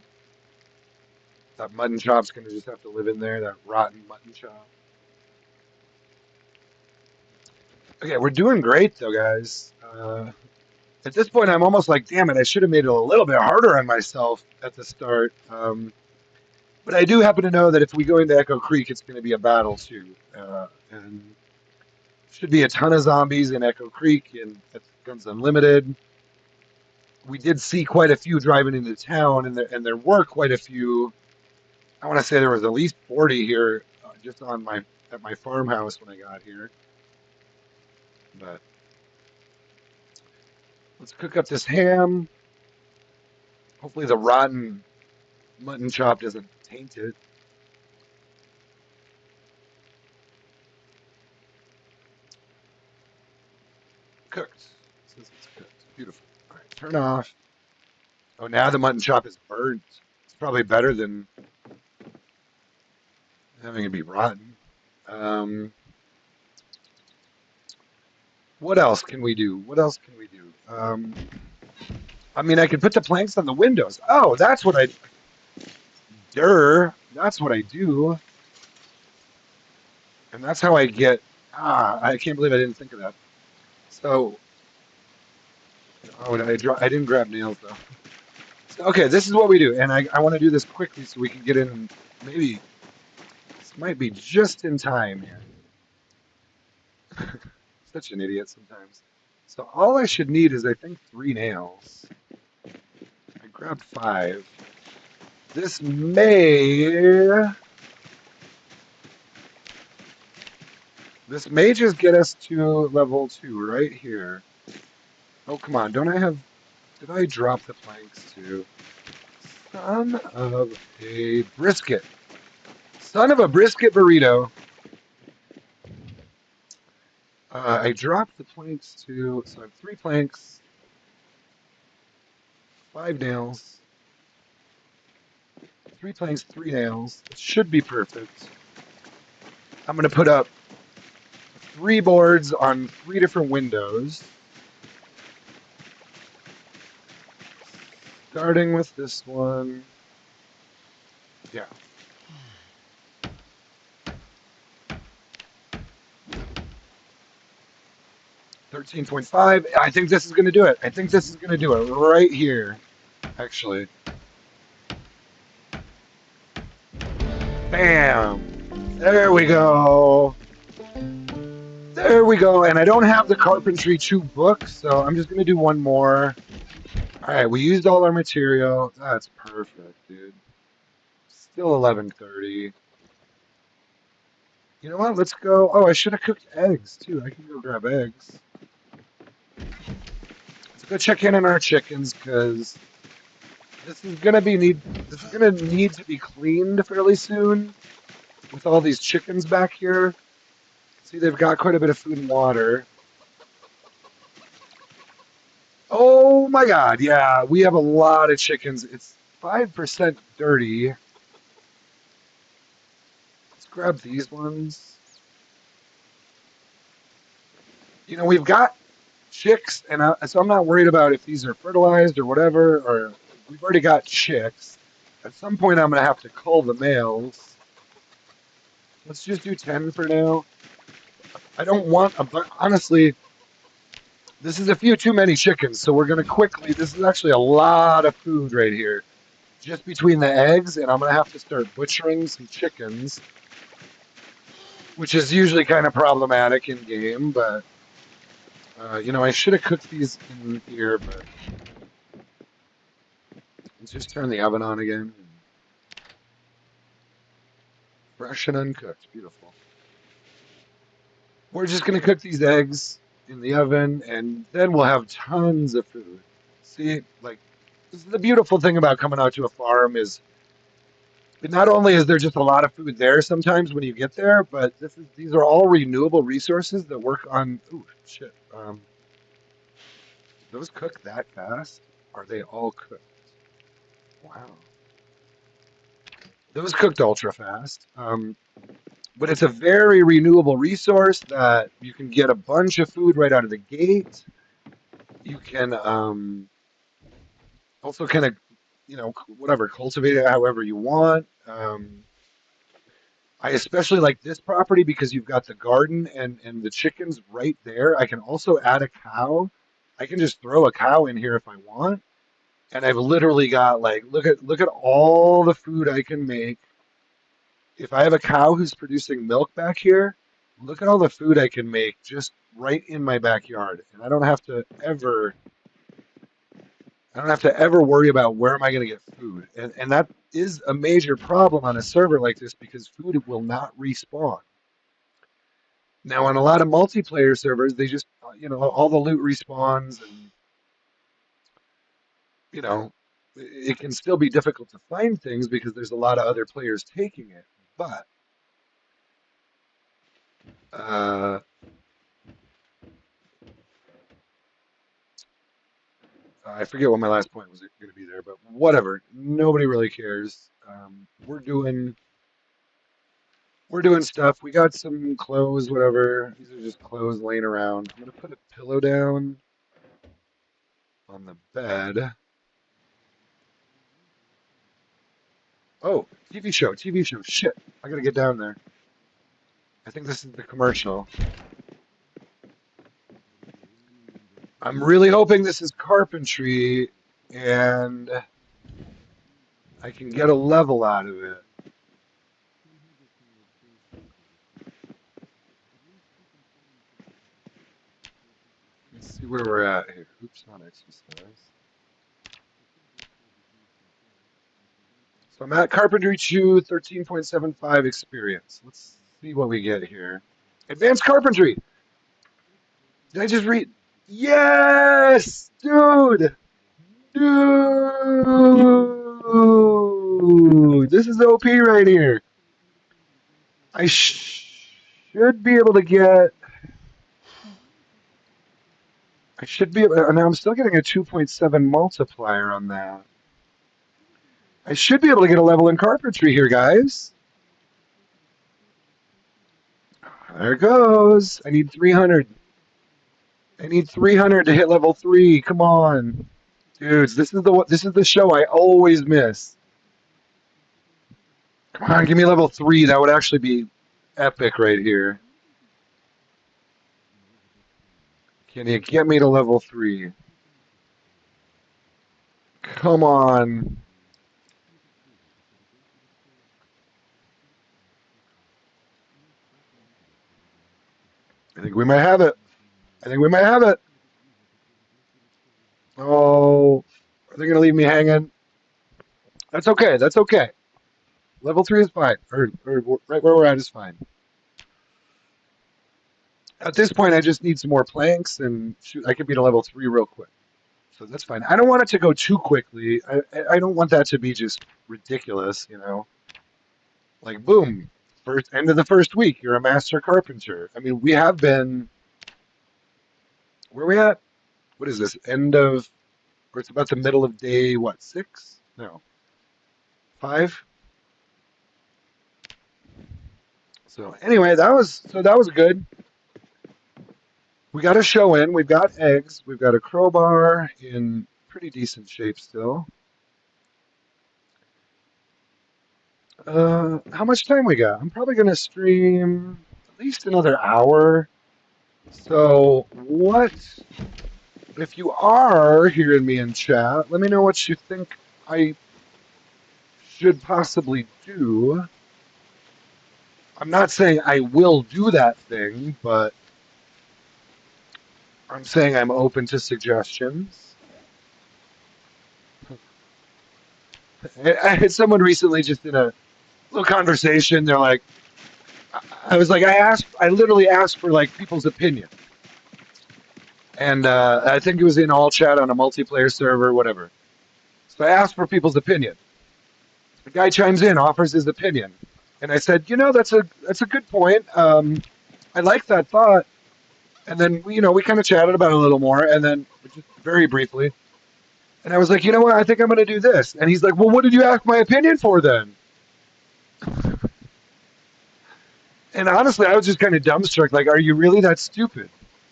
that mutton chop's gonna just have to live in there. That rotten mutton chop. Okay, we're doing great though, guys. At this point, I'm almost like, damn it, I should have made it a little bit harder on myself at the start. But I do happen to know that if we go into Echo Creek, it's going to be a battle too, and should be a ton of zombies in Echo Creek and at Guns Unlimited. We did see quite a few driving into town, and there were quite a few. I want to say there was at least 40 here just on my at my farmhouse when I got here. But let's cook up this ham. Hopefully, the rotten mutton chop doesn't taint it. Cooked. It says it's cooked. Beautiful. All right, turn off. Oh, now the mutton chop is burnt. It's probably better than having it be rotten. Um, what else can we do? What else can we do? I mean, I could put the planks on the windows. Oh, that's what I. That's what I do, and that's how I get. I can't believe I didn't think of that. So, oh, I didn't grab nails though. So, okay, this is what we do, and I want to do this quickly so we can get in. Maybe this might be just in time here. Such an idiot sometimes. So all I should need is, I think, 3 nails. I grabbed 5. This may just get us to level 2 right here. Oh, come on. Did I drop the planks too? Son of a brisket. Son of a brisket burrito. I dropped the planks too. So I have 3 planks, 5 nails, 3 planks, 3 nails. It should be perfect. I'm going to put up 3 boards on 3 different windows. Starting with this one. Yeah. 13.5. I think this is going to do it. I think this is going to do it right here, actually. Bam. There we go. There we go. And I don't have the Carpentry 2 book, so I'm just going to do one more. All right, we used all our material. That's perfect, dude. Still 11:30. You know what? Let's go. Oh, I should have cooked eggs, too. I can go grab eggs. Let's go check in on our chickens, because this is gonna need to be cleaned fairly soon with all these chickens back here. See, they've got quite a bit of food and water. Oh my God, yeah, we have a lot of chickens. It's 5% dirty. Let's grab these ones. You know, we've got chicks, and so I'm not worried about if these are fertilized or whatever, or we've already got chicks. At some point, I'm gonna have to cull the males. Let's just do 10 for now. I don't want, but honestly, this is a few too many chickens, so we're gonna quickly. This is actually a lot of food right here, just between the eggs, and I'm gonna have to start butchering some chickens, which is usually kind of problematic in game. But I should have cooked these in here, but let's just turn the oven on again. Fresh and uncooked, beautiful. We're just gonna cook these eggs in the oven, and then we'll have tons of food. See, like this is the beautiful thing about coming out to a farm is not only is there just a lot of food there sometimes when you get there, but these are all renewable resources that work on. Ooh, shit. Did those cook that fast? Are they all cooked? Wow, those cooked ultra fast. But it's a very renewable resource that you can get a bunch of food right out of the gate. You can also kind of, whatever, cultivate it however you want. I especially like this property because you've got the garden and the chickens right there. I can also add a cow. I can just throw a cow in here if I want, and I've literally got like look at all the food I can make. If I have a cow who's producing milk back here, look at all the food I can make just right in my backyard, and I don't have to ever worry about where am I going to get food. And that is a major problem on a server like this because food will not respawn. Now, on a lot of multiplayer servers, they just, all the loot respawns and, you know, it can still be difficult to find things because there's a lot of other players taking it. But uh, I forget what my last point was going to be there, but whatever. Nobody really cares. We're doing stuff. We got some clothes, whatever. These are just clothes laying around. I'm gonna put a pillow down on the bed. Oh, TV show, TV show. Shit, I gotta get down there. I think this is the commercial. I'm really hoping this is carpentry and I can get a level out of it. Let's see where we're at here. Oops, not exercise. So I'm at Carpentry 2, 13.75 experience. Let's see what we get here. Advanced Carpentry. Did I just read? Yes, dude. Dude, this is OP right here. I should be able to get. I should be able. Now I'm still getting a 2.7 multiplier on that. I should be able to get a level in carpentry here, guys. There it goes. I need 300. I need 300 to hit level 3. Come on, dudes. This is the show I always miss. Come on, give me level 3. That would actually be epic right here. Can you get me to level 3? Come on. I think we might have it. I think we might have it. Oh, are they going to leave me hanging? That's okay. That's okay. Level 3 is fine. Or right where we're at is fine. At this point, I just need some more planks, and shoot, I can beat a level 3 real quick. So that's fine. I don't want it to go too quickly. I don't want that to be just ridiculous. Like, boom, first end of the first week, you're a master carpenter. I mean, we have been. Where are we at? What is this? End of, or it's about the middle of day, what, 6? No, 5? So anyway, that was good. We got a show in. We've got eggs. We've got a crowbar in pretty decent shape still. How much time we got? I'm probably gonna stream at least another hour. So, what if you are hearing me in chat? Let me know what you think I should possibly do. I'm not saying I will do that thing, but I'm saying I'm open to suggestions. I had someone recently just in a little conversation. They're like, I was like, I literally asked for like people's opinion. And I think it was in all chat on a multiplayer server, whatever. So I asked for people's opinion. The guy chimes in, offers his opinion, and I said, that's a good point. I like that thought. And then we kind of chatted about it a little more, and then just very briefly. And I was like, you know what? I think I'm going to do this. And he's like, well, what did you ask my opinion for then? And honestly, I was just kind of dumbstruck. Like, are you really that stupid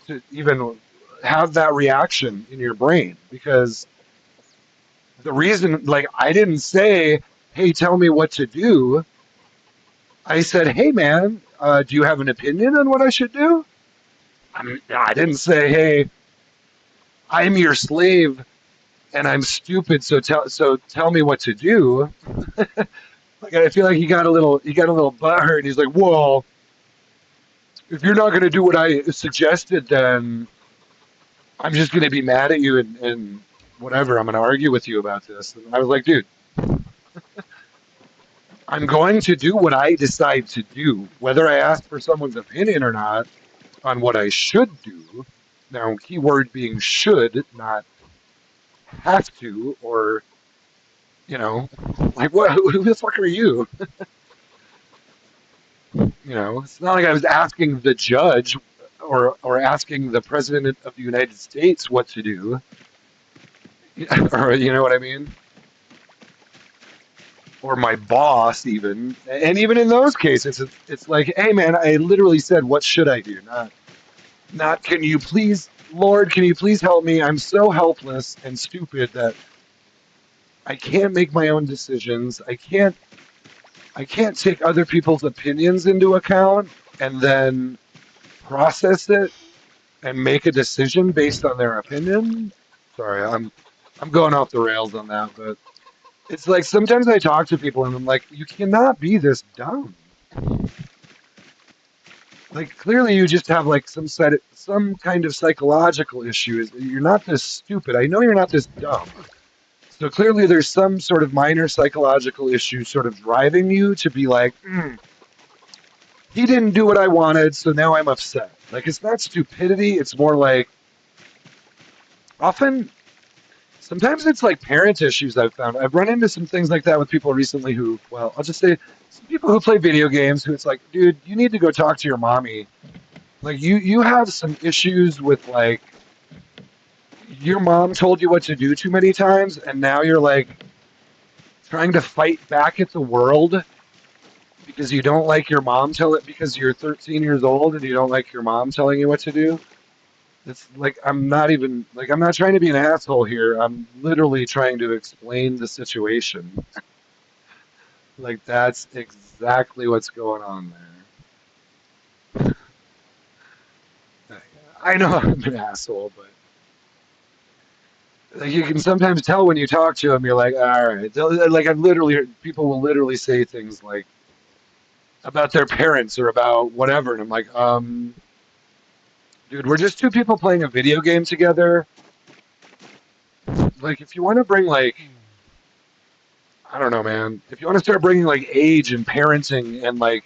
to even have that reaction in your brain? Because the reason, like, I didn't say, hey, tell me what to do. I said, hey, man, do you have an opinion on what I should do? I didn't say, hey, I'm your slave and I'm stupid, so tell me what to do. Like, I feel like he got a little butthurt. And he's like, well, if you're not going to do what I suggested, then I'm just going to be mad at you and whatever. I'm going to argue with you about this. And I was like, dude, I'm going to do what I decide to do, whether I ask for someone's opinion or not on what I should do. Now, keyword being should, not have to, or, you know, like, what? Who the fuck are you? It's not like I was asking the judge or asking the president of the United States what to do, or you know what I mean, or my boss even. And even in those cases, it's like, hey man, I literally said, what should I do? Not can you please, Lord, can you please help me? I'm so helpless and stupid that I can't make my own decisions. I can't take other people's opinions into account and then process it and make a decision based on their opinion. Sorry, I'm going off the rails on that, but it's like sometimes I talk to people and I'm like, you cannot be this dumb. Like clearly you just have like some kind of psychological issues. You're not this stupid. I know you're not this dumb. So clearly there's some sort of minor psychological issue sort of driving you to be like, he didn't do what I wanted, so now I'm upset. Like it's not stupidity, it's more like often sometimes it's like parent issues I've found. I've run into some things like that with people recently who, well, I'll just say some people who play video games who it's like, dude, you need to go talk to your mommy. Like you have some issues with like your mom told you what to do too many times and now you're like trying to fight back at the world because you don't like your mom tell it because you're 13 years old and you don't like your mom telling you what to do. It's like I'm not trying to be an asshole here. I'm literally trying to explain the situation. Like that's exactly what's going on there. I know I'm an asshole, but like you can sometimes tell when you talk to them, you're like, all right. Like I've literally heard people will literally say things like about their parents or about whatever, and I'm like, dude, we're just two people playing a video game together. Like if you want to bring like I don't know, man. If you want to start bringing like age and parenting and like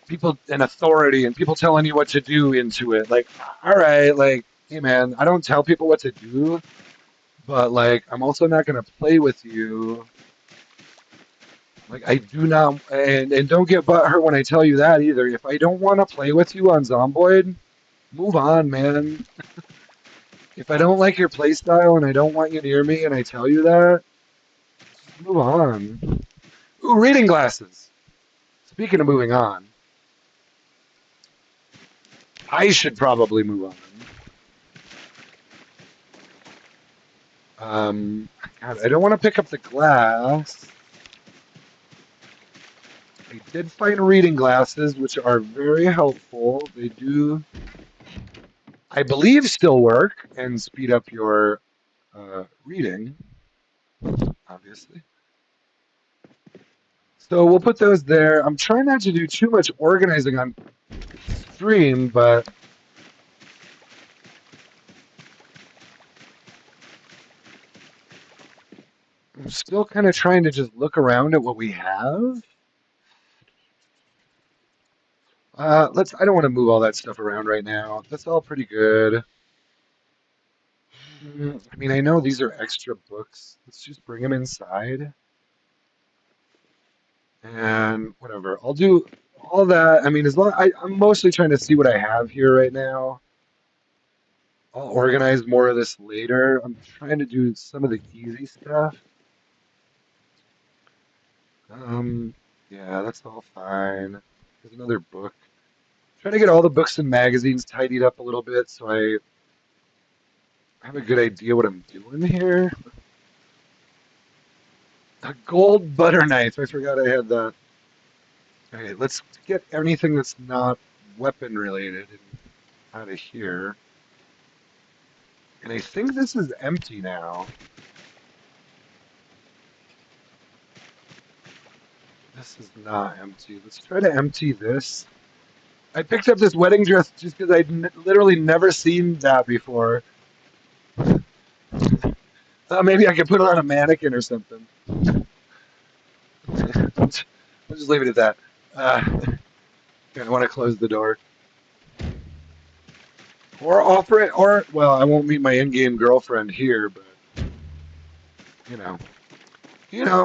people and authority and people telling you what to do into it, like, all right, like, hey, man, I don't tell people what to do, but like, I'm also not gonna play with you. Like, I do not, and don't get butthurt when I tell you that either. If I don't want to play with you on Zomboid, move on, man. If I don't like your playstyle and I don't want you near me and I tell you that, just move on. Ooh, reading glasses. Speaking of moving on, I should probably move on. God, I don't want to pick up the glass. I did find reading glasses, which are very helpful. They do I believe still work and speed up your reading, obviously. So we'll put those there. I'm trying not to do too much organizing on stream, but I'm still kind of trying to just look around at what we have. Let's. I don't want to move all that stuff around right now. That's all pretty good. I mean, I know these are extra books. Let's just bring them inside and whatever. I'll do all that. I mean, as long I'm mostly trying to see what I have here right now. I'll organize more of this later. I'm trying to do some of the easy stuff. Um, yeah, that's all fine. There's another book. Trying to get all the books and magazines tidied up a little bit so I have a good idea what I'm doing here. A gold butter knife. I forgot I had that. Okay, let's get anything that's not weapon related out of here. And I think this is empty now. This is not empty. Let's try to empty this. I picked up this wedding dress just because I'd literally never seen that before. Maybe I could put it on a mannequin or something. I'll just leave it at that. I want to close the door. Or offer it, or, well, I won't meet my in-game girlfriend here, but, you know.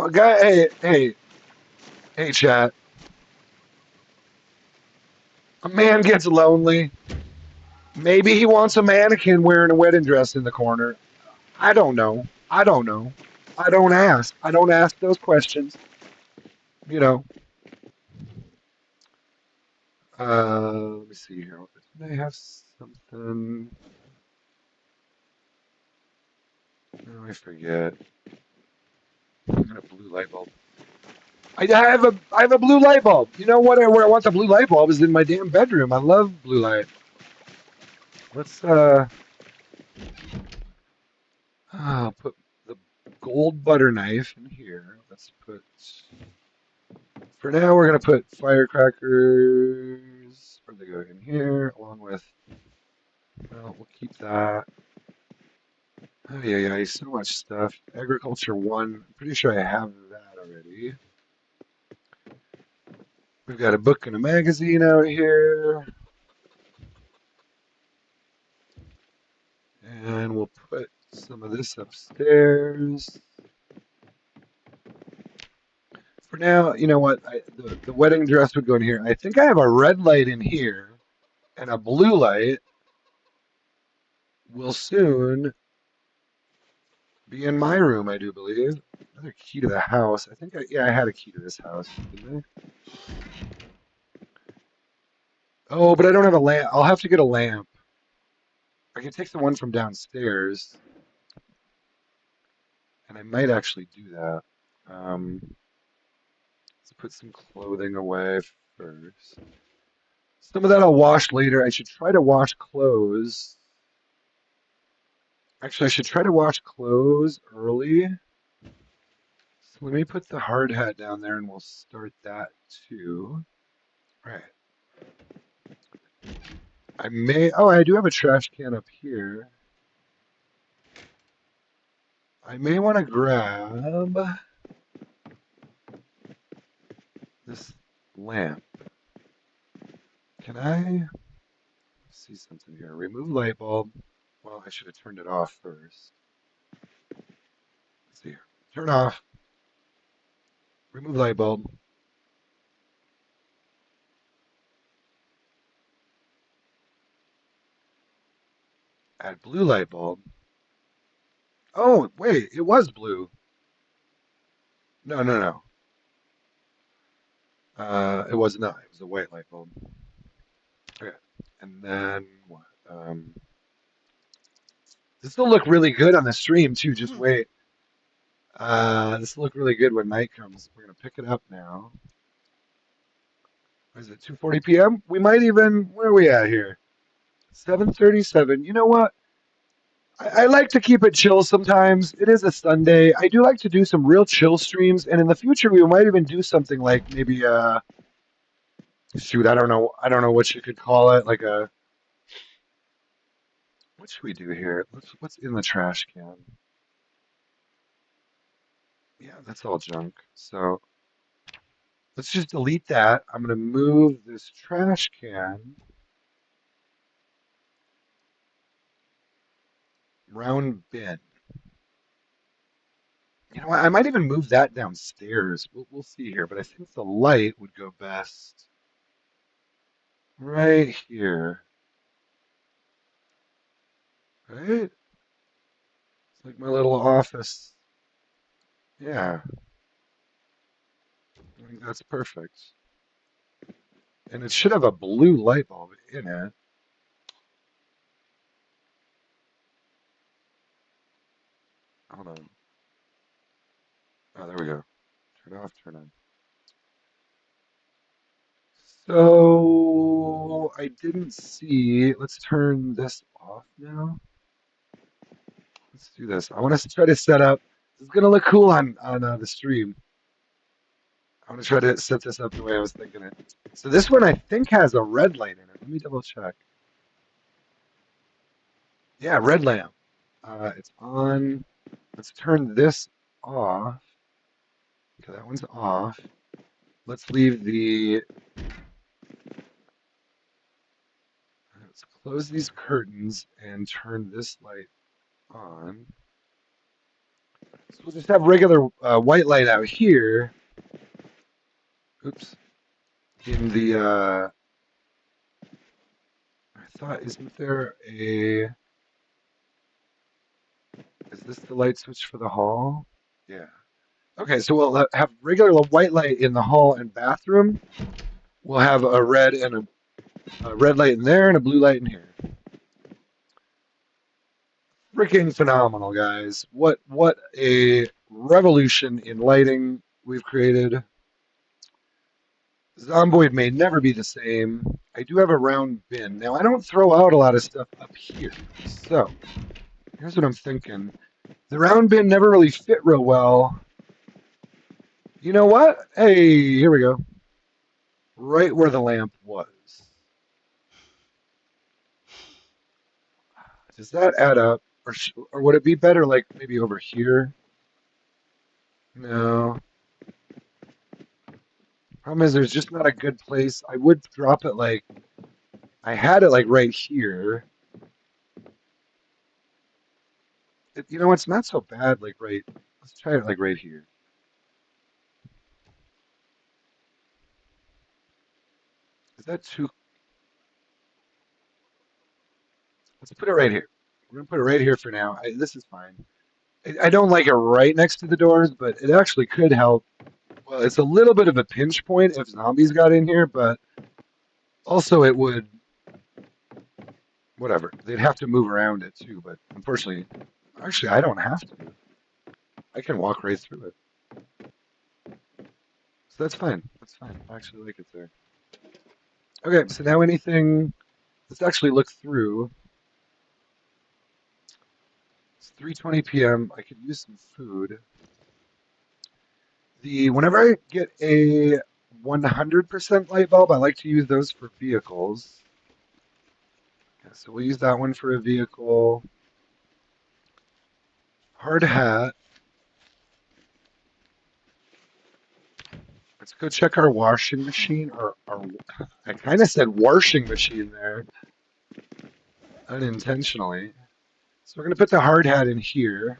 Guy, hey, chat. A man gets lonely. Maybe he wants a mannequin wearing a wedding dress in the corner. I don't know. I don't know. I don't ask. I don't ask those questions. You know. Let me see here. Did I have something? Oh, I forget. I got a blue light bulb. I have a blue light bulb. You know what? Where I want the blue light bulb is in my damn bedroom. I love blue light. Let's put the gold butter knife in here. Let's put. For now, we're gonna put firecrackers. Where they go in here, along with. Well, we'll keep that. Oh yeah, so much stuff. Agriculture 1. I'm pretty sure I have that already. We've got a book and a magazine out here. And we'll put some of this upstairs. For now, you know what? The wedding dress would go in here. I think I have a red light in here, and a blue light will soon be in my room, I do believe. Another key to the house. Yeah, I had a key to this house, didn't I? Oh, but I don't have a lamp. I'll have to get a lamp. I can take the one from downstairs, and I might actually do that. Let's put some clothing away first. Some of that I'll wash later. I should try to wash clothes. Actually, I should try to wash clothes early. So let me put the hard hat down there and we'll start that too. All right. I do have a trash can up here. I may want to grab this lamp. Can I see something here? Remove light bulb. Well, I should have turned it off first. Let's see here. Turn off. Remove light bulb. Add blue light bulb. Oh, wait, it was blue. No, no, no. It was not. It was a white light bulb. Okay. And then what? This will look really good on the stream too. Just wait. This will look really good when night comes. We're gonna pick it up now. What is it? 2:40 p.m. We might even. Where are we at here? 7:37. You know what? I like to keep it chill sometimes. It is a Sunday. I do like to do some real chill streams, and in the future we might even do something like maybe shoot, I don't know what you could call it, like a what should we do here? What's in the trash can? Yeah, that's all junk. So let's just delete that. I'm gonna move this trash can round bin. You know what? I might even move that downstairs. We'll see here, but I think the light would go best right here. Right? It's like my little office. Yeah, I think that's perfect. And it should have a blue light bulb in it. Hold on. Oh, there we go. Turn off, turn on. So I didn't see. Let's turn this off now. Let's do this. I want to try to set up. This is gonna look cool on the stream. I want to try to set this up the way I was thinking it. So this one I think has a red light in it. Let me double check. Yeah, red lamp. It's on. Let's turn this off. Okay, that one's off. Let's leave the. Let's close these curtains and turn this light on. So we'll just have regular white light out here. Oops. In the. I thought, isn't there a. Is this the light switch for the hall? Yeah. Okay, so we'll have regular white light in the hall and bathroom. We'll have a red and a red light in there and a blue light in here. Freaking phenomenal, guys. What a revolution in lighting we've created. Zomboid may never be the same. I do have a round bin. Now, I don't throw out a lot of stuff up here. So, here's what I'm thinking. The round bin never really fit real well. You know what? Hey, here we go. Right where the lamp was. Does that add up? Or would it be better like maybe over here? No. Problem is there's just not a good place. I would drop it like I had it like right here. You know, it's not so bad like right. Let's try it like right here. Is that too? Let's put it right here. We're gonna put it right here for now. This is fine. I don't like it right next to the doors, but it actually could help. Well, it's a little bit of a pinch point if zombies got in here, but also it would, whatever. They'd have to move around it too, but unfortunately, actually, I don't have to. I can walk right through it. So that's fine. That's fine. I actually like it there. Okay, so now anything, let's actually look through. It's 3:20 p.m. I could use some food. Whenever I get a 100% light bulb, I like to use those for vehicles. Okay, so we'll use that one for a vehicle. Hard hat. Let's go check our washing machine. Or I kind of said washing machine there unintentionally. So we're going to put the hard hat in here.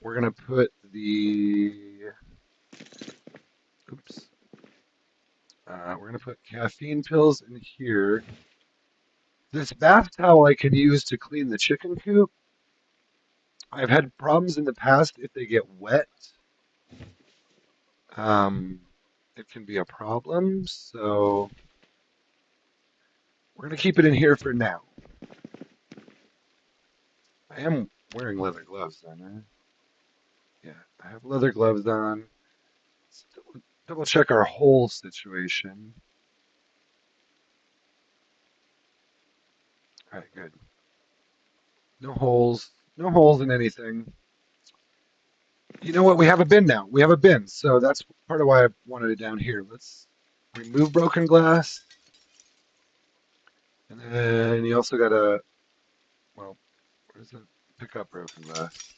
We're going to put the, oops, we're going to put caffeine pills in here. This bath towel I can use to clean the chicken coop. I've had problems in the past if they get wet. Um, it can be a problem, so we're going to keep it in here for now. I am wearing leather gloves, aren't I? Yeah, I have leather gloves on. Let's double check our whole situation. All right, good. No holes. No holes in anything. You know what? We have a bin now. We have a bin. So that's part of why I wanted it down here. Let's remove broken glass. And then you also got to, well, where's it? Pick up broken glass.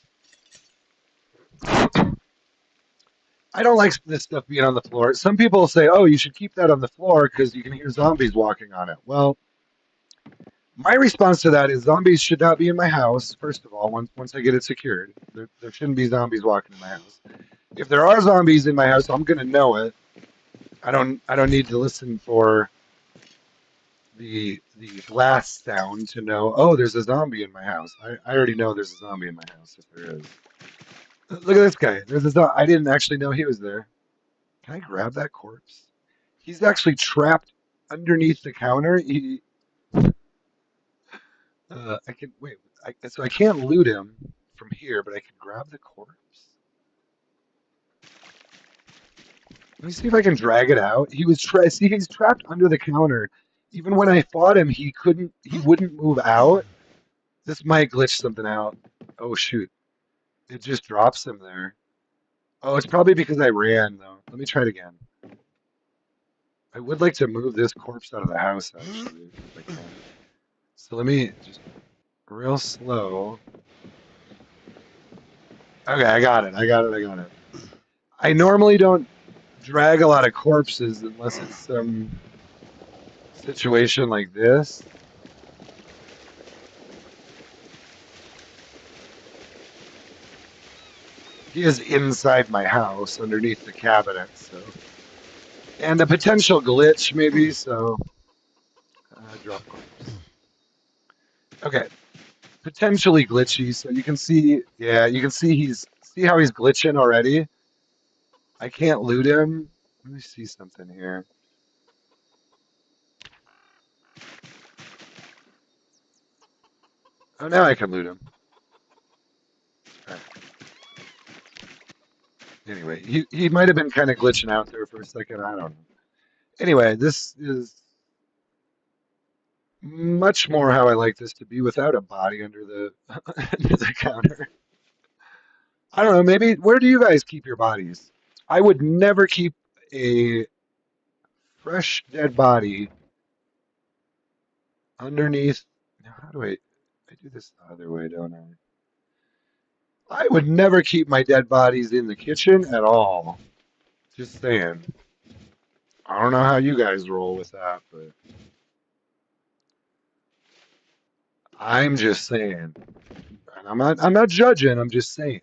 I don't like this stuff being on the floor. Some people say, oh, you should keep that on the floor because you can hear zombies walking on it. Well, my response to that is zombies should not be in my house, first of all, once I get it secured. There shouldn't be zombies walking in my house. If there are zombies in my house, I'm gonna know it. I don't need to listen for the glass sound to know, oh, there's a zombie in my house. I already know there's a zombie in my house if there is. Look at this guy. I didn't actually know he was there. Can I grab that corpse? He's actually trapped underneath the counter. I can wait. So I can't loot him from here, but I can grab the corpse. Let me see if I can drag it out. See, he's trapped under the counter. Even when I fought him, he couldn't. He wouldn't move out. This might glitch something out. Oh shoot! It just drops him there. Oh, it's probably because I ran though. Let me try it again. I would like to move this corpse out of the house actually, if I can. So let me just real slow. Okay, I got it. I got it. I got it. I normally don't drag a lot of corpses unless it's some situation like this. He is inside my house underneath the cabinet, so. And a potential glitch, maybe, so. Drop corpse. Okay, potentially glitchy, so you can see, yeah, you can see see how he's glitching already? I can't loot him. Let me see something here. Oh, now I can loot him. All right. Anyway, he might have been kind of glitching out there for a second. I don't know. Anyway, this is much more how I like this to be without a body under the under the counter. I don't know. Maybe where do you guys keep your bodies? I would never keep a fresh dead body underneath. Now, how do I do this the other way, don't I? I would never keep my dead bodies in the kitchen at all. Just saying. I don't know how you guys roll with that, but I'm just saying. And I'm not judging, I'm just saying.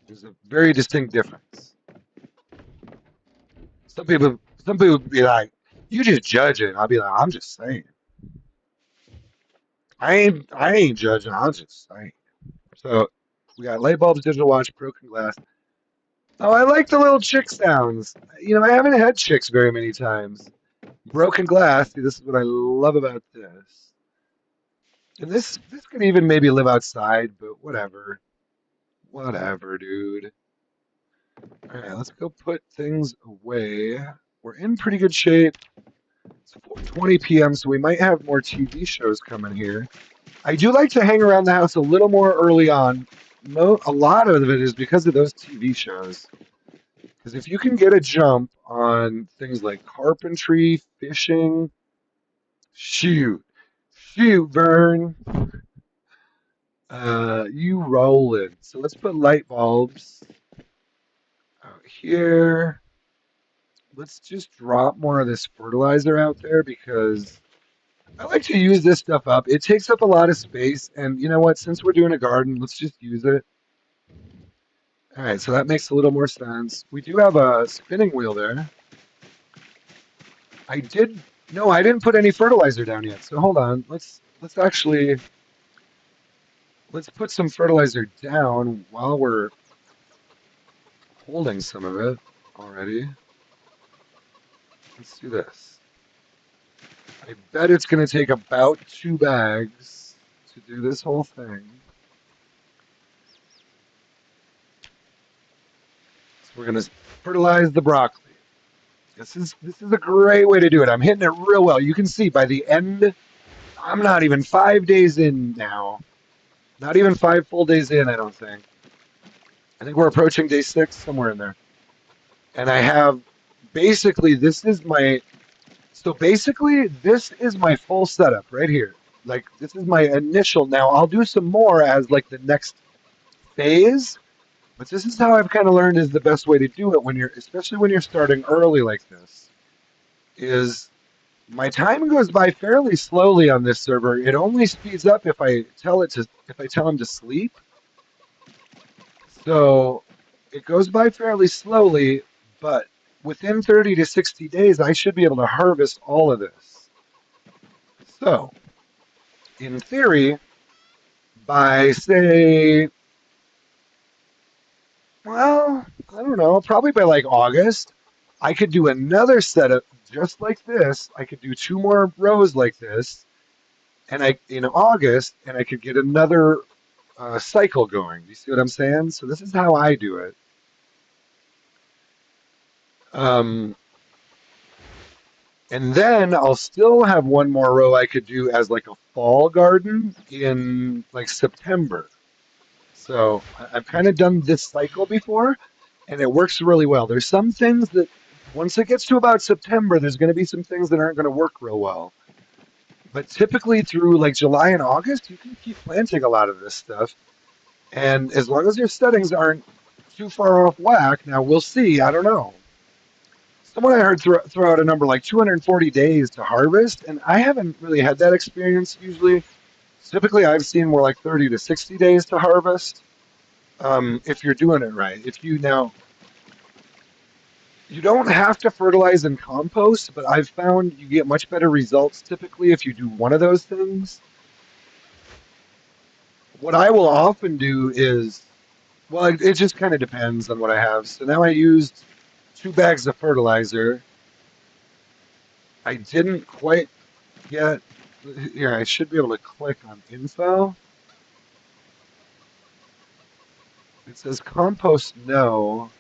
There's a very distinct difference. Some people be like, you just judging. I'll be like, I'm just saying. I ain't judging, I'm just saying. So we got light bulbs, digital watch, broken glass. Oh, I like the little chick sounds. I haven't had chicks very many times. Broken glass. See, this is what I love about this. And this could even maybe live outside, but whatever. Whatever, dude. All right, let's go put things away. We're in pretty good shape. It's 4:20 p.m., so we might have more TV shows coming here. I do like to hang around the house a little more early on. A lot of it is because of those TV shows. Because if you can get a jump on things like carpentry, fishing, shoot, shoot, Vern, you rolling. So let's put light bulbs out here. Let's just drop more of this fertilizer out there because I like to use this stuff up. It takes up a lot of space, and you know what? Since we're doing a garden, let's just use it. All right, so that makes a little more sense. We do have a spinning wheel there. I did no, I didn't put any fertilizer down yet. So hold on. Let's put some fertilizer down while we're holding some of it already. Let's do this. I bet it's going to take about 2 bags to do this whole thing. So we're going to fertilize the broccoli. This is a great way to do it. I'm hitting it real well. You can see by the end, I'm not even 5 days in now. Not even 5 full days in, I don't think. I think we're approaching day 6, somewhere in there. And I have basically this is my full setup right here. Like this is my initial. Now I'll do some more as like the next phase, but this is how I've kind of learned is the best way to do it when especially when you're starting early like this. Is my time goes by fairly slowly on this server. It only speeds up if I tell him to sleep. So it goes by fairly slowly, but within 30 to 60 days, I should be able to harvest all of this. So, in theory, by say, well, I don't know, probably by like August, I could do another setup just like this. I could do 2 more rows like this, and in August, and I could get another cycle going. Do you see what I'm saying? So this is how I do it. Um, And then I'll still have 1 more row I could do as like a fall garden in like September. So I've kind of done this cycle before and it works really well. There's some things that once it gets to about September, there's going to be some things that aren't going to work real well. But typically through like July and August, you can keep planting a lot of this stuff. And as long as your settings aren't too far off whack, now we'll see. I don't know. Someone I heard throw out a number like 240 days to harvest, and I haven't really had that experience usually. Typically, I've seen more like 30 to 60 days to harvest if you're doing it right. If you now, you don't have to fertilize and compost, but I've found you get much better results typically if you do one of those things. What I will often do is, well, it just kind of depends on what I have. So now I used 2 bags of fertilizer. I didn't quite get here. I should be able to click on info. It says compost no.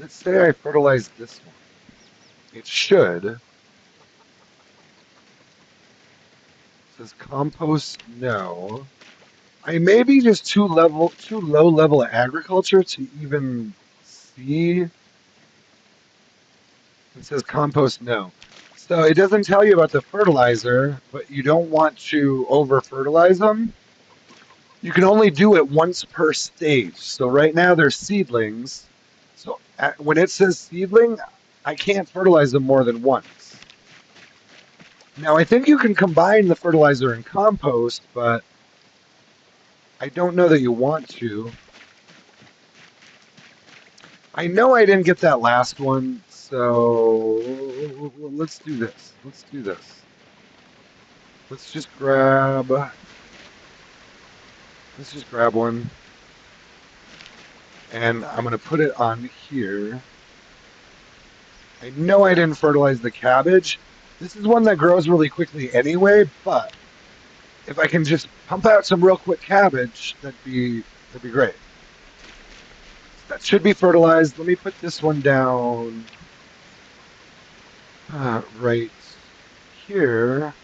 Let's say I fertilize this one. It should. It says compost no. I may be just too low level agriculture to even see. It says compost no. So it doesn't tell you about the fertilizer, but you don't want to over fertilize them. You can only do it once per stage. So right now they're seedlings. So when it says seedling, I can't fertilize them more than once. Now I think you can combine the fertilizer and compost, but I don't know that you want to. I know I didn't get that last one, so let's do this. Let's do this. Let's just grab. Let's just grab one, and I'm gonna put it on here. I know I didn't fertilize the cabbage. This is one that grows really quickly anyway, but if I can just pump out some real quick cabbage, that'd be great. So that should be fertilized. Let me put this one down right here.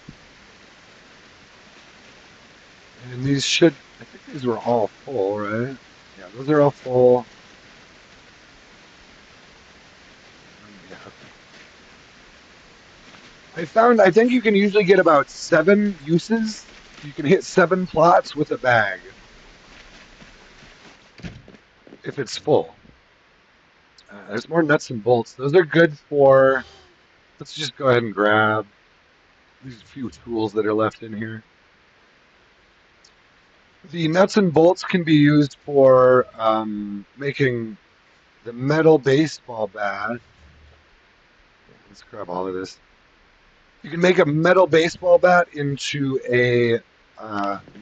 And these should, I think these were all full, right? Yeah, those are all full. Yeah, okay. I think you can usually get about 7 uses. You can hit 7 plots with a bag if it's full. There's more nuts and bolts. Those are good for, let's just go ahead and grab these few tools that are left in here. The nuts and bolts can be used for making the metal baseball bat. Yeah, let's grab all of this. You can make a metal baseball bat into a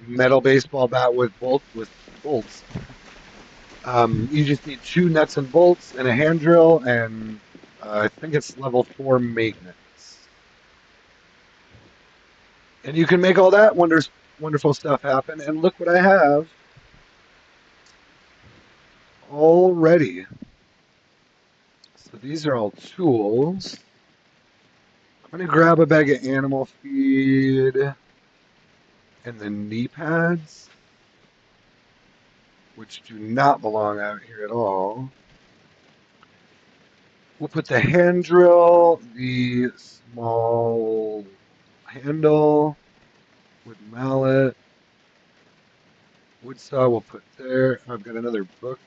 metal baseball bat with bolts. You just need 2 nuts and bolts and a hand drill, and I think it's level 4 maintenance. And you can make all that wonderful stuff happen. And look what I have already. So these are all tools. I'm gonna grab a bag of animal feed and the knee pads, which do not belong out here at all. We'll put the hand drill, the small handle, wood mallet, wood saw we'll put there. I've got another book.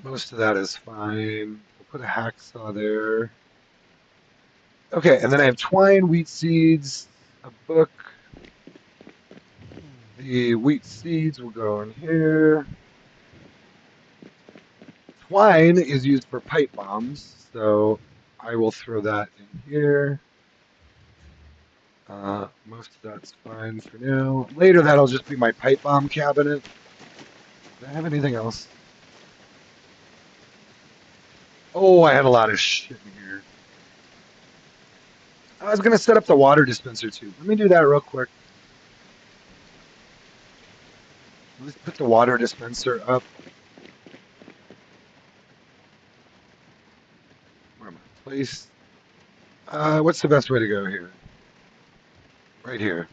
Most of that is fine. We'll put a hacksaw there. Okay, and then I have twine, wheat seeds, a book. The wheat seeds will go in here. Twine is used for pipe bombs, so I will throw that in here. Most of that's fine for now. Later, that'll just be my pipe bomb cabinet. Do I have anything else? Oh, I had a lot of shit in here. I was going to set up the water dispenser too. Let me do that real quick. Let's put the water dispenser up. Where am I placed? What's the best way to go here? Right here.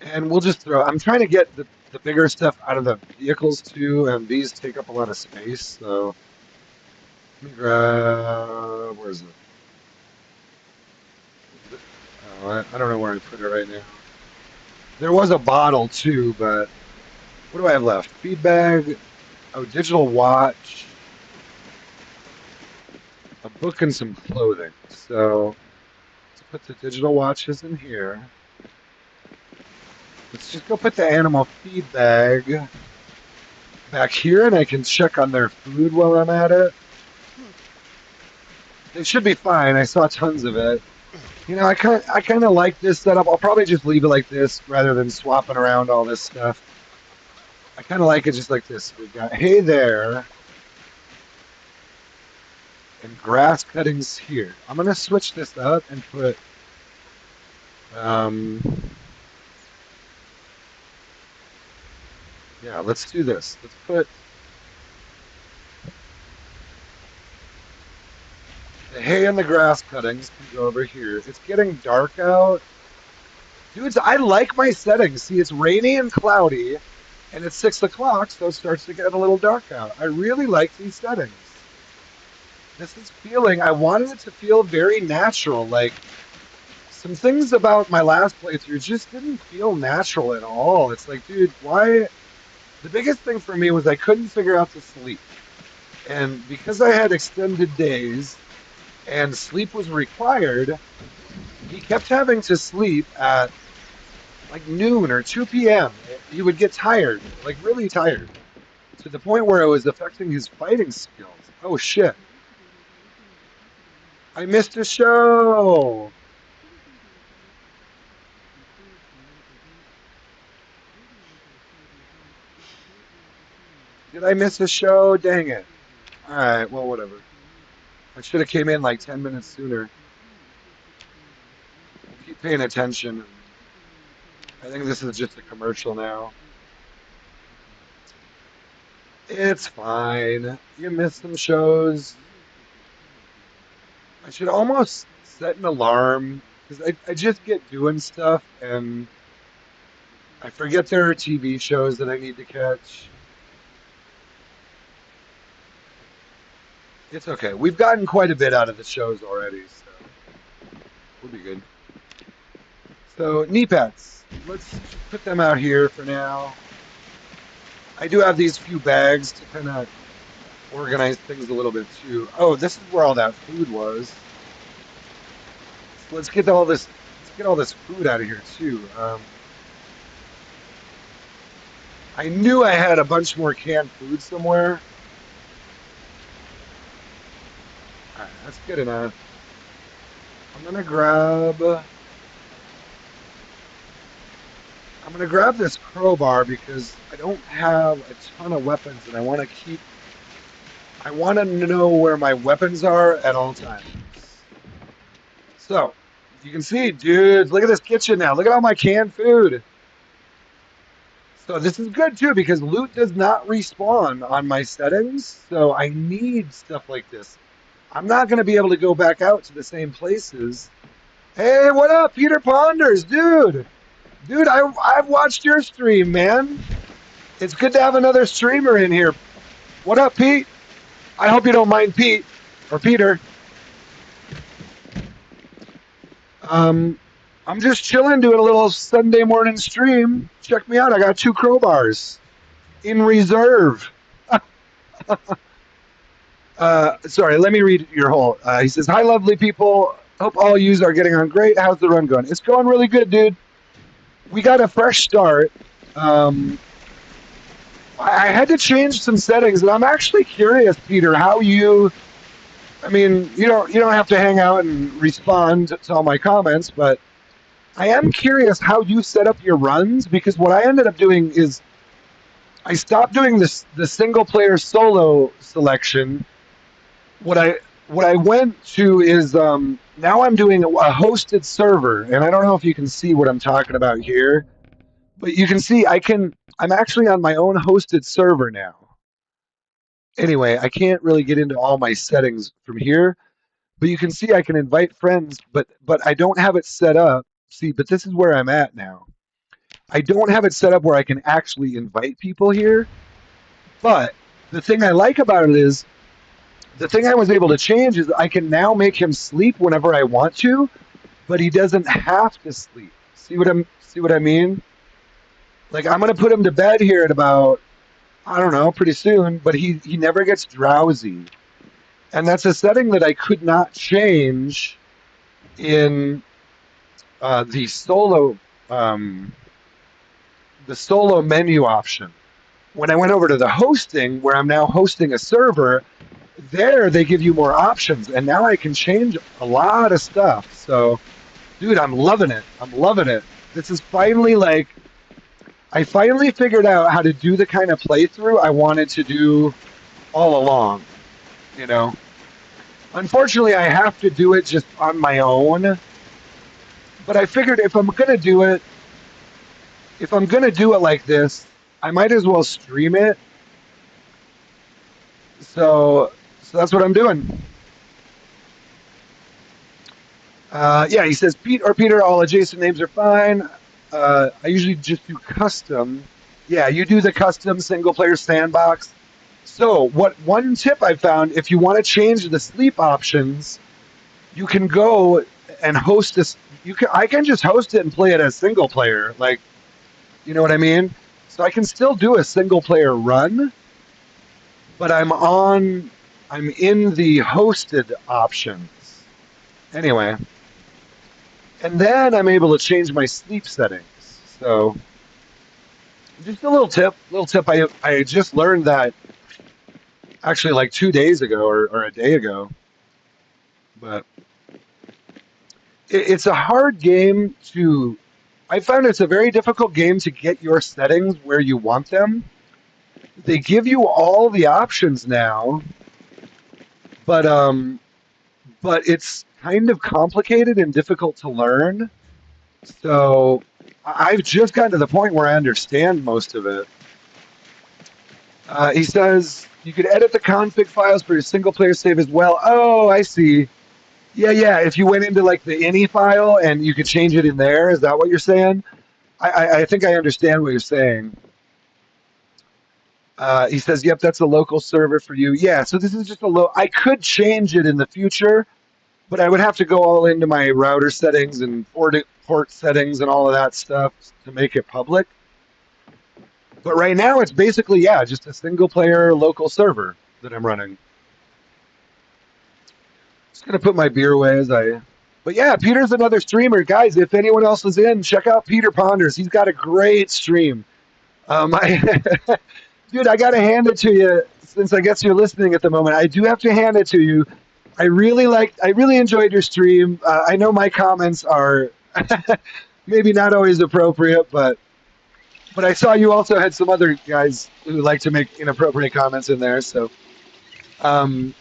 And we'll just throw. I'm trying to get the bigger stuff out of the vehicles too, and these take up a lot of space. So let me grab. Where is it? Oh, I don't know where I put it right now. There was a bottle too, but what do I have left? Feed bag. Oh, digital watch. A book and some clothing. So let's put the digital watches in here. Let's just go put the animal feed bag back here, and I can check on their food while I'm at it. They should be fine. I saw tons of it. You know, I kind of like this setup. I'll probably just leave it like this rather than swapping around all this stuff. I kind of like it just like this. We've got hay there and grass cuttings here. I'm gonna switch this up and put um yeah, let's do this. Let's put the hay and the grass cuttings can go over here. It's getting dark out. Dudes, I like my settings. See, it's rainy and cloudy, and it's 6 o'clock, so it starts to get a little dark out. I really like these settings. This is feeling, I wanted it to feel very natural. Like, some things about my last playthrough just didn't feel natural at all. It's like, dude, why? The biggest thing for me was I couldn't figure out to sleep. And because I had extended days and sleep was required, he kept having to sleep at like noon or 2 p.m. He would get tired, like really tired, to the point where it was affecting his fighting skills. Oh shit. I missed a show. Did I miss a show? Dang it. All right, well, whatever. I should have came in like 10 minutes sooner. We'll keep paying attention. I think this is just a commercial now. It's fine. You missed some shows. I should almost set an alarm because I just get doing stuff and I forget there are TV shows that I need to catch. It's okay. We've gotten quite a bit out of the shows already, so we'll be good. So, knee pads. Let's just put them out here for now. I do have these few bags to kind of organize things a little bit too. Oh, this is where all that food was. So let's get all this. Let's get all this food out of here too. I knew I had a bunch more canned food somewhere. All right, that's good enough. I'm gonna grab. I'm gonna grab this crowbar because I don't have a ton of weapons, and I want to keep. I want to know where my weapons are at all times. So you can see, dudes. Look at this kitchen now. Look at all my canned food. So this is good too because loot does not respawn on my settings. So I need stuff like this. I'm not going to be able to go back out to the same places. Hey, what up, Peter Ponders, dude? Dude, I've watched your stream, man. It's good to have another streamer in here. What up, Pete? I hope you don't mind Pete or Peter. Um, I'm just chilling, doing a little Sunday morning stream. Check me out. I got 2 crowbars in reserve. Sorry, let me read your whole. He says, "Hi, lovely people. Hope all yous are getting on great. How's the run going? It's going really good, dude. We got a fresh start. Um, I had to change some settings, and I'm actually curious, Peter, how you. I mean, you don't have to hang out and respond to all my comments, but I am curious how you set up your runs because what I ended up doing is I stopped doing the single player solo selection. What I went to is now I'm doing a hosted server, and I don't know if you can see what I'm talking about here, but you can see I'm actually on my own hosted server now. Anyway, I can't really get into all my settings from here, but you can see I can invite friends, but I don't have it set up. See, but this is where I'm at now. I don't have it set up where I can actually invite people here. But the thing I like about it is the thing I was able to change is I can now make him sleep whenever I want to, but he doesn't have to sleep. See what I mean? Like I'm gonna put him to bed here at about I don't know, pretty soon, but he never gets drowsy. And that's a setting that I could not change in the um, solo menu option. When I went over to the hosting, where I'm now hosting a server, there they give you more options, and now I can change a lot of stuff. So, dude, I'm loving it. I'm loving it. This is finally like I finally figured out how to do the kind of playthrough I wanted to do all along. You know, unfortunately, I have to do it just on my own. But I figured if I'm gonna do it like this, I might as well stream it. So that's what I'm doing. Yeah, he says Pete or Peter, all adjacent names are fine. I usually just do custom. Yeah, you do the custom single player sandbox. So what one tip I found, if you want to change the sleep options, you can go and host this. I can just host it and play it as single player. Like, you know what I mean? So I can still do a single player run, but I'm in the hosted options. Anyway, and then I'm able to change my sleep settings. So just a little tip I just learned that actually like 2 days ago or a day ago, but it's a hard game to, I found it's a very difficult game to get your settings where you want them. They give you all the options now, but but it's kind of complicated and difficult to learn. So I've just gotten to the point where I understand most of it. He says you could edit the config files for your single player save as well. Oh, I see. Yeah, yeah. If you went into like the ini file and you could change it in there, is that what you're saying? I think I understand what you're saying. He says, "Yep, that's a local server for you." Yeah, so this is just a low. I could change it in the future, but I would have to go all into my router settings and port settings and all of that stuff to make it public. But right now, it's basically just a single player local server that I'm running. Just gonna put my beer away as I. But yeah, Peter's another streamer, guys. If anyone else is in, check out Peter Ponders. He's got a great stream. Dude, I gotta hand it to you. Since I guess you're listening at the moment, I do have to hand it to you. I really enjoyed your stream. I know my comments are maybe not always appropriate, but I saw you also had some other guys who like to make inappropriate comments in there. So um,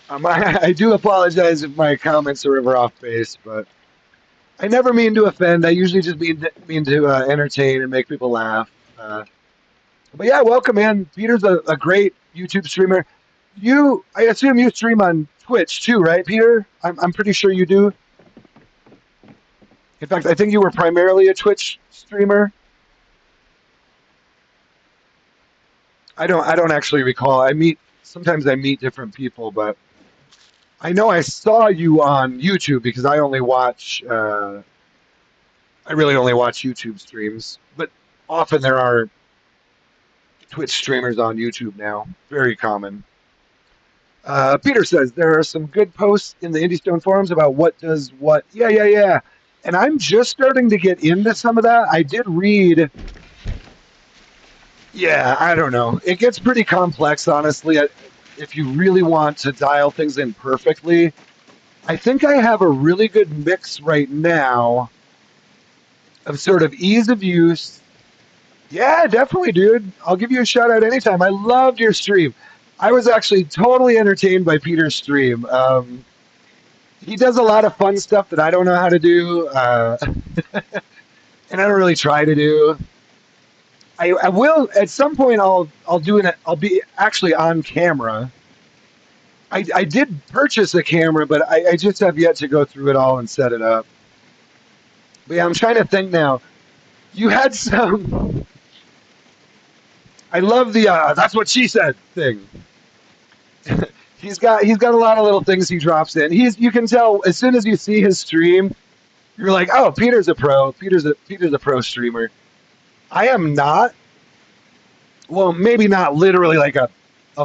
I do apologize if my comments are ever off base, but I never mean to offend. I usually just mean to entertain and make people laugh. But yeah, welcome in. Peter's a great YouTube streamer. I assume you stream on Twitch too, right, Peter? I'm pretty sure you do. In fact, I think you were primarily a Twitch streamer. I don't actually recall. Sometimes I meet different people, but I know I saw you on YouTube because I really only watch YouTube streams, but often there are Twitch streamers on YouTube now. Very common. Peter says there are some good posts in the IndieStone forums about what does what. Yeah, yeah, yeah. And I'm just starting to get into some of that. I did read. Yeah, I don't know. It gets pretty complex, honestly. If you really want to dial things in perfectly, I think I have a really good mix right now of sort of ease of use. Yeah, definitely, dude. I'll give you a shout out anytime. I loved your stream. I was actually totally entertained by Peter's stream. He does a lot of fun stuff that I don't know how to do, and I don't really try to do. I will at some point. I'll do it. I'll be actually on camera. I did purchase a camera, but I just have yet to go through it all and set it up. But yeah, I'm trying to think now. You had some. I love the "that's what she said" thing. He's got a lot of little things he drops in. You can tell as soon as you see his stream, you're like, oh, Peter's a pro. Peter's a pro streamer. I am not. Well, maybe not literally like a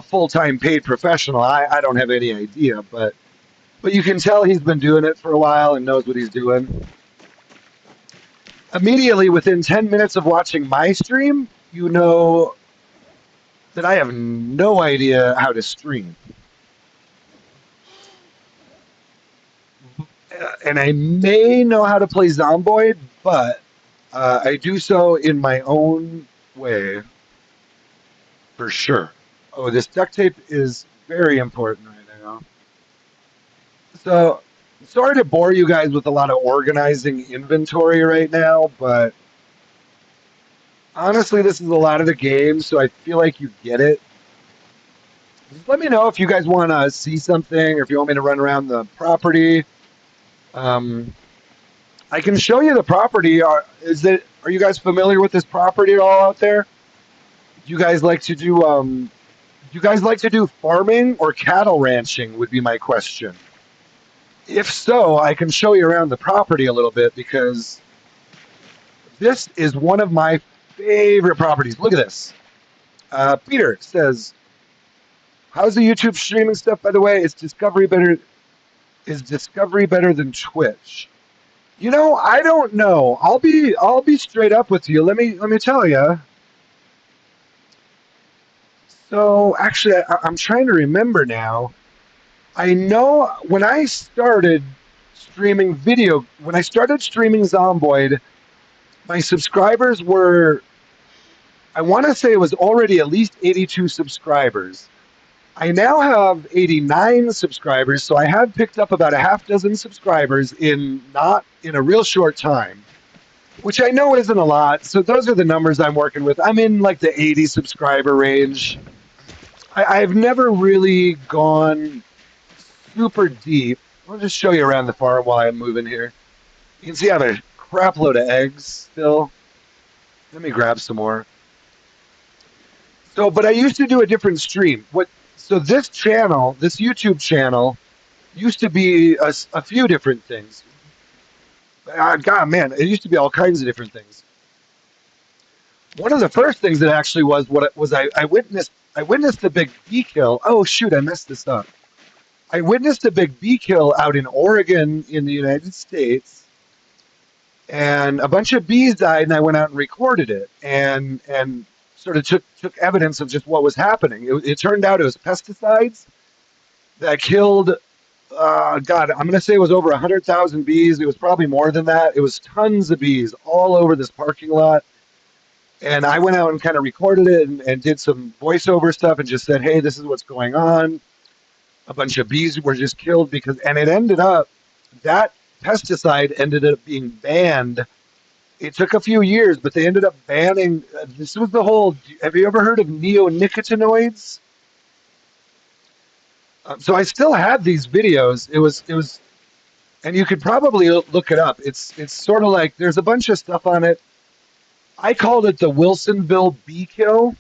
full time paid professional. I don't have any idea, but you can tell he's been doing it for a while and knows what he's doing. Immediately within 10 minutes of watching my stream, you know that I have no idea how to stream. And I may know how to play Zomboid, but I do so in my own way, for sure. Oh, this duct tape is very important right now. So, sorry to bore you guys with a lot of organizing inventory right now, but honestly, this is a lot of the game, so I feel like you get it. Just let me know if you guys want to see something or if you want me to run around the property. Um, I can show you the property. Are you guys familiar with this property at all out there? Do you guys like to do farming or cattle ranching would be my question. If so, I can show you around the property a little bit because this is one of my favorite properties. Look at this. Peter says, "How's the YouTube streaming stuff? By the way, is Discovery better? Is Discovery better than Twitch?" You know, I don't know. I'll be straight up with you. Let me tell you. So actually, I'm trying to remember now. I know when I started streaming Zomboid, my subscribers were, I want to say it was already at least 82 subscribers. I now have 89 subscribers, so I have picked up about a half dozen subscribers in not in a real short time, which I know isn't a lot. So those are the numbers I'm working with. I'm in like the 80 subscriber range. I've never really gone super deep. I'll just show you around the farm while I'm moving here. You can see I have a crap load of eggs still. Let me grab some more. So, but I used to do a different stream. So this channel, this YouTube channel, used to be a few different things. God, man, it used to be all kinds of different things. One of the first things that actually was what it was I witnessed a big bee kill. Oh shoot, I messed this up. I witnessed a big bee kill out in Oregon in the United States, and a bunch of bees died, and I went out and recorded it, and sort of took evidence of just what was happening. It turned out it was pesticides that killed. God, I'm going to say it was over 100,000 bees. It was probably more than that. It was tons of bees all over this parking lot. And I went out and kind of recorded it and did some voiceover stuff and just said, hey, this is what's going on. A bunch of bees were just killed and it ended up, that pesticide ended up being banned. It took a few years, but they ended up banning. This was the whole. Have you ever heard of neonicotinoids? So I still had these videos. It was, and you could probably look it up. It's sort of like there's a bunch of stuff on it. I called it the Wilsonville bee kill.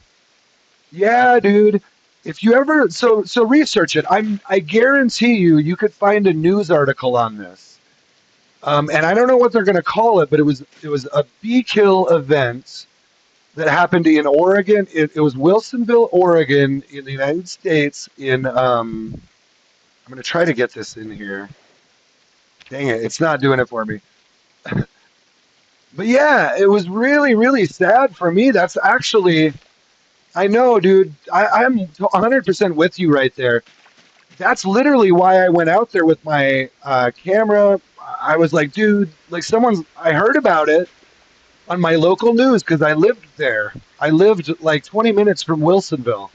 Yeah, dude. If you ever so research it. I guarantee you could find a news article on this. And I don't know what they're going to call it, but it was a bee kill event that happened in Oregon. It was Wilsonville, Oregon, in the United States. I'm going to try to get this in here. Dang it, it's not doing it for me. But yeah, it was really, really sad for me. That's actually, I know, dude. I'm 100% with you right there. That's literally why I went out there with my camera. I was like, dude, like I heard about it on my local news because I lived there. I lived like 20 minutes from Wilsonville.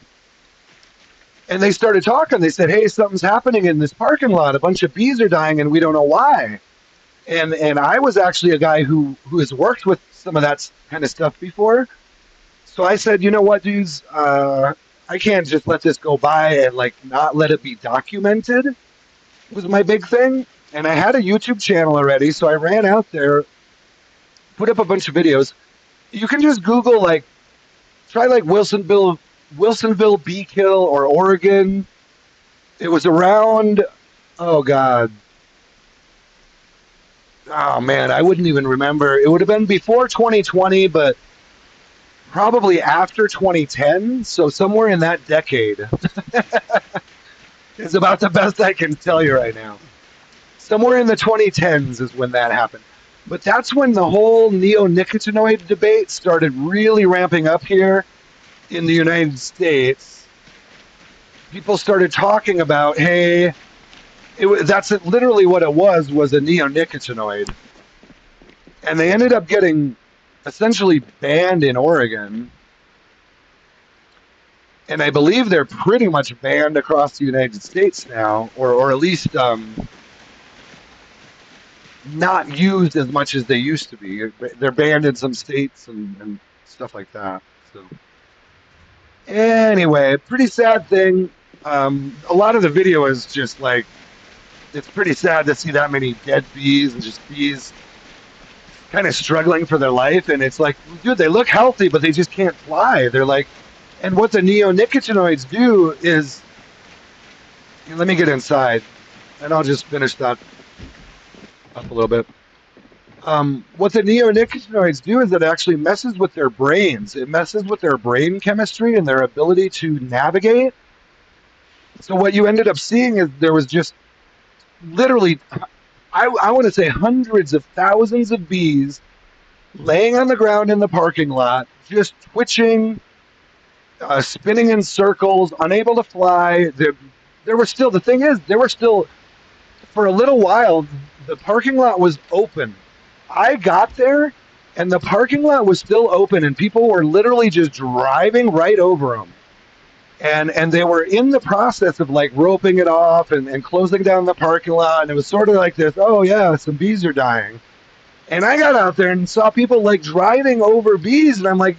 And they started talking. They said, hey, something's happening in this parking lot. A bunch of bees are dying and we don't know why. And I was actually a guy who has worked with some of that kind of stuff before. So I said, you know what, dudes, I can't just let this go by and like not let it be documented. Was my big thing. And I had a YouTube channel already, so I ran out there, put up a bunch of videos. You can just Google like try like Wilsonville bee kill or Oregon. It was around, oh god, oh man, I wouldn't even remember. It would have been before 2020, but probably after 2010. So somewhere in that decade is about the best I can tell you right now. Somewhere in the 2010s is when that happened. But that's when the whole neonicotinoid debate started really ramping up here in the United States. People started talking about, hey, that's literally what it was a neonicotinoid. And they ended up getting essentially banned in Oregon. And I believe they're pretty much banned across the United States now, or at least not used as much as they used to be. They're banned in some states and stuff like that. So anyway, pretty sad thing. A lot of the video is just like it's pretty sad to see that many dead bees and just bees kind of struggling for their life. And it's like, dude, they look healthy, but they just can't fly. They're like, and what the neonicotinoids do is, let me get inside, and I'll just finish that up a little bit. What the neonicotinoids do is it actually messes with their brains. It messes with their brain chemistry and their ability to navigate. So what you ended up seeing is there was just literally, I want to say hundreds of thousands of bees laying on the ground in the parking lot, just twitching, spinning in circles, unable to fly. There were still, the thing is, there were still, for a little while, the parking lot was open. I got there and the parking lot was still open and people were literally just driving right over them. And they were in the process of like roping it off and closing down the parking lot. And it was sort of like this, oh yeah, some bees are dying. And I got out there and saw people like driving over bees. And I'm like,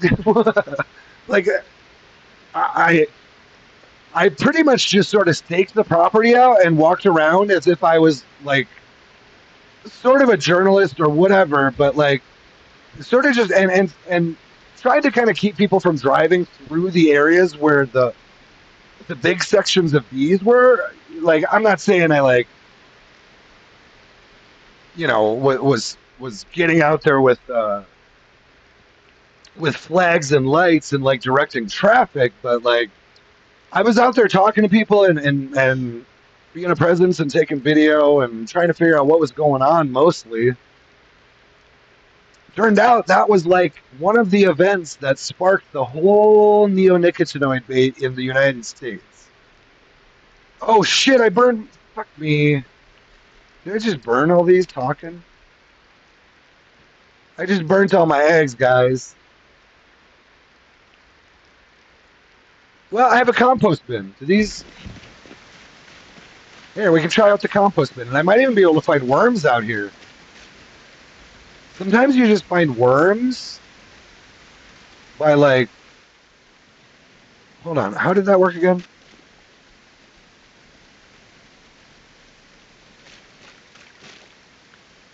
like I, I pretty much just sort of staked the property out and walked around as if I was like sort of a journalist or whatever, but like sort of just and tried to kind of keep people from driving through the areas where the big sections of bees were. Like I'm not saying I like was getting out there with flags and lights and like directing traffic, but like I was out there talking to people and being a presence and taking video and trying to figure out what was going on mostly. Turned out that was like one of the events that sparked the whole neonicotinoid debate in the United States. Oh shit, I burned. Fuck me. Did I just burn all these talking? I just burnt all my eggs, guys. Well, I have a compost bin. Do these. Here, we can try out the compost bin. And I might even be able to find worms out here. Sometimes you just find worms by like. Hold on, how did that work again?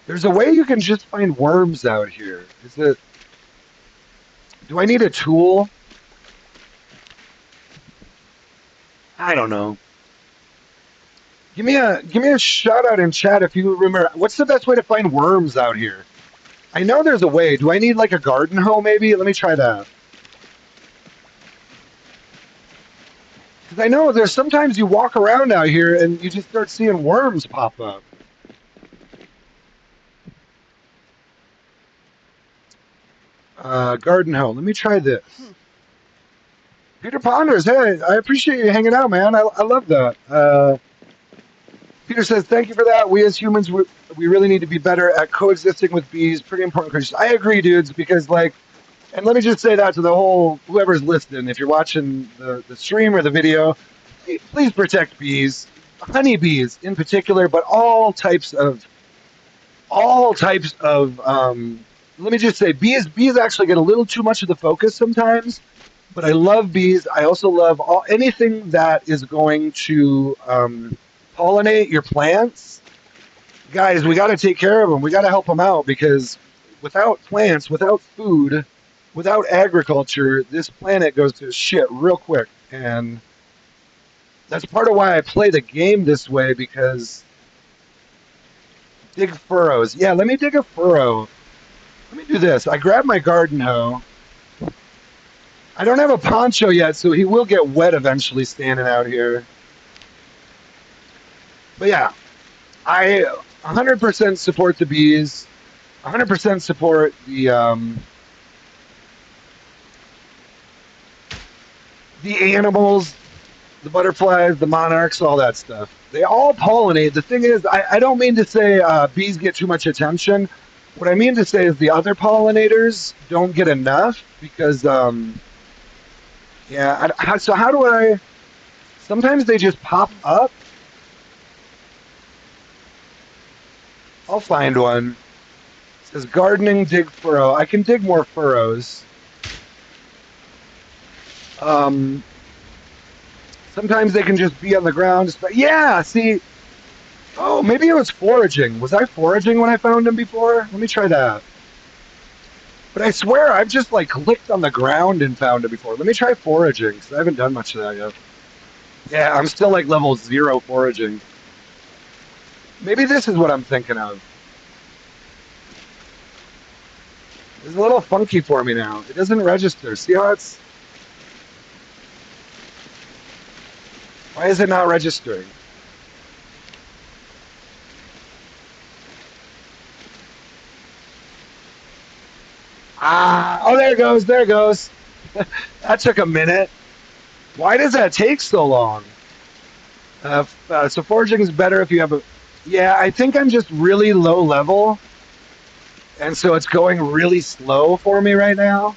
There's a way you can just find worms out here. Is it? Do I need a tool? I don't know. Give me a shout out in chat if you remember. What's the best way to find worms out here? I know there's a way. Do I need like a garden hoe maybe? Let me try that. Because I know there's sometimes you walk around out here and you just start seeing worms pop up. Garden hoe. Let me try this. Peter Ponders, hey, I appreciate you hanging out, man. I love that. Peter says, thank you for that. We as humans, we really need to be better at coexisting with bees. Pretty important creatures. I agree, dudes, because like, and let me just say that to the whole, whoever's listening, if you're watching the stream or the video, please protect bees, honeybees in particular, but all types of, let me just say, bees actually get a little too much of the focus sometimes, but I love bees. I also love anything that is going to pollinate your plants. Guys, we got to take care of them. We got to help them out because without plants, without food, without agriculture, this planet goes to shit real quick. And that's part of why I play the game this way because dig furrows. Yeah, let me dig a furrow. Let me do this. I grab my garden hoe. I don't have a poncho yet, so he will get wet eventually standing out here. But yeah, I 100% support the bees. 100% support the animals, the butterflies, the monarchs, all that stuff. They all pollinate. The thing is, I don't mean to say bees get too much attention. What I mean to say is the other pollinators don't get enough because, yeah. So how do I? Sometimes they just pop up. I'll find one. It says gardening, dig furrow. I can dig more furrows. Um, Sometimes they can just be on the ground. Yeah, see. Oh, maybe it was foraging. Was I foraging when I found him before? Let me try that. But I swear I've just like clicked on the ground and found it before. Let me try foraging because I haven't done much of that yet. Yeah, I'm still like level 0 foraging. Maybe this is what I'm thinking of. It's a little funky for me now. It doesn't register. See how it's... Why is it not registering? Oh, there it goes. There it goes. That took a minute. Why does that take so long? So foraging is better if you have a... Yeah, I think I'm just really low level. And so it's going really slow for me right now.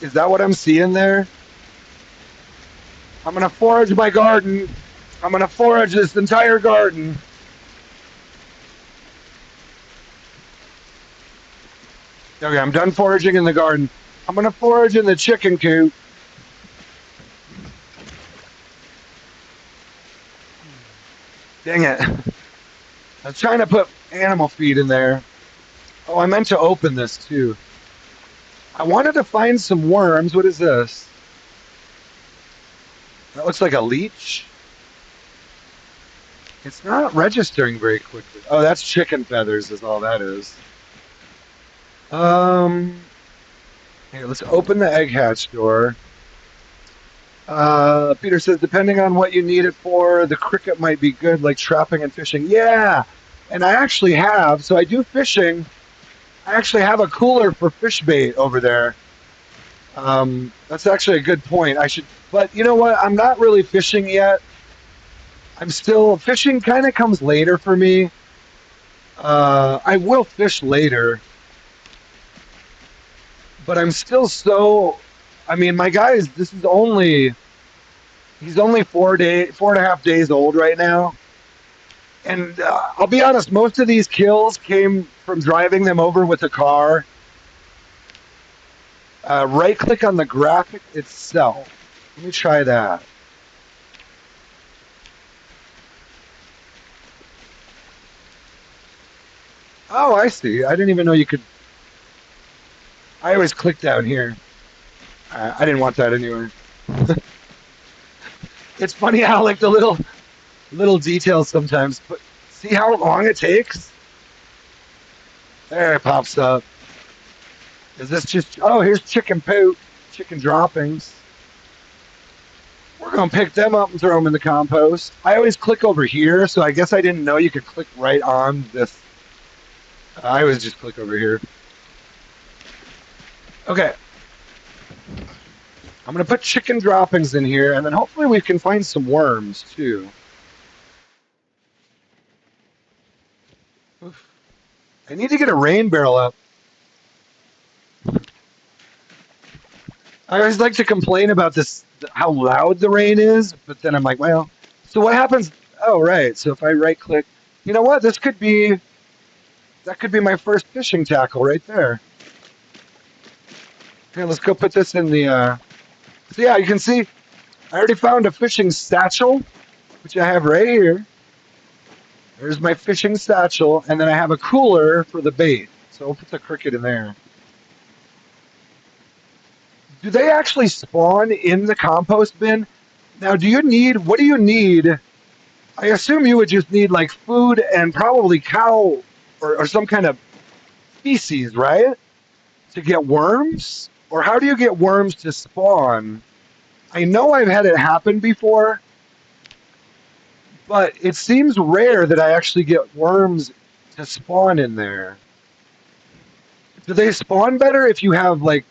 Is that what I'm seeing there? I'm going to forage my garden. I'm going to forage this entire garden. Okay, I'm done foraging in the garden. I'm going to forage in the chicken coop. Dang it. I was trying to put animal feed in there. Oh, I meant to open this too. I wanted to find some worms. What is this? That looks like a leech. It's not registering very quickly. Oh, that's chicken feathers is all that is. Here, let's open the egg hatch door. Peter says, depending on what you need it for, the cricket might be good, like trapping and fishing. Yeah, and I actually have, so I do fishing. I actually have a cooler for fish bait over there. That's actually a good point. I should, but you know what? I'm not really fishing yet. I'm still fishing. Kind of comes later for me. I will fish later, but I'm still so. I mean, my guy is. This is only. He's only 4.5 days old right now, and I'll be honest. Most of these kills came from driving them over with a car. Right click on the graphic itself. Let me try that. Oh, I see. I didn't even know you could. I always click down here. I didn't want that anyway. It's funny how like the little details sometimes, but see how long it takes? There it pops up. Is this just, oh, here's chicken poop, chicken droppings. We're going to pick them up and throw them in the compost. I always click over here, so I guess I didn't know you could click right on this. I always just click over here. Okay, I'm going to put chicken droppings in here, and then hopefully we can find some worms, too. Oof. I need to get a rain barrel up. I always like to complain about this, how loud the rain is, but then I'm like, well, so what happens? Oh, right. So if I right click, you know what? That could be my first fishing tackle right there. Here, let's go put this in the. So yeah, you can see I already found a fishing satchel, which I have right here. There's my fishing satchel, and then I have a cooler for the bait. So we'll put the cricket in there. Do they actually spawn in the compost bin? Now, what do you need? I assume you would just need like food and probably cow or some kind of feces, right? To get worms? Or how do you get worms to spawn? I know I've had it happen before, but it seems rare that I actually get worms to spawn in there. Do they spawn better if you have like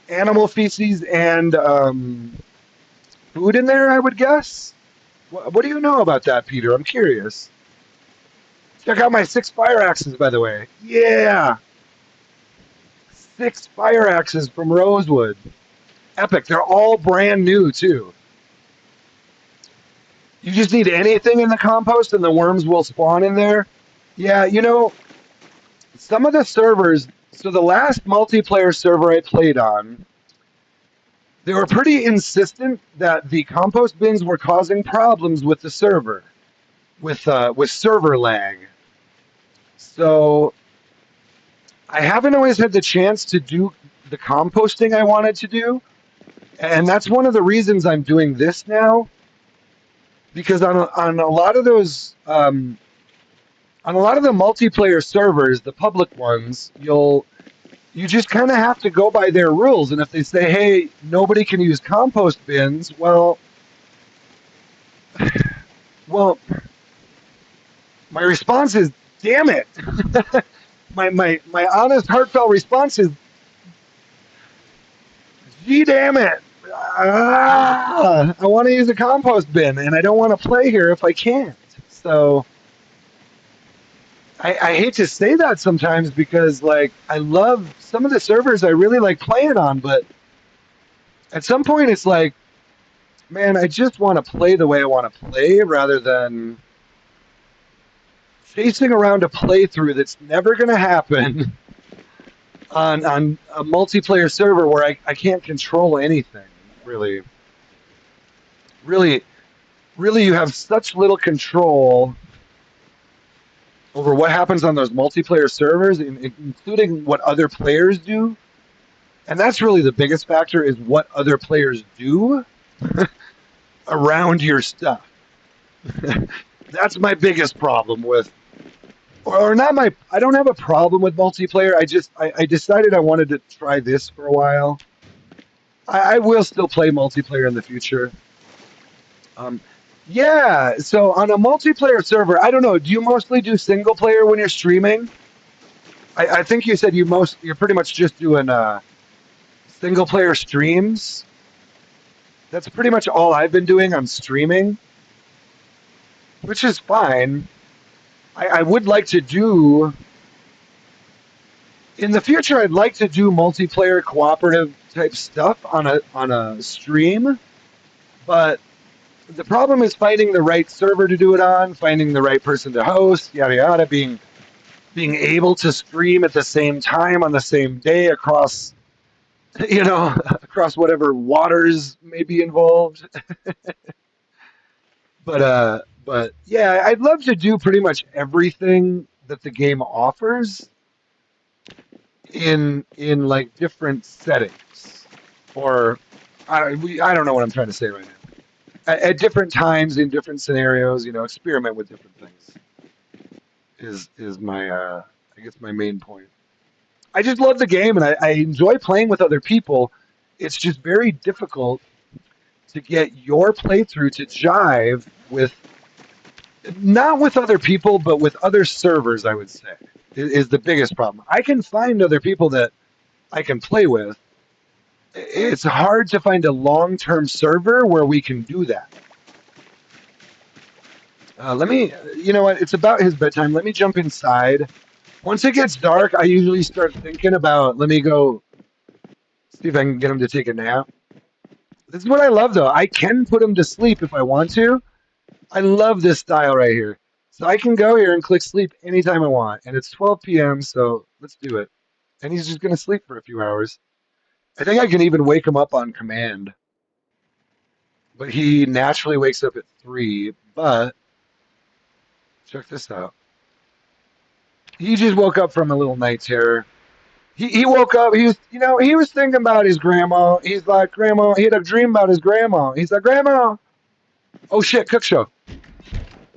animal feces and food in there? I would guess. What do you know about that, Peter? I'm curious. Check out my 6 fire axes, by the way. Yeah, 6 fire axes from Rosewood. Epic. They're all brand new too. You just need anything in the compost, and the worms will spawn in there. Yeah, some of the servers. So the last multiplayer server I played on, they were pretty insistent that the compost bins were causing problems with the server, with server lag. So I haven't always had the chance to do the composting I wanted to do, and that's one of the reasons I'm doing this now. Because on a lot of those on a lot of the multiplayer servers, the public ones, you just kind of have to go by their rules. And if they say, "Hey, nobody can use compost bins," well, my response is, "Damn it!" my honest, heartfelt response is, "Gee, damn it! I want to use a compost bin, and I don't want to play here if I can't." So I hate to say that sometimes because like I love some of the servers I really like playing on, but at some point it's like, man, I just want to play the way I want to play rather than chasing around a playthrough that's never going to happen on a multiplayer server where I can't control anything. Really, really, really, you have such little control over what happens on those multiplayer servers, including what other players do. And that's really the biggest factor is what other players do around your stuff. That's my biggest problem with, or not my. I don't have a problem with multiplayer. I decided I wanted to try this for a while. I will still play multiplayer in the future. Um, yeah. So on a multiplayer server, I don't know. Do you mostly do single player when you're streaming? I think you said you're pretty much just doing single player streams. That's pretty much all I've been doing on streaming, which is fine. I would like to do in the future. I'd like to do multiplayer cooperative type stuff on a stream, but the problem is finding the right server to do it on, finding the right person to host, yada yada, being able to stream at the same time on the same day across across whatever waters may be involved. But yeah, I'd love to do pretty much everything that the game offers in like different settings, or I don't know what I'm trying to say right now. At different times in different scenarios, experiment with different things is my I guess my main point. I just love the game and I enjoy playing with other people. It's just very difficult to get your playthrough to jive with not with other people, but with other servers. I would say is the biggest problem. I can find other people that I can play with. It's hard to find a long-term server where we can do that. Let me, you know what? It's about his bedtime. Let me jump inside. Once it gets dark, I usually start thinking about, let me go see if I can get him to take a nap. This is what I love, though. I can put him to sleep if I want to. I love this style right here. So I can go here and click sleep anytime I want. And it's 12 p.m., so let's do it. And he's just going to sleep for a few hours. I think I can even wake him up on command. But he naturally wakes up at 3. But check this out. He just woke up from a little night terror. He woke up. He was thinking about his grandma. He's like, Grandma. He had a dream about his grandma. He's like, Grandma. Oh shit, cook show.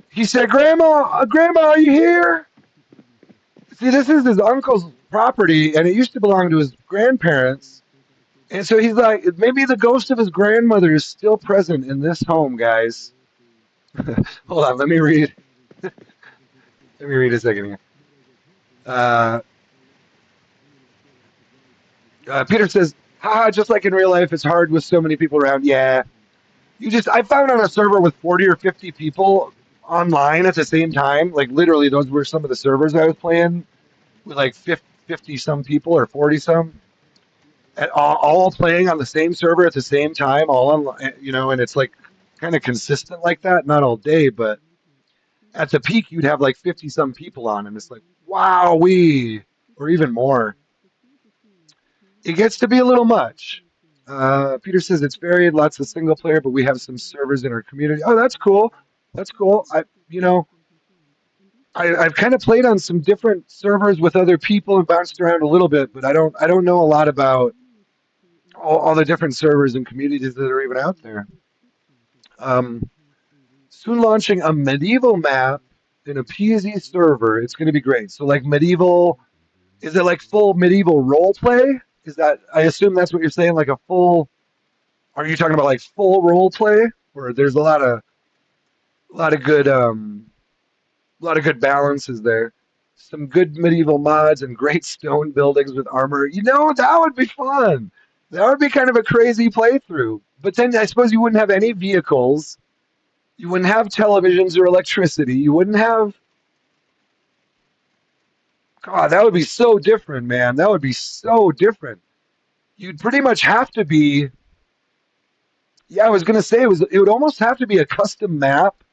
He said, Grandma, are you here? See, this is his uncle's property, and it used to belong to his grandparents. And so he's like, maybe the ghost of his grandmother is still present in this home, guys. Hold on, let me read. Let me read a second here. Uh, Peter says, haha, just like in real life, it's hard with so many people around. Yeah. I found on a server with 40 or 50 people online at the same time. Like, literally, those were some of the servers I was playing with like 50 some people or 40 some. All playing on the same server at the same time, all online, and it's like kind of consistent like that. Not all day, but at the peak, you'd have like 50 some people on, and it's like, wow, or even more. It gets to be a little much. Peter says it's varied, lots of single player, but we have some servers in our community. Oh, that's cool. That's cool. I've kind of played on some different servers with other people and bounced around a little bit, but I don't know a lot about all the different servers and communities that are even out there. Um, Soon launching a medieval map in a PZ server. It's going to be great. So like medieval, is it like full medieval role play? Is that, I assume that's what you're saying, like a full, are you talking about like full role play where there's a lot of good a lot of good balances there. Some good medieval mods and great stone buildings with armor. That would be fun. That would be kind of a crazy playthrough. But then I suppose you wouldn't have any vehicles. You wouldn't have televisions or electricity. You wouldn't have. God, that would be so different, man. That would be so different. You'd pretty much have to be. Yeah, I was gonna say it would almost have to be a custom map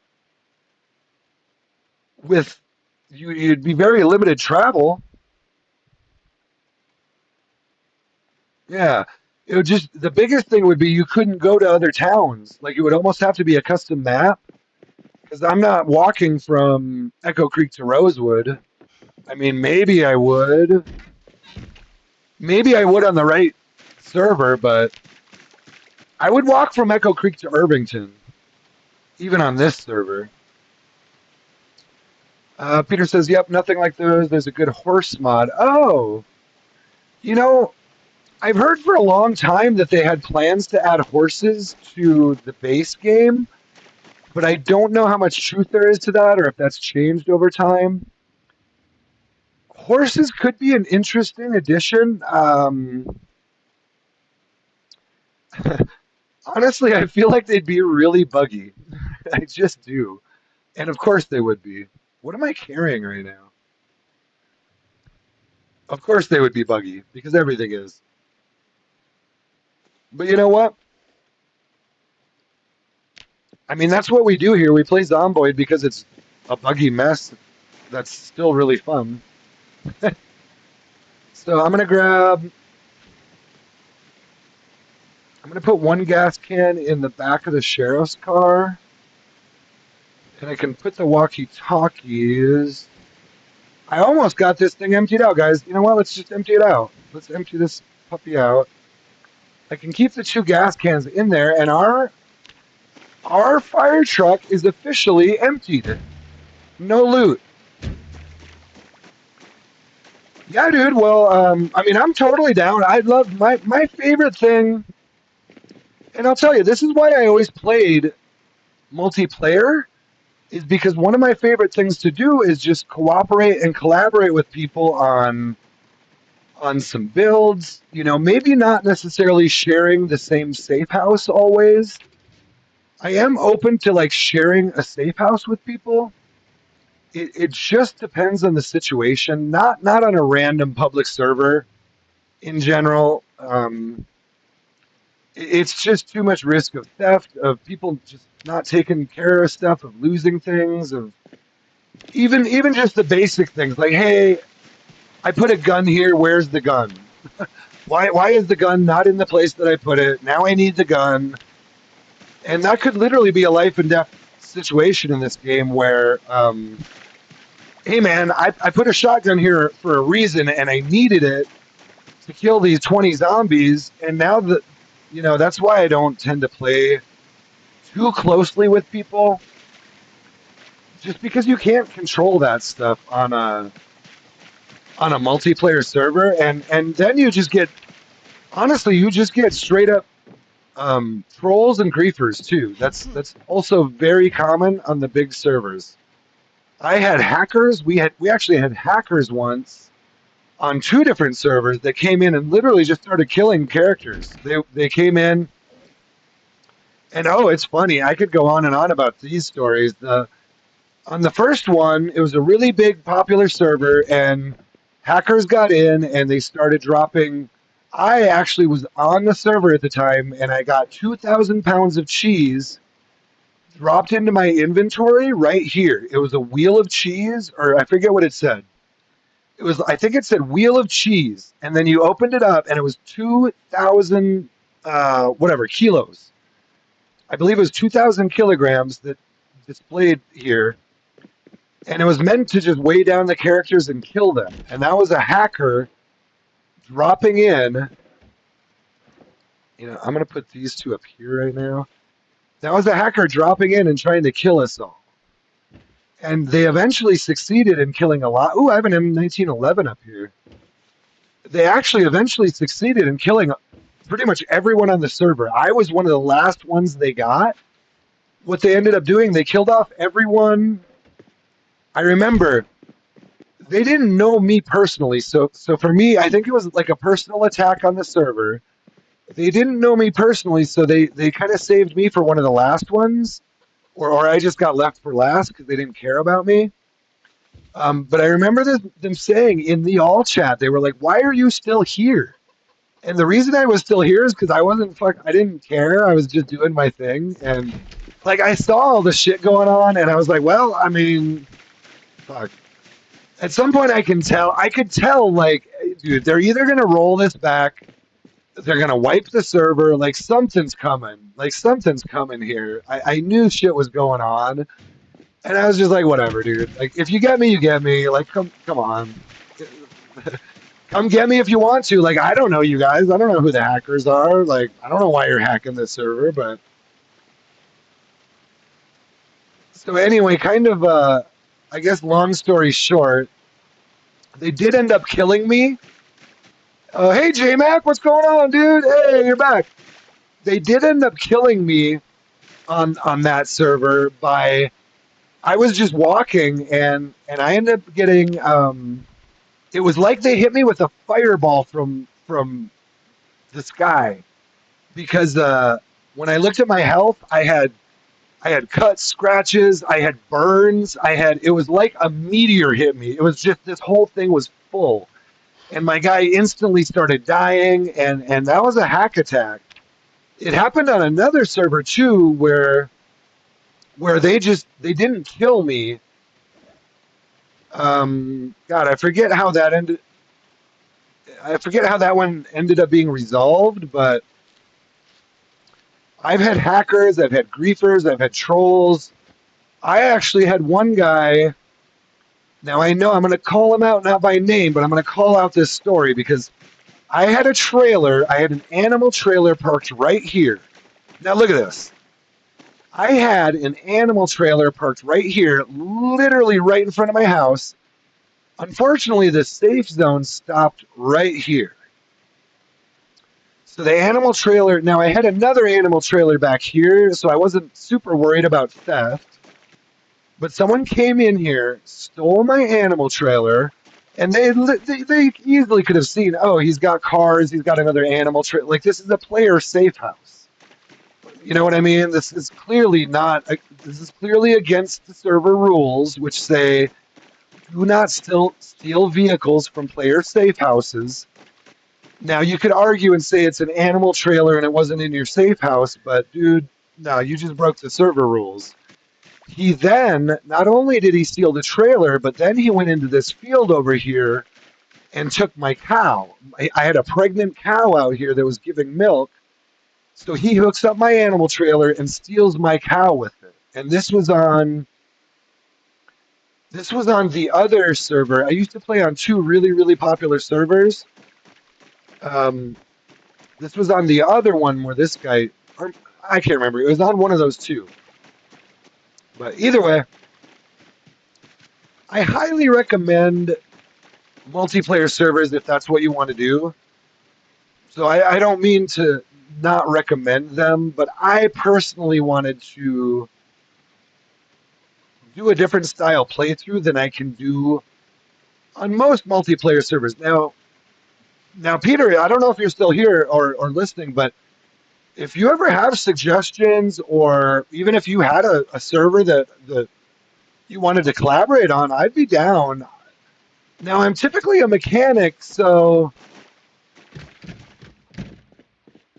with you'd be very limited travel. Yeah. It would just the biggest thing would be you couldn't go to other towns. Like it would almost have to be a custom map because I'm not walking from Echo Creek to Rosewood. I mean, maybe I would. Maybe I would on the right server, but I would walk from Echo Creek to Irvington, even on this server. Peter says, "Yep, nothing like those. There's a good horse mod." Oh, you know, I've heard for a long time that they had plans to add horses to the base game, but I don't know how much truth there is to that or if that's changed over time. Horses could be an interesting addition. Honestly, I feel like they'd be really buggy. I just do. And of course they would be. What am I carrying right now? Of course they would be buggy because everything is. But you know what? I mean, that's what we do here. We play Zomboid because it's a buggy mess that's still really fun. So I'm gonna put one gas can in the back of the sheriff's car, and I can put the walkie-talkies. I almost got this thing emptied out, guys. You know what? Let's just empty it out. Let's empty this puppy out. I can keep the two gas cans in there, and our fire truck is officially emptied. No loot. Yeah, dude. Well, I mean, I'm totally down. I love my favorite thing, and I'll tell you, this is why I always played multiplayer. Is because one of my favorite things to do is just cooperate and collaborate with people on some builds. You know, maybe not necessarily sharing the same safe house always. I am open to like sharing a safe house with people. It just depends on the situation, not on a random public server in general. It's just too much risk of theft, of people just not taking care of stuff, of losing things, of even just the basic things like, hey, I put a gun here. Where's the gun? Why is the gun not in the place that I put it? Now I need the gun, and that could literally be a life and death situation in this game where, hey man, I put a shotgun here for a reason, and I needed it to kill these 20 zombies, and now that that's why I don't tend to play too closely with people, just because you can't control that stuff on a multiplayer server, and then you just get honestly you just get straight up trolls and griefers too. That's also very common on the big servers. I had hackers. We actually had hackers once on two different servers that came in and literally just started killing characters. They came in, and oh, it's funny. I could go on and on about these stories. On the first one, it was a really big popular server, and hackers got in and they started dropping. I actually was on the server at the time, and I got 2,000 pounds of cheese dropped into my inventory right here. It was a wheel of cheese, or I forget what it said. It was, I think it said wheel of cheese, and then you opened it up, and it was 2,000 whatever kilos. I believe it was 2,000 kilograms that displayed here, and it was meant to just weigh down the characters and kill them. And that was a hacker dropping in. I'm going to put these two up here right now. That was a hacker dropping in and trying to kill us all. And they eventually succeeded in killing a lot. Ooh, I have an M1911 up here. They actually eventually succeeded in killing pretty much everyone on the server. I was one of the last ones they got. What they ended up doing, they killed off everyone. I remember they didn't know me personally, so for me, I think it was like a personal attack on the server. They didn't know me personally, so they kind of saved me for one of the last ones, or I just got left for last because they didn't care about me. But I remember them saying in the all chat, they were like, "Why are you still here?" And the reason I was still here is because I didn't care. I was just doing my thing, and like I saw all the shit going on, and I was like, well, I mean, fuck. At some point, I could tell, like, dude, they're either gonna roll this back, they're gonna wipe the server, like something's coming here. I knew shit was going on, and I was just like, whatever, dude. Like, if you get me, you get me. Like, come on. Come get me if you want to. Like, I don't know you guys. I don't know who the hackers are. Like, I don't know why you're hacking this server, but so anyway, kind of I guess long story short, they did end up killing me. Hey J Mac, what's going on, dude? Hey, you're back. They did end up killing me on that server by I was just walking and I ended up getting it was like they hit me with a fireball from the sky because when I looked at my health, I had cuts, scratches, I had burns, it was like a meteor hit me. It was just this whole thing was full. And my guy instantly started dying, and that was a hack attack. It happened on another server too where they didn't kill me. God, I forget how that one ended up being resolved, but I've had hackers, I've had griefers, I've had trolls. I actually had one guy. Now I know I'm going to call him out not by name, but I'm going to call out this story because I had a trailer. I had an animal trailer parked right here. Now look at this. I had an animal trailer parked right here, literally right in front of my house. Unfortunately, the safe zone stopped right here. So the animal trailer, now I had another animal trailer back here, so I wasn't super worried about theft. But someone came in here, stole my animal trailer, and they easily could have seen, oh, he's got cars, he's got another animal trailer. Like, this is a player safe house. You know what I mean? This is clearly not, this is clearly against the server rules, which say do not steal vehicles from player safe houses. Now, you could argue and say it's an animal trailer and it wasn't in your safe house, but dude, no, you just broke the server rules. He then, not only did he steal the trailer, but then he went into this field over here and took my cow. I had a pregnant cow out here that was giving milk. So he hooks up my animal trailer and steals my cow with it. And this was on the other server. I used to play on two really, really popular servers. Um, this was on the other one where this guy, or I can't remember. It was on one of those two. But either way, I highly recommend multiplayer servers if that's what you want to do. So I don't mean to not recommend them, but I personally wanted to do a different style playthrough than I can do on most multiplayer servers. Now, Peter, I don't know if you're still here or listening, but if you ever have suggestions, or even if you had a server that you wanted to collaborate on, I'd be down. Now, I'm typically a mechanic, so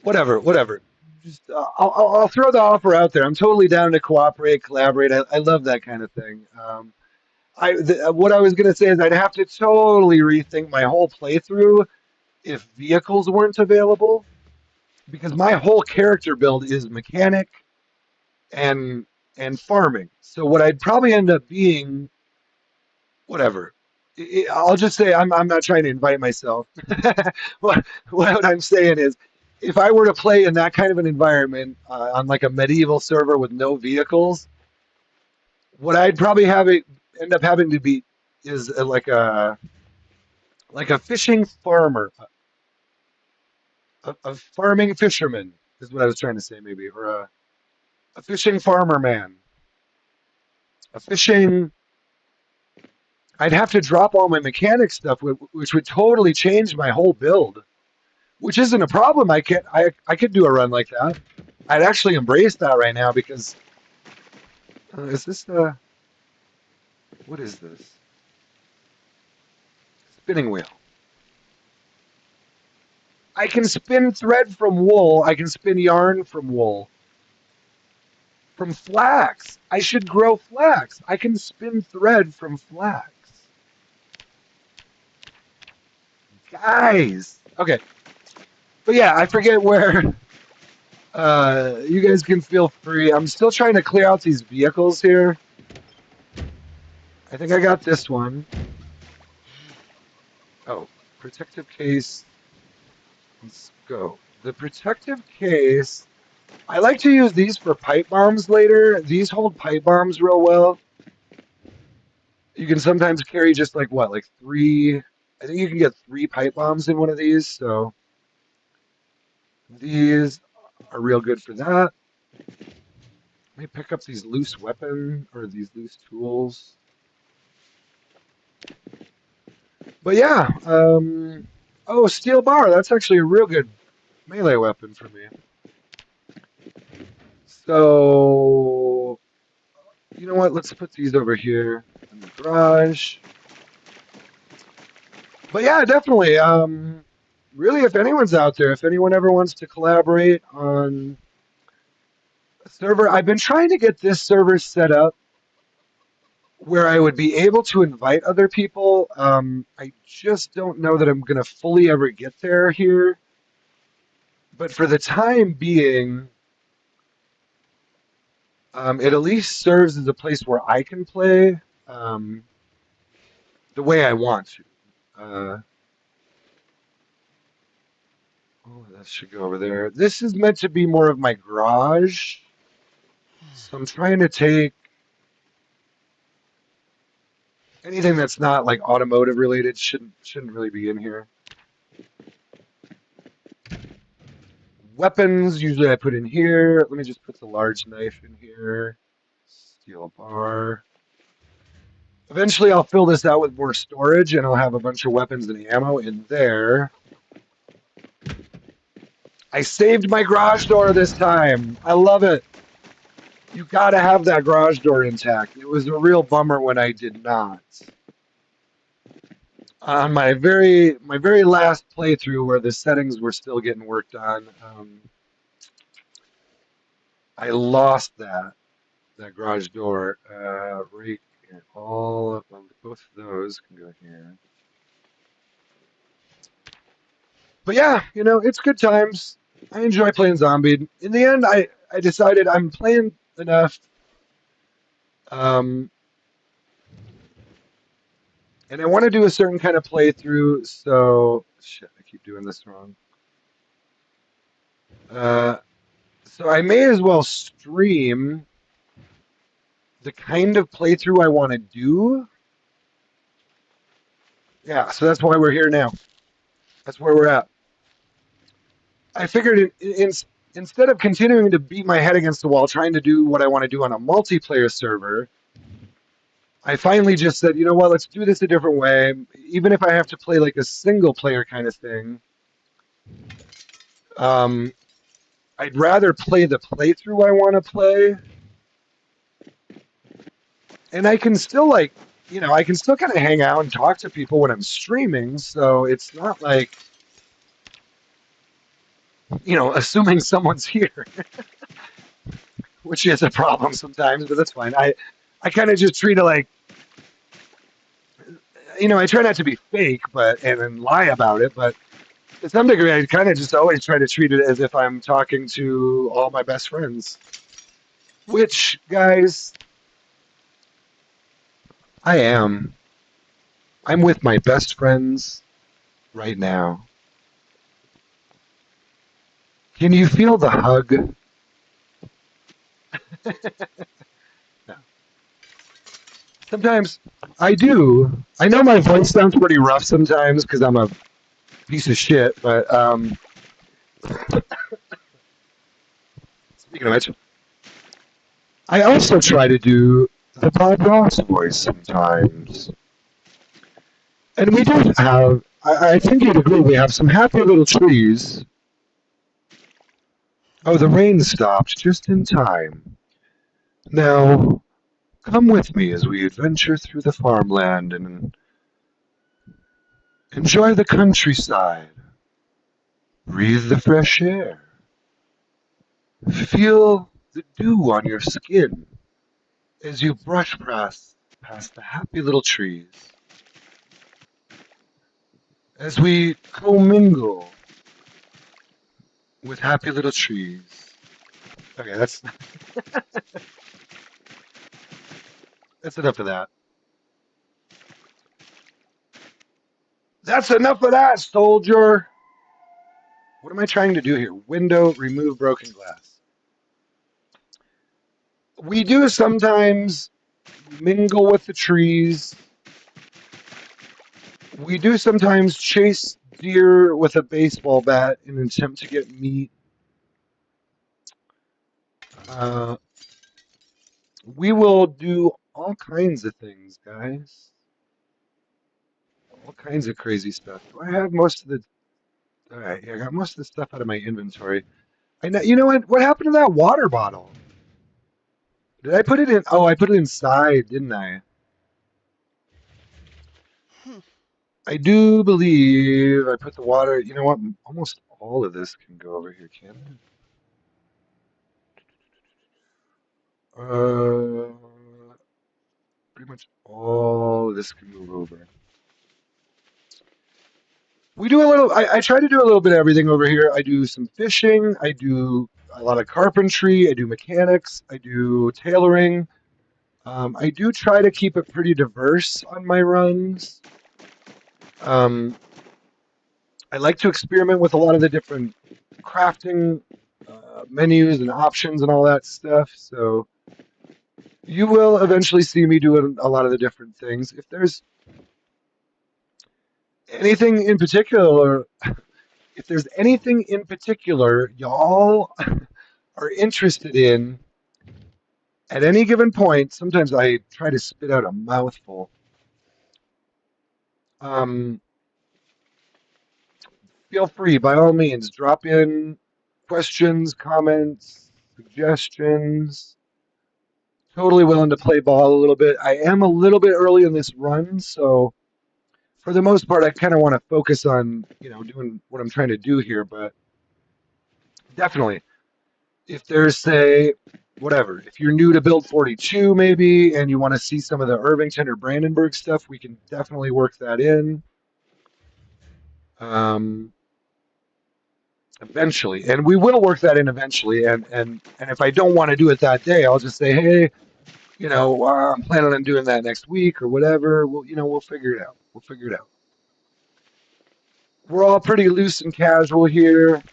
whatever. Just I'll throw the offer out there. I'm totally down to cooperate, collaborate. I love that kind of thing. What I was gonna say is I'd have to totally rethink my whole playthrough if vehicles weren't available, because my whole character build is mechanic and farming. So what I'd probably end up being, whatever. I'll just say I'm not trying to invite myself. What I'm saying is, if I were to play in that kind of an environment on like a medieval server with no vehicles, what I'd probably end up having to be is like a fishing farmer, a farming fisherman is what I was trying to say, maybe, or a fishing farmer man, a fishing. I'd have to drop all my mechanic stuff, which would totally change my whole build, which isn't a problem. I could do a run like that. I'd actually embrace that right now because is this the what is this spinning wheel? I can spin thread from wool. I can spin yarn from wool. From flax. I should grow flax. I can spin thread from flax. Guys. Okay. But yeah, I forget where. You guys can feel free. I'm still trying to clear out these vehicles here. I think I got this one. Oh, protective case. Let's go. The protective case. I like to use these for pipe bombs later. These hold pipe bombs real well. You can sometimes carry just like what, like three. I think you can get three pipe bombs in one of these. So these are real good for that. Let me pick up these loose weapon or these loose tools. But yeah, oh, steel bar. That's actually a real good melee weapon for me. So you know what? Let's put these over here in the garage. But yeah, definitely. Really, if anyone's out there, if anyone ever wants to collaborate on a server, I've been trying to get this server set up where I would be able to invite other people. I just don't know that I'm going to fully ever get there here. But for the time being, it at least serves as a place where I can play. Um, the way I want to. Uh, oh, that should go over there. This is meant to be more of my garage, so I'm trying to take anything that's not like automotive related shouldn't really be in here. Weapons usually I put in here. Let me just put the large knife in here. Steel bar. Eventually I'll fill this out with more storage and I'll have a bunch of weapons and ammo in there. I saved my garage door this time. I love it. You gotta have that garage door intact. It was a real bummer when I did not. On my very last playthrough where the settings were still getting worked on, I lost that garage door. Right here. All of them, both of those can go here. But yeah, it's good times. I enjoy playing zombie. In the end, I decided I'm playing enough, um, and I want to do a certain kind of playthrough. So shit, I keep doing this wrong. Uh, so I may as well stream the kind of playthrough I want to do. Yeah, so that's why we're here now. That's where we're at. I figured instead of continuing to beat my head against the wall trying to do what I want to do on a multiplayer server, I finally just said, you know what, let's do this a different way. Even if I have to play like a single player kind of thing, um, I'd rather play the playthrough I want to play. And I can still I can still kind of hang out and talk to people when I'm streaming. So it's not like, assuming someone's here, which is a problem sometimes, but that's fine. I kind of just treat it like, I try not to be fake, and lie about it, but to some degree, I kind of just always try to treat it as if I'm talking to all my best friends. Which, guys, I am. I'm with my best friends right now. Can you feel the hug? No. Sometimes I do. I know my voice sounds pretty rough sometimes because I'm a piece of shit, but speaking of which, I also try to do the Bob Ross voice sometimes. And we do have, I think you'd agree, we have some happy little trees. Oh, the rain stopped just in time. Now, come with me as we adventure through the farmland and enjoy the countryside. Breathe the fresh air. Feel the dew on your skin as you brush past the happy little trees. As we commingle with happy little trees. Okay, that's enough of that. That's enough of that, soldier. What am I trying to do here? Window, remove broken glass. We do sometimes mingle with the trees. We do sometimes chase deer with a baseball bat in an attempt to get meat. Uh, we will do all kinds of things, guys. All kinds of crazy stuff. Do I have most of the? All right, yeah, I got most of the stuff out of my inventory. I know. You know what? What happened to that water bottle? Did I put it in? Oh, I put it inside, didn't I? Hmm. I do believe I put the water. You know what? Almost all of this can go over here, can it? Pretty much all of this can move over. We do a little. I try to do a little bit of everything over here. I do some fishing. I do a lot of carpentry. I do mechanics. I do tailoring. I do try to keep it pretty diverse on my runs. Um, I like to experiment with a lot of the different crafting menus and options and all that stuff. So you will eventually see me doing a lot of the different things. If there's anything in particular, if there's anything in particular y'all are interested in at any given point, sometimes I try to spit out a mouthful. Um, Feel free, by all means, drop in questions, comments, suggestions. Totally willing to play ball a little bit. I am a little bit early in this run, so for the most part, I kind of want to focus on doing what I'm trying to do here. But definitely, if there's say whatever, if you're new to Build 42 maybe, and you want to see some of the Irvington or Brandenburg stuff, we can definitely work that in. Um, Eventually, and we will work that in eventually. And if I don't want to do it that day, I'll just say, hey, I'm planning on doing that next week or whatever. We'll figure it out. We'll figure it out. We're all pretty loose and casual here.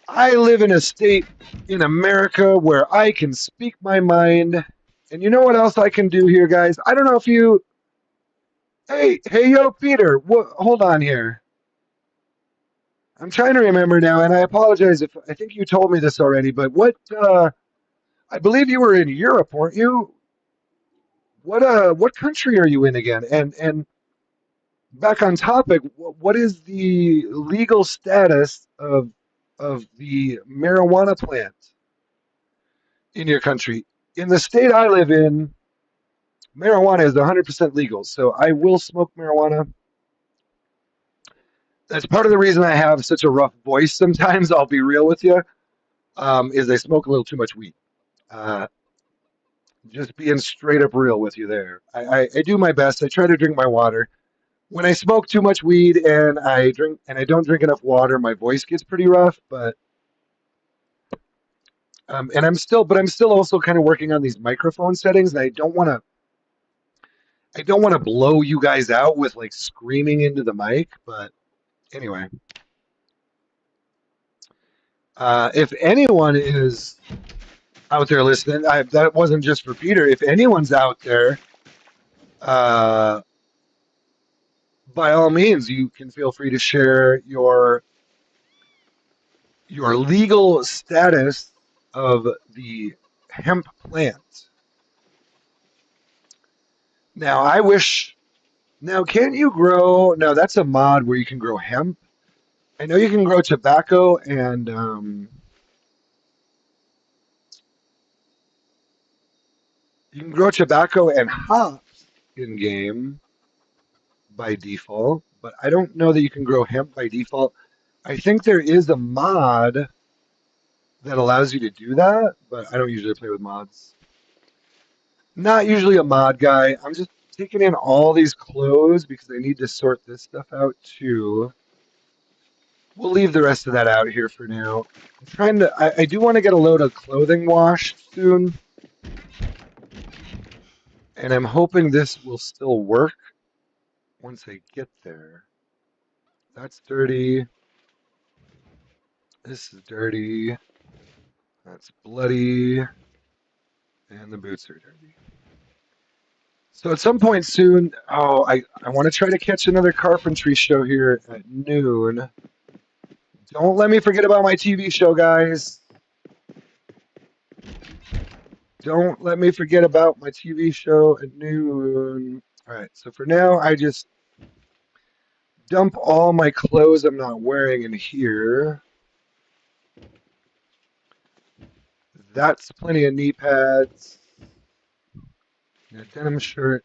I live in a state in America where I can speak my mind. And you know what else I can do here, guys? I don't know if you. Hey, yo, Peter. Hold on here. I'm trying to remember now, and I apologize if I think you told me this already. But what? I believe you were in Europe, weren't you? What country are you in again? And back on topic, what is the legal status of the marijuana plant in your country? In the state I live in, marijuana is 100% legal, so I will smoke marijuana. That's part of the reason I have such a rough voice sometimes. I'll be real with you. Is I smoke a little too much weed. Uh, just being straight up real with you there. I do my best. I try to drink my water. When I smoke too much weed and I don't drink enough water, my voice gets pretty rough. But and I'm still also kind of working on these microphone settings, and I don't want to blow you guys out with like screaming into the mic. But anyway, if anyone is out there listening, that wasn't just for Peter. If anyone's out there, uh, by all means, you can feel free to share your legal status of the hemp plant. Now, I wish. Now, can't you grow? No, that's a mod where you can grow hemp. I know you can grow tobacco and you can grow tobacco and hops in game by default, but I don't know that you can grow hemp by default. I think there is a mod that allows you to do that, but I don't usually play with mods. Not usually a mod guy. I'm just taking in all these clothes because I need to sort this stuff out too. We'll leave the rest of that out here for now. I'm trying to. I do want to get a load of clothing washed soon, and I'm hoping this will still work once I get there. That's dirty. This is dirty. That's bloody, and the boots are dirty. So at some point soon, I want to try to catch another carpentry show here at noon. Don't let me forget about my TV show, guys. Don't let me forget about my TV show at noon. All right, so for now, I just dump all my clothes I'm not wearing in here. That's plenty of knee pads. A denim shirt,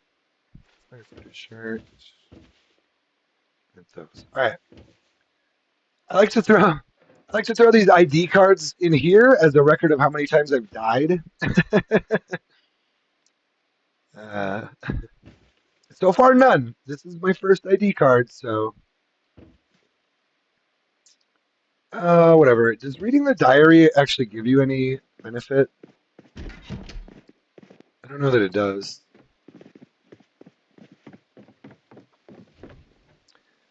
firefighter shirt, and those. All right. I like to throw. I like to throw these ID cards in here as a record of how many times I've died. uh, so far, none. This is my first ID card, so whatever. Does reading the diary actually give you any benefit? don't know that it does.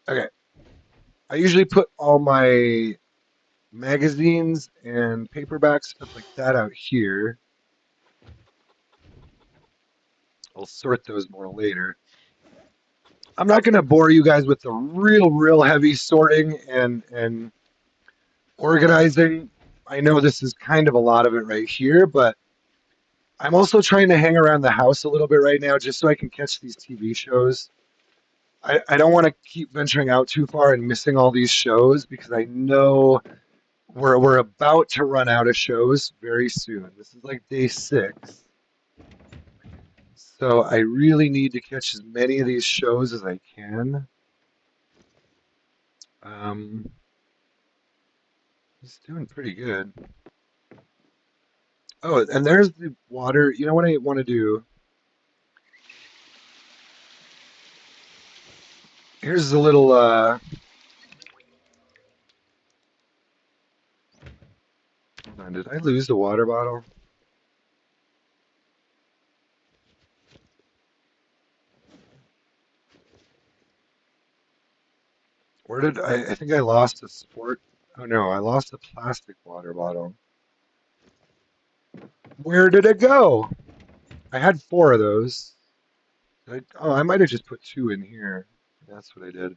Okay. I usually put all my magazines and paperbacks, stuff like that out here. I'll sort those more later. I'm not going to bore you guys with the real heavy sorting and organizing. I know this is kind of a lot of it right here, but I'm also trying to hang around the house a little bit right now just so I can catch these TV shows. I don't want to keep venturing out too far and missing all these shows because I know we're about to run out of shows very soon. This is like day 6. So I really need to catch as many of these shows as I can. Um, he's doing pretty good. Oh, and there's the water. You know what I want to do? Here's a little. Hold on, did I lose the water bottle? Where did I think I lost a sport. Oh no, I lost a plastic water bottle. Where did it go? I had 4 of those. Oh, I might have just put 2 in here. That's what I did.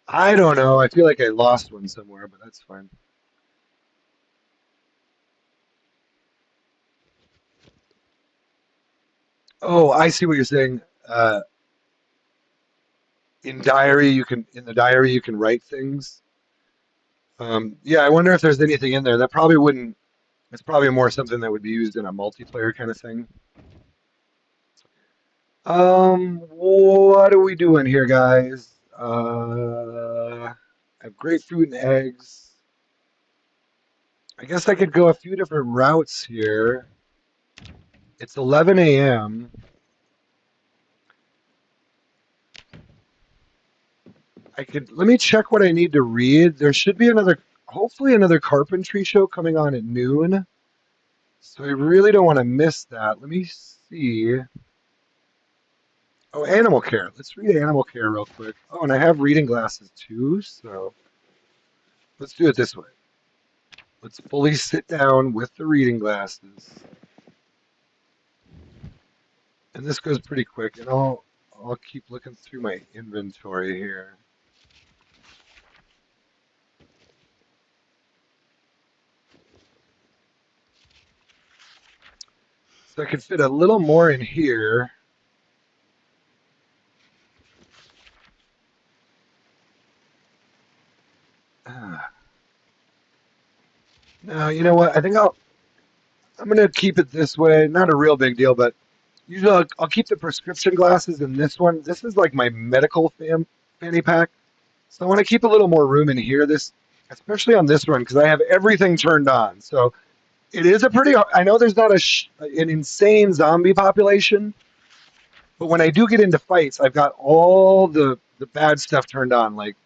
I don't know. I feel like I lost one somewhere, but that's fine. Oh, I see what you're saying. In the diary you can write things. Yeah, I wonder if there's anything in there that probably wouldn't. It's probably more something that would be used in a multiplayer kind of thing. What are we doing here, guys? I have grapefruit and eggs. I guess I could go a few different routes here. It's 11 a.m. Let me check what I need to read. There should be hopefully another carpentry show coming on at noon. So I really don't want to miss that. Let me see. Oh, animal care. Let's read animal care real quick. Oh, and I have reading glasses too, so let's do it this way. Let's fully sit down with the reading glasses. And this goes pretty quick, and I'll keep looking through my inventory here. So I could fit a little more in here. Ah. No, you know what? I'm gonna keep it this way. Not a real big deal, but usually I'll keep the prescription glasses in this one. This is like my medical fanny pack. So I want to keep a little more room in here. Especially on this one, because I have everything turned on. So it is a pretty. I know there's not an insane zombie population, but when I do get into fights, I've got all the bad stuff turned on. Like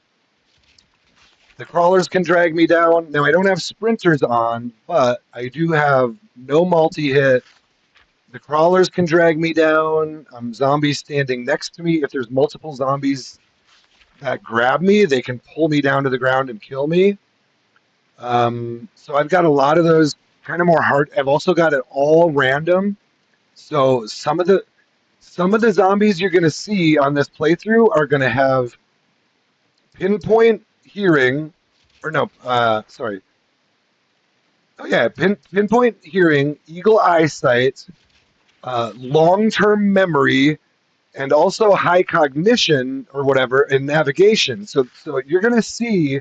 the crawlers can drag me down. Now I don't have sprinters on, but I do have no multi-hit. The crawlers can drag me down. Zombies standing next to me. If there's multiple zombies that grab me, they can pull me down to the ground and kill me. So I've got a lot of those kind of more hard. I've also got it all random. So some of the zombies you're going to see on this playthrough are going to have pinpoint hearing, or no, sorry. Oh yeah, pinpoint hearing, eagle eyesight, long-term memory, and also high cognition or whatever and navigation. So you're going to see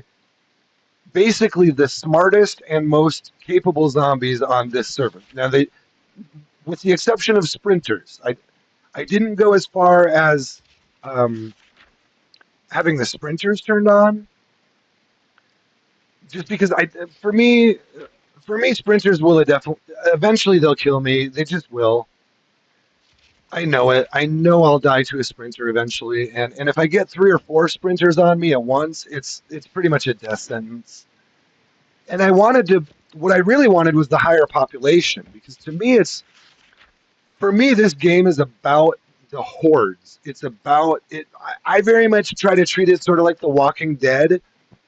basically the smartest and most capable zombies on this server. Now with the exception of sprinters, I didn't go as far as um, having the sprinters turned on, just because for me sprinters will eventually they'll kill me. They just will. I know it. I know I'll die to a sprinter eventually, and if I get 3 or 4 sprinters on me at once, it's pretty much a death sentence. And what I really wanted was the higher population because to me For me, this game is about the hordes. It's about it. I very much try to treat it sort of like The Walking Dead.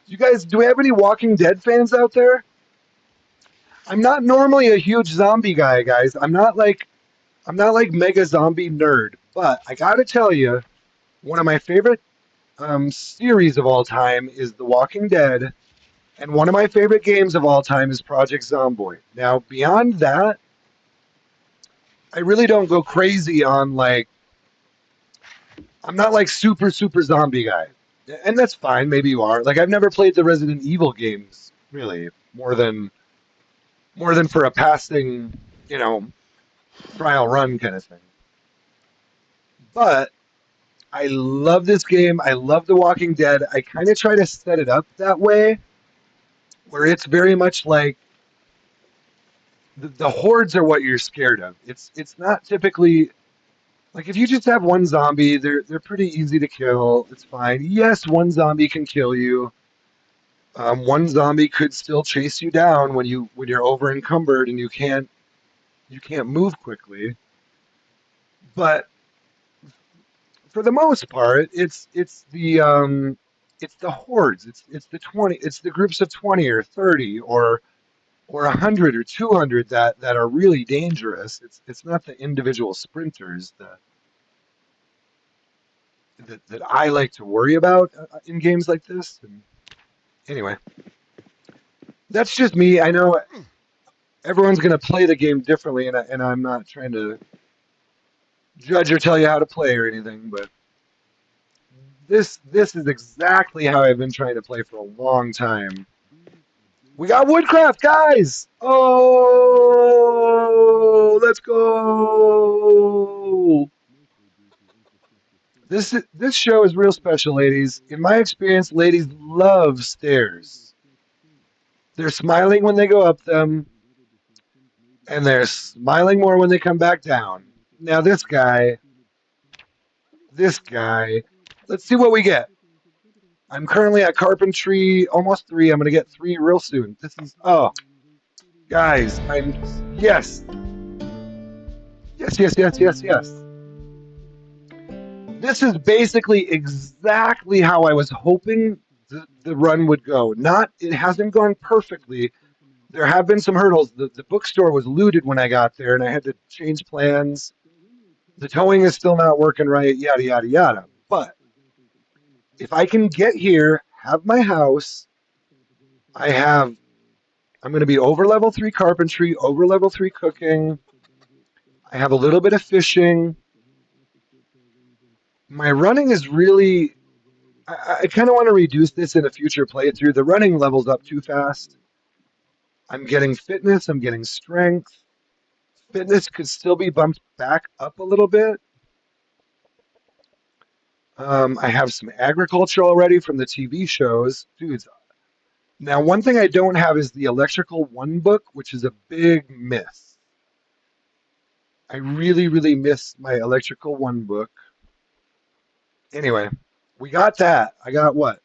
Do we have any Walking Dead fans out there? I'm not normally a huge zombie guy, guys. I'm not like mega zombie nerd, but I gotta tell you, one of my favorite series of all time is The Walking Dead, and one of my favorite games of all time is Project Zomboid. Now, beyond that, I really don't go crazy on like I'm not like super zombie guy, and that's fine. Maybe you are. Like I've never played the Resident Evil games really more than for a passing, you know, trial run kind of thing. But I love this game. I love The Walking Dead. I kind of try to set it up that way, where it's very much like the hordes are what you're scared of. It's not typically like if you just have one zombie, they're pretty easy to kill. It's fine. Yes, one zombie can kill you. One zombie could still chase you down when you're over encumbered and you can't move quickly. But for the most part, it's the hordes. It's the groups of 20 or 30 or 100 or 200 that are really dangerous. It's not the individual sprinters that I like to worry about in games like this. And anyway, that's just me. I know everyone's going to play the game differently, and I'm not trying to judge or tell you how to play or anything, but this is exactly how I've been trying to play for a long time. We got woodcraft, guys! Oh, let's go! This show is real special, ladies. In my experience, ladies love stairs. They're smiling when they go up them, and they're smiling more when they come back down. Now this guy, let's see what we get. I'm currently at carpentry, almost 3. I'm gonna get 3 real soon. This is guys, yes, yes. This is basically exactly how I was hoping the run would go. Not it hasn't gone perfectly. There have been some hurdles. The bookstore was looted when I got there, and I had to change plans. The towing is still not working right. Yada yada yada. But if I can get here, have my house, I have. I'm going to be over level 3 carpentry, over level 3 cooking. I have a little bit of fishing. My running is really. I kind of want to reduce this in a future playthrough. The running levels up too fast. I'm getting fitness. I'm getting strength. Fitness could still be bumped back up a little bit. I have some agriculture already from the TV shows. Dudes, now one thing I don't have is the electrical one book, which is a big miss. I really miss my electrical one book. Anyway, we got that. I got what?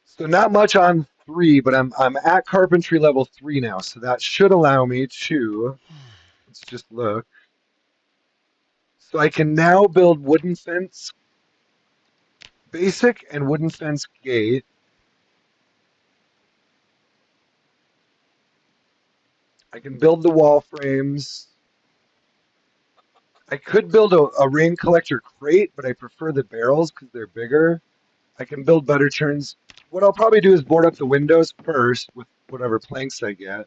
So not much on 3, but I'm at carpentry level 3 now, so that should allow me to let's just look. So I can now build wooden fence basic and wooden fence gate. I can build the wall frames. I could build a rain collector crate, but I prefer the barrels because they're bigger. I can build butter churns. What I'll probably do is board up the windows first with whatever planks I get,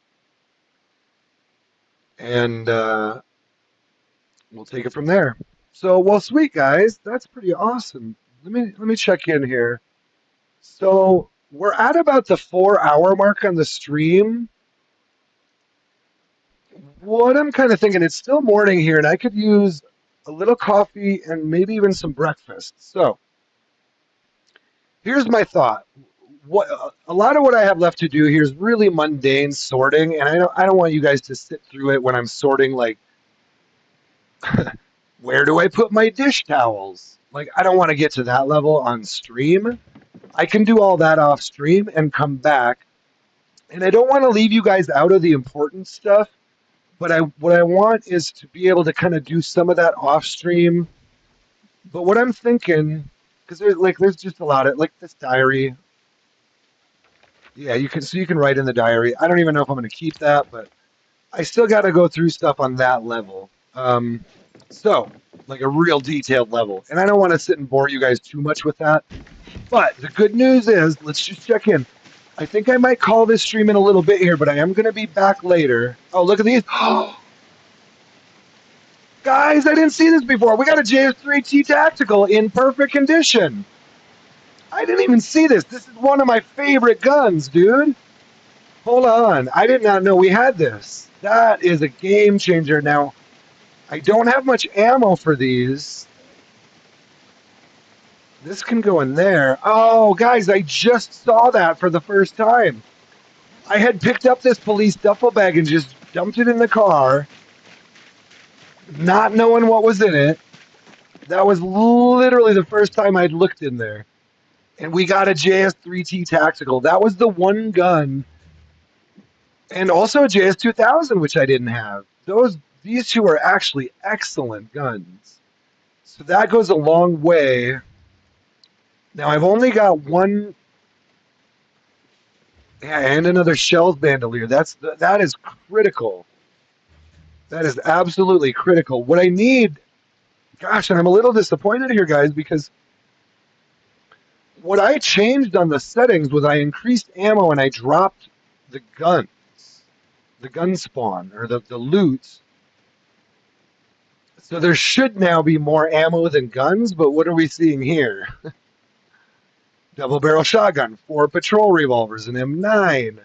and we'll take it from there. So, well, sweet guys, that's pretty awesome. Let me check in here. So we're at about the 4 hour mark on the stream. What I'm kind of thinking, it's still morning here, and I could use a little coffee and maybe even some breakfast. So here's my thought. What a lot of what I have left to do here is really mundane sorting, and I don't want you guys to sit through it when I'm sorting like where do I put my dish towels? Like I don't want to get to that level on stream. I can do all that off stream and come back. And I don't want to leave you guys out of the important stuff. But what I want is to be able to kind of do some of that off stream. But what I'm thinking, because there's just a lot of like this diary. Yeah, you can write in the diary. I don't even know if I'm going to keep that, but I still got to go through stuff on that level. So like a real detailed level, and I don't want to sit and bore you guys too much with that. But the good news is, let's just check in. I think I might call this stream in a little bit here, but I am going to be back later. Oh, look at these. Guys, I didn't see this before. We got a JS3T Tactical in perfect condition. I didn't even see this. This is one of my favorite guns, dude. Hold on. I did not know we had this. That is a game changer. Now, I don't have much ammo for these. This can go in there. Oh, guys, I just saw that for the first time. I had picked up this police duffel bag and just dumped it in the car, not knowing what was in it. That was literally the first time I'd looked in there. And we got a JS3T Tactical. That was the one gun. And also a JS2000, which I didn't have. These two are actually excellent guns. So that goes a long way. Now I've only got one, yeah, and another shells bandolier. That is critical. That is absolutely critical. What I need, gosh, and I'm a little disappointed here, guys, because what I changed on the settings was I increased ammo and I dropped the guns, the gun spawn, or the loot. So there should now be more ammo than guns, but what are we seeing here? Double barrel shotgun, 4 patrol revolvers, an M9,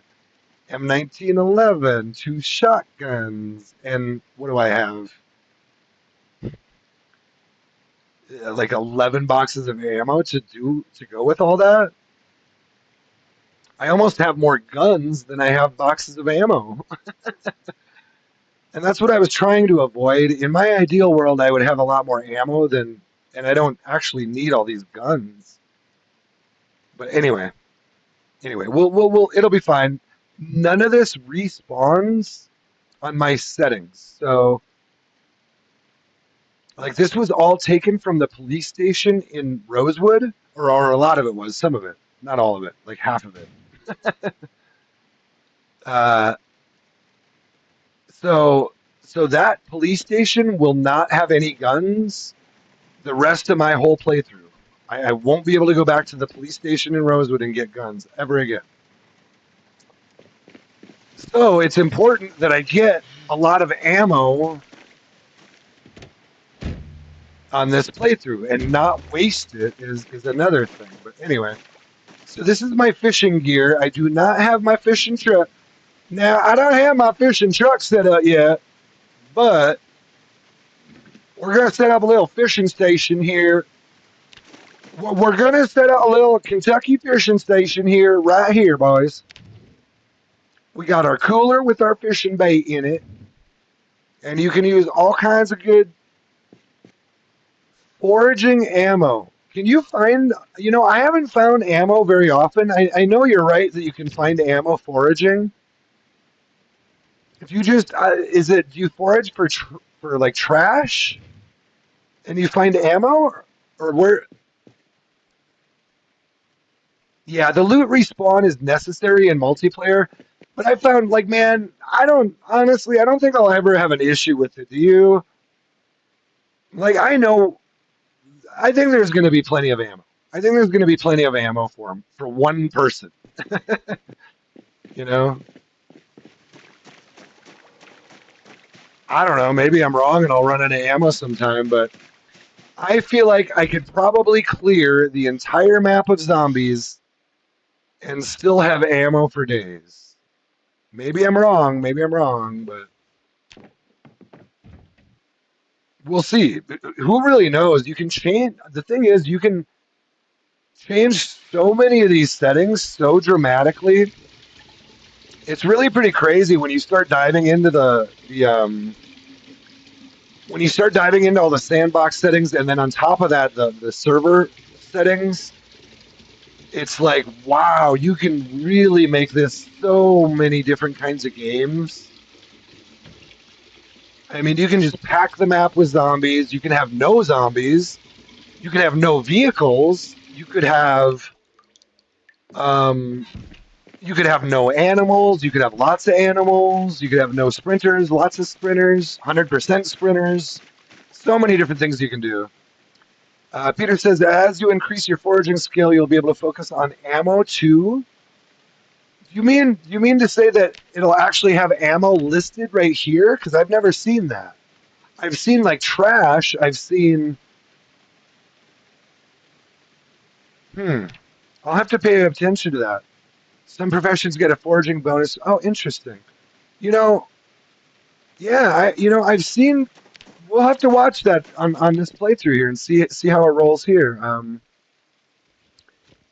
M1911, 2 shotguns, and what do I have? Like 11 boxes of ammo to go with all that. I almost have more guns than I have boxes of ammo. And that's what I was trying to avoid. In my ideal world, I would have a lot more ammo than, and I don't actually need all these guns. But anyway, it'll be fine. None of this respawns on my settings. So, like, this was all taken from the police station in Rosewood, or a lot of it was, some of it, not all of it, like half of it. Uh, so, so that police station will not have any guns the rest of my whole playthrough. I won't be able to go back to the police station in Rosewood and get guns ever again. So it's important that I get a lot of ammo on this playthrough and not waste it is another thing. But anyway, so this is my fishing gear. I do not have my fishing truck. Now, I don't have my fishing truck set up yet, but we're going to set up a little fishing station here. We're going to set up a little Kentucky fishing station here, right here, boys. We got our cooler with our fishing bait in it, and you can use all kinds of good foraging ammo. Can you find, I haven't found ammo very often. I know you're right that you can find ammo foraging. If you just, do you forage for like trash and you find ammo or where? Yeah, the loot respawn is necessary in multiplayer, but I found like, man, I don't think I'll ever have an issue with it. Do you? Like, I think there's going to be plenty of ammo. I think there's going to be plenty of ammo for one person. You know, I don't know. Maybe I'm wrong, and I'll run out of ammo sometime. But I feel like I could probably clear the entire map of zombies and still have ammo for days. Maybe I'm wrong. Maybe I'm wrong, but we'll see. Who really knows? You can change. The thing is, you can change so many of these settings so dramatically. It's really pretty crazy when you start diving into when you start diving into all the sandbox settings, and then on top of that, the server settings. It's like, wow, you can really make this so many different kinds of games. I mean, you can just pack the map with zombies. You can have no zombies. You can have no vehicles. Um, you could have no animals. You could have lots of animals. You could have no sprinters, lots of sprinters, 100% sprinters. So many different things you can do. Peter says, as you increase your foraging skill, you'll be able to focus on ammo too. You mean to say that it'll actually have ammo listed right here? Because I've never seen that. I've seen like trash. I've seen. Hmm. I'll have to pay attention to that. Some professions get a foraging bonus. Oh, interesting. You know, yeah, I've seen. We'll have to watch that on this playthrough here and see how it rolls here.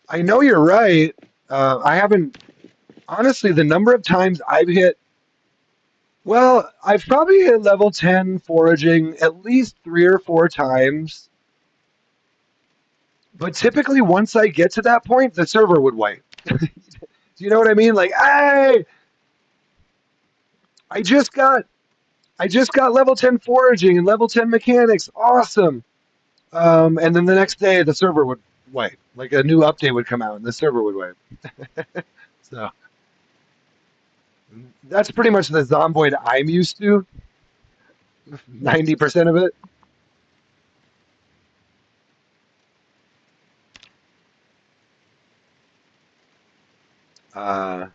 I know you're right. I haven't honestly. The number of times I've hit. Well, I've probably hit level 10 foraging at least 3 or 4 times. But typically, once I get to that point, the server would wipe. Do you know what I mean? Like, hey, I just got I just got level 10 foraging and level 10 mechanics. Awesome. And then the next day, the server would wipe. Like a new update would come out, and the server would wipe. So that's pretty much the Zomboid I'm used to. 90% of it. Uh,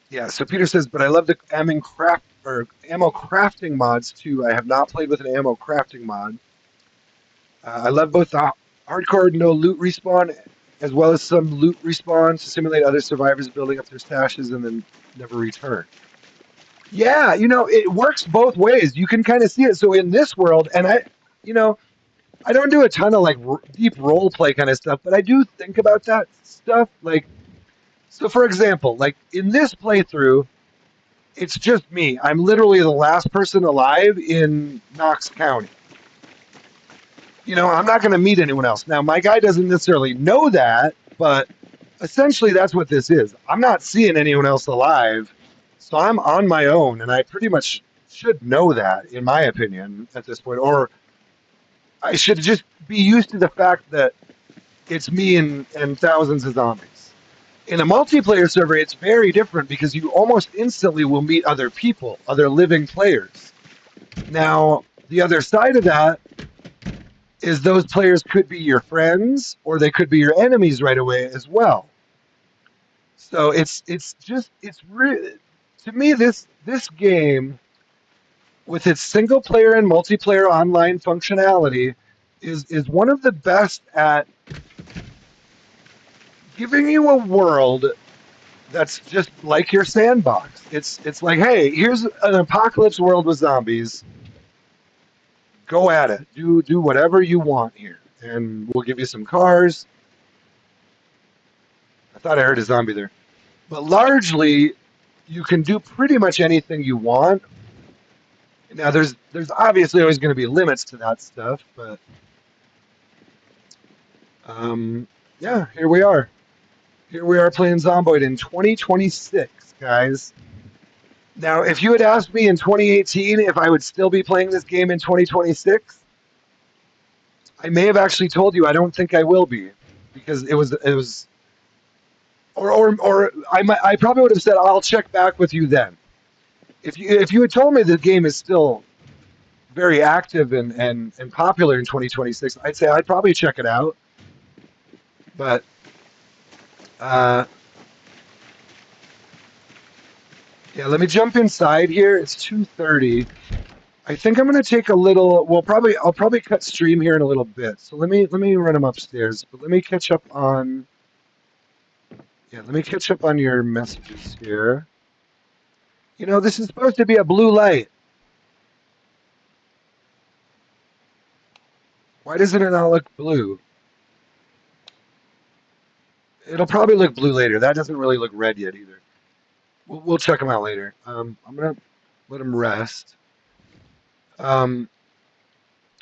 yeah. So Peter says, but I love the ammo crafting mods too. I have not played with an ammo crafting mod. I love both the hardcore no loot respawn as well as some loot respawn to simulate other survivors building up their stashes and then never return. Yeah, it works both ways. You can kind of see it. So in this world, and you know, I don't do a ton of like deep role play kind of stuff, but I do think about that stuff. Like, so for example, like in this playthrough, it's just me. I'm literally the last person alive in Knox County. I'm not going to meet anyone else. Now, my guy doesn't necessarily know that, but essentially that's what this is. I'm not seeing anyone else alive, so I'm on my own, and I pretty much should know that, in my opinion, at this point. Or I should just be used to the fact that it's me and thousands of zombies. In a multiplayer server, it's very different because you almost instantly will meet other people, other living players. Now, the other side of that is those players could be your friends or they could be your enemies right away as well. So it's really, to me, this game with its single player and multiplayer online functionality is one of the best at giving you a world that's just like your sandbox. It's like, hey, here's an apocalypse world with zombies. Go at it. Do whatever you want here, and we'll give you some cars. I thought I heard a zombie there. But largely, you can do pretty much anything you want. Now, there's obviously always going to be limits to that stuff, but um, yeah, here we are. Here we are playing Zomboid in 2026, guys. Now, if you had asked me in 2018 if I would still be playing this game in 2026, I may have actually told you I don't think I will be, because it was, or I probably would have said I'll check back with you then. If you had told me the game is still very active and popular in 2026, I'd say I'd probably check it out. But uh, yeah, let me jump inside here. It's 2:30. I think I'm gonna take a little. Well, I'll probably cut stream here in a little bit. So let me run them upstairs. But let me catch up on. Yeah, let me catch up on your messages here. This is supposed to be a blue light. Why doesn't it not look blue? It'll probably look blue later. That doesn't really look red yet either. We'll check them out later. I'm gonna let them rest. Um,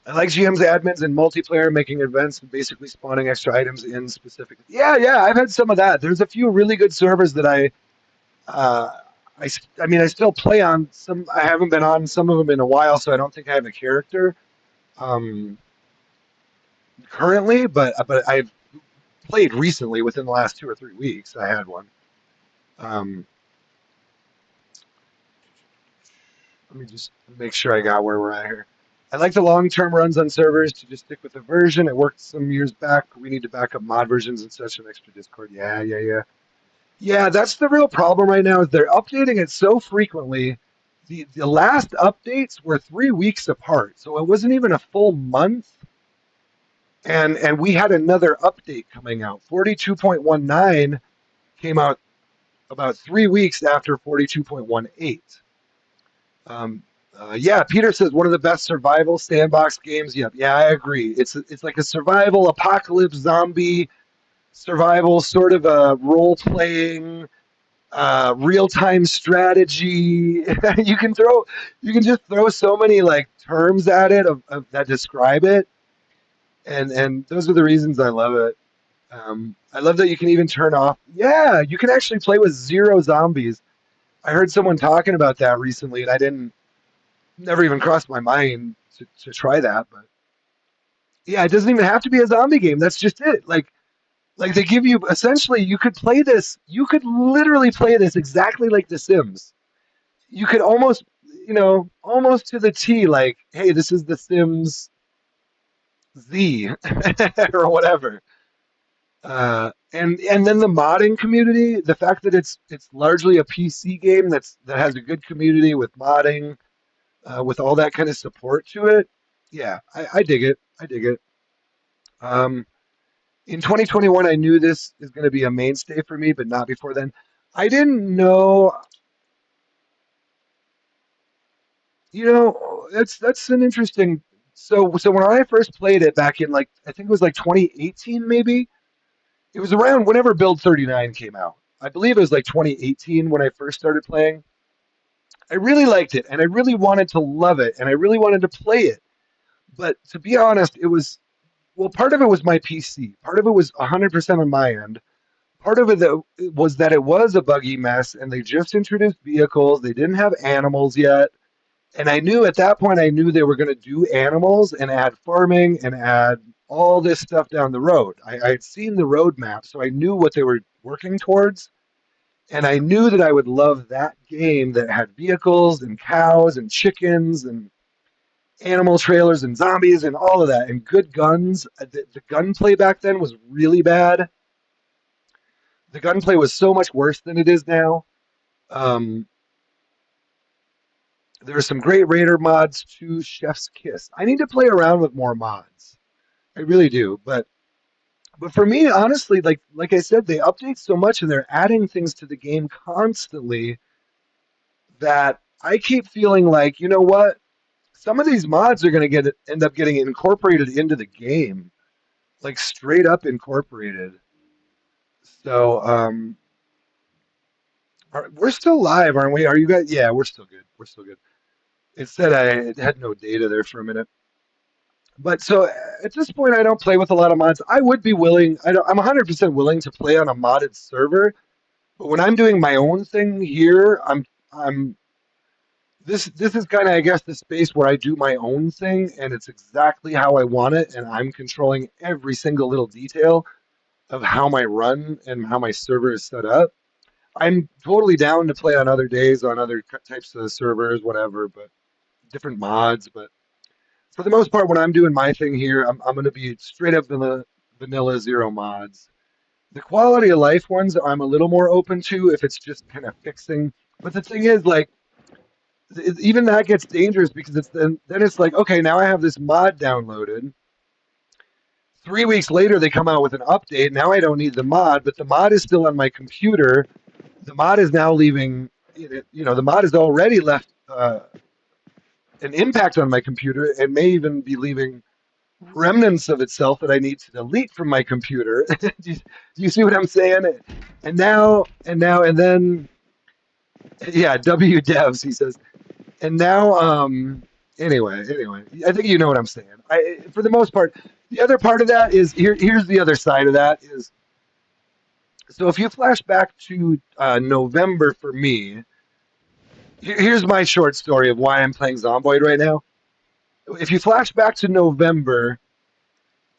I like GM's admins and multiplayer making events and basically spawning extra items in specific. Yeah, I've had some of that. There's a few really good servers that uh, I mean, I still play on some. I haven't been on some of them in a while, so I don't think I have a character um, currently. But I've played recently within the last 2 or 3 weeks. I had one. Um, Let me just make sure I got where we're at here. I like the long-term runs on servers to just stick with the version. It worked some years back. We need to back up mod versions and such an extra Discord. Yeah, yeah, yeah. Yeah, that's the real problem right now is they're updating it so frequently. The last updates were 3 weeks apart, so it wasn't even a full month. And we had another update coming out. 42.19 came out about 3 weeks after 42.18. Um, yeah, Peter says one of the best survival sandbox games. Yep, yeah, I agree. It's like a survival apocalypse zombie survival sort of a role playing real time strategy. You can just throw so many like terms at it that describe it, and those are the reasons I love it. I love that you can even turn off. Yeah, you can actually play with zero zombies. I heard someone talking about that recently, and I didn't never even crossed my mind to try that. But yeah, it doesn't even have to be a zombie game. That's just it. Like they give you essentially you could play this. You could literally play this exactly like The Sims. You could almost almost to the T. Like, hey, this is The Sims Z or whatever. And then the modding community, the fact that it's largely a PC game that has a good community with modding, with all that kind of support to it. Yeah, I dig it. I dig it. Um, in 2021, I knew this is going to be a mainstay for me, but not before then. I didn't know. That's an interesting. So when I first played it back in like I think it was like 2018 maybe. It was around whenever Build 39 came out. I believe it was like 2018 when I first started playing. I really liked it and I really wanted to love it and I really wanted to play it. But to be honest, it was well, part of it was my PC. Part of it was 100% on my end. Part of it was that it was a buggy mess and they just introduced vehicles. They didn't have animals yet. And I knew at that point, I knew they were going to do animals and add farming and add all this stuff down the road. I had seen the roadmap, so I knew what they were working towards. And I knew that I would love that game that had vehicles and cows and chickens and animal trailers and zombies and all of that and good guns. The gunplay back then was really bad. The gunplay was so much worse than it is now. Um, there are some great Raider mods too. Chef's Kiss. I need to play around with more mods. I really do. But for me, honestly, like I said, they update so much and they're adding things to the game constantly that I keep feeling like, you know what? Some of these mods are going to get end up getting incorporated into the game, like straight up incorporated. So we're still live, aren't we? Are you guys? Yeah, we're still good. We're still good. It said I had no data there for a minute. But so at this point, I don't play with a lot of mods. I would be willing. I'm 100% willing to play on a modded server. But when I'm doing my own thing here, I'm this is kind of I guess the space where I do my own thing, and it's exactly how I want it, and I'm controlling every single little detail of how my run and how my server is set up. I'm totally down to play on other days on other types of servers, whatever, but different mods. But for the most part, when I'm doing my thing here, I'm going to be straight up vanilla zero mods. The quality of life ones I'm a little more open to if it's just kind of fixing. But the thing is, like, even that gets dangerous because then it's like, okay, now I have this mod downloaded. 3 weeks later, they come out with an update. Now I don't need the mod, but the mod is still on my computer. The mod is now leaving. The mod has already left an impact on my computer and may even be leaving remnants of itself that I need to delete from my computer. Do you see what I'm saying? And then, yeah, W devs, he says. And now, anyway, I think you know what I'm saying. For the most part, the other part of that is here's the other side of that is, so if you flash back to November for me, Here's my short story of why I'm playing Zomboid right now. If you flash back to November,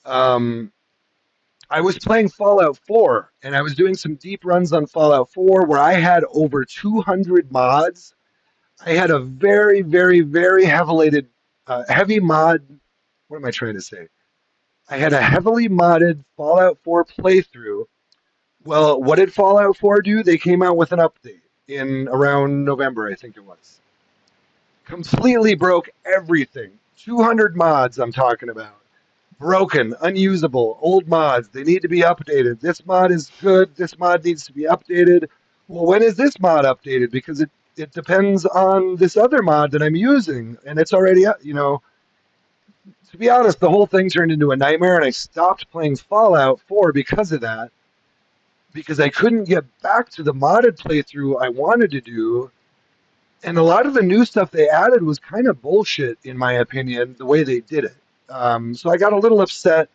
um, I was playing Fallout 4, and I was doing some deep runs on Fallout 4 where I had over 200 mods. I had a very, very, very heavy mod. What am I trying to say? I had a heavily modded Fallout 4 playthrough. Well, what did Fallout 4 do? They came out with an update in around November, I think it was. Completely broke everything. 200 mods I'm talking about. Broken, unusable, old mods. They need to be updated. This mod is good. This mod needs to be updated. Well, when is this mod updated? Because it depends on this other mod that I'm using, and it's already, to be honest, the whole thing turned into a nightmare, and I stopped playing Fallout 4 because of that, because I couldn't get back to the modded playthrough I wanted to do. And a lot of the new stuff they added was kind of bullshit, in my opinion, the way they did it. So I got a little upset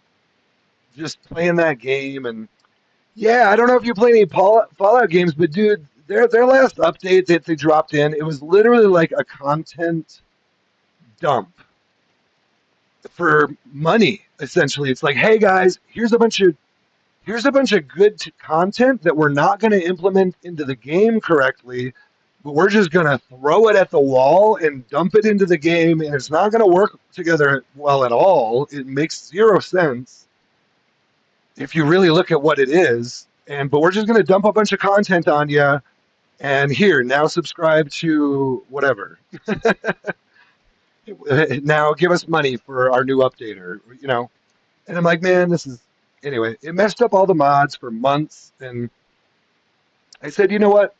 just playing that game. And yeah, I don't know if you play any Fallout games, but dude, their last update that they dropped in, it was literally like a content dump for money. Essentially, it's like, hey guys, here's a bunch of good content that we're not going to implement into the game correctly, but we're just going to throw it at the wall and dump it into the game, and it's not going to work together well at all. It makes zero sense if you really look at what it is. And but we're just going to dump a bunch of content on you, and here now subscribe to whatever. Now give us money for our new update, or And I'm like, man, this is anyway. It messed up all the mods for months, and I said, you know what?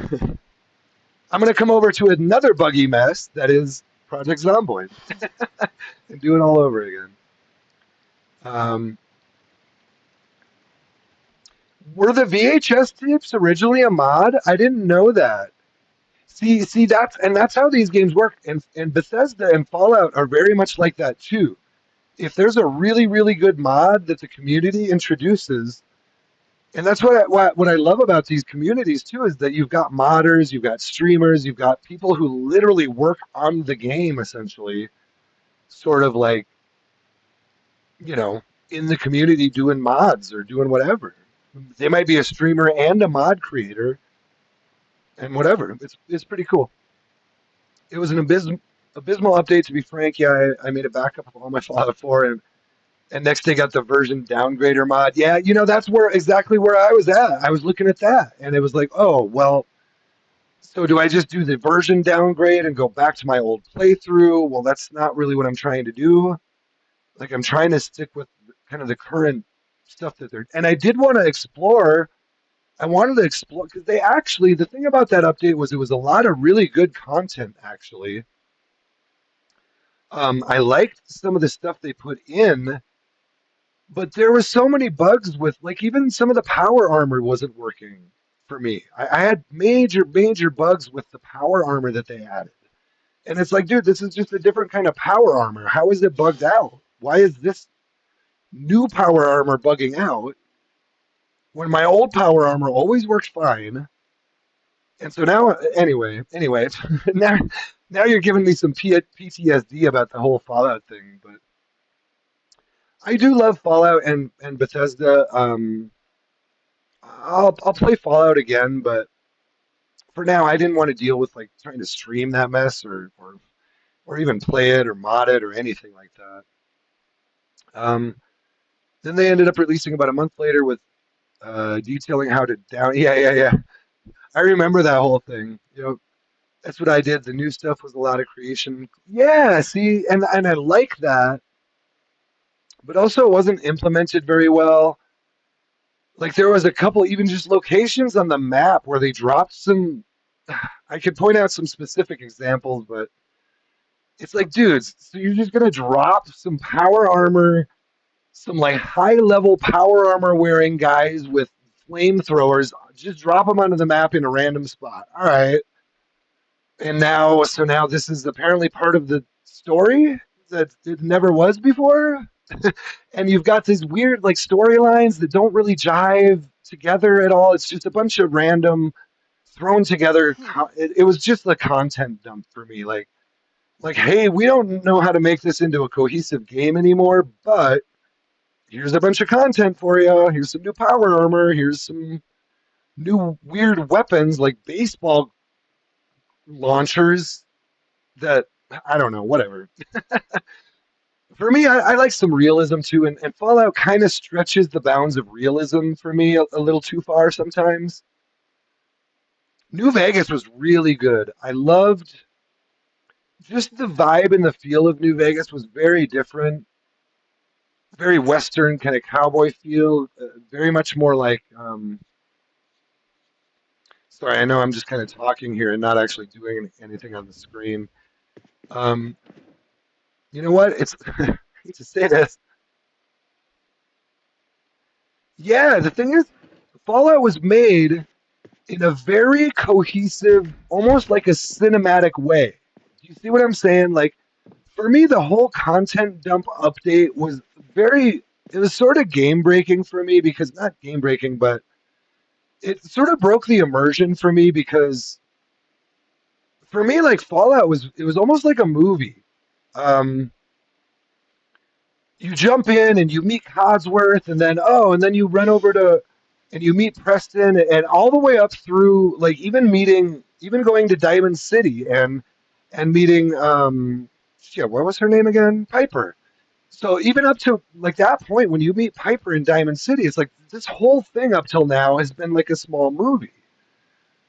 I'm going to come over to another buggy mess that is Project Zomboid and do it all over again. Um, were the VHS tapes originally a mod? I didn't know that. See that's how these games work. And Bethesda and Fallout are very much like that too. If there's a really really good mod that the community introduces, and that's what I love about these communities too is that you've got modders, you've got streamers, you've got people who literally work on the game essentially, sort of like you know, in the community doing mods or doing whatever. They might be a streamer and a mod creator and whatever. It's pretty cool. It was an abysmal update, to be frank. Yeah, I made a backup of all my Fallout 4, and next they got the version downgrader mod. Yeah, that's where exactly where I was at. I was looking at that, and it was like, oh well. So do I just do the version downgrade and go back to my old playthrough? Well, that's not really what I'm trying to do. Like I'm trying to stick with kind of the current stuff that they're. And I did want to explore. I wanted to explore because they actually the thing about that update was it was a lot of really good content actually. I liked some of the stuff they put in, but there was so many bugs with like even some of the power armor wasn't working for me. I had major bugs with the power armor that they added. And it's like, dude, this is just a different kind of power armor. How is it bugged out? Why is this new power armor bugging out when my old power armor always worked fine? And so now, anyway, now now you're giving me some PTSD about the whole Fallout thing. But I do love Fallout and Bethesda. I'll play Fallout again, but for now, I didn't want to deal with like trying to stream that mess or even play it or mod it or anything like that. Um, then they ended up releasing about a month later with detailing how to down. Yeah. I remember that whole thing. That's what I did. The new stuff was a lot of creation. Yeah, see, and I like that, but also it wasn't implemented very well. Like there was a couple, even just locations on the map where they dropped some. I could point out some specific examples, but it's like, dudes, so you're just gonna drop some power armor, some like high level power armor wearing guys with flamethrowers, just drop them onto the map in a random spot. All right, and now this is apparently part of the story that it never was before. And you've got these weird like storylines that don't really jive together at all. It's just a bunch of random thrown together. Hmm. It was just the content dump for me. Like, hey, we don't know how to make this into a cohesive game anymore, but here's a bunch of content for you. Here's some new power armor. Here's some new weird weapons like baseball launchers that I don't know, whatever. For me, I like some realism too, and Fallout kind of stretches the bounds of realism for me a little too far sometimes. New Vegas was really good. I loved just the vibe and the feel of New Vegas was very different, very Western kind of cowboy feel, very much more like. Sorry, I know I'm just kind of talking here and not actually doing anything on the screen. Um, you know what? It's I hate to say this. Yeah, the thing is, Fallout was made in a very cohesive, almost like a cinematic way. Do you see what I'm saying? Like, for me, the whole content dump update was very, it was sort of game breaking for me because, not game breaking, but it sort of broke the immersion for me because for me, like, Fallout was, it was almost like a movie. Um, you jump in and you meet Codsworth, and then and then you run over to and you meet Preston, and all the way up through like even going to Diamond City and meeting yeah, what was her name again? Piper. So even up to like that point when you meet Piper in Diamond City, it's like this whole thing up till now has been like a small movie.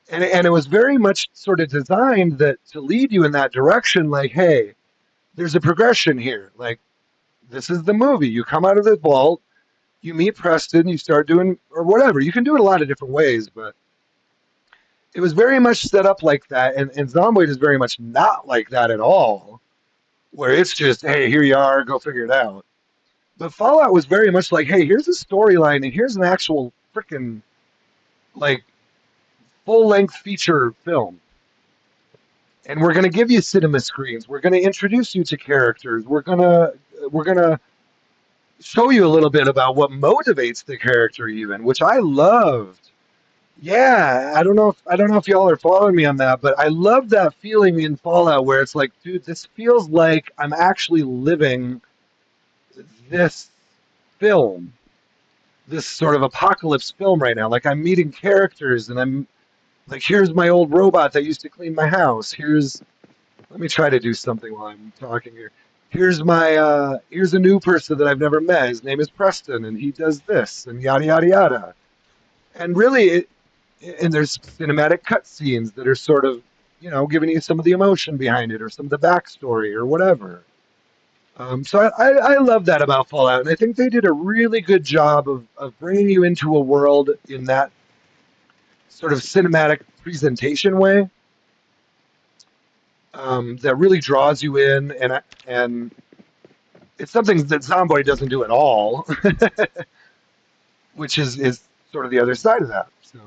And it was very much sort of designed that to lead you in that direction, like, hey, there's a progression here. Like, this is the movie. You come out of the vault, you meet Preston, you start doing, or whatever. You can do it a lot of different ways, but it was very much set up like that. And Zomboid is very much not like that at all, where it's just, hey, here you are, go figure it out. But Fallout was very much like, hey, here's a storyline, and here's an actual freaking, like, full length feature film. And we're going to give you cinema screens. We're going to introduce you to characters. We're going to show you a little bit about what motivates the character even, which I loved. Yeah, I don't know if y'all are following me on that, but I love that feeling in Fallout where it's like, dude, this feels like I'm actually living this film, this sort of apocalypse film right now. Like I'm meeting characters and I'm like, here's my old robot that used to clean my house. Let me try to do something while I'm talking here. Here's a new person that I've never met. His name is Preston and he does this and yada yada yada. And really, and there's cinematic cutscenes that are sort of, giving you some of the emotion behind it or some of the backstory or whatever. So I love that about Fallout, and I think they did a really good job of bringing you into a world in that sort of cinematic presentation way that really draws you in, and it's something that Zomboid doesn't do at all, which is sort of the other side of that. So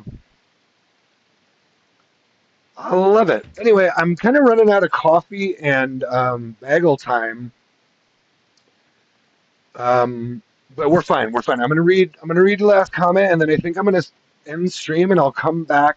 I love it. Anyway, I'm kind of running out of coffee and bagel time, but we're fine. We're fine. I'm gonna read the last comment, and then I think I'm gonna end stream, and I'll come back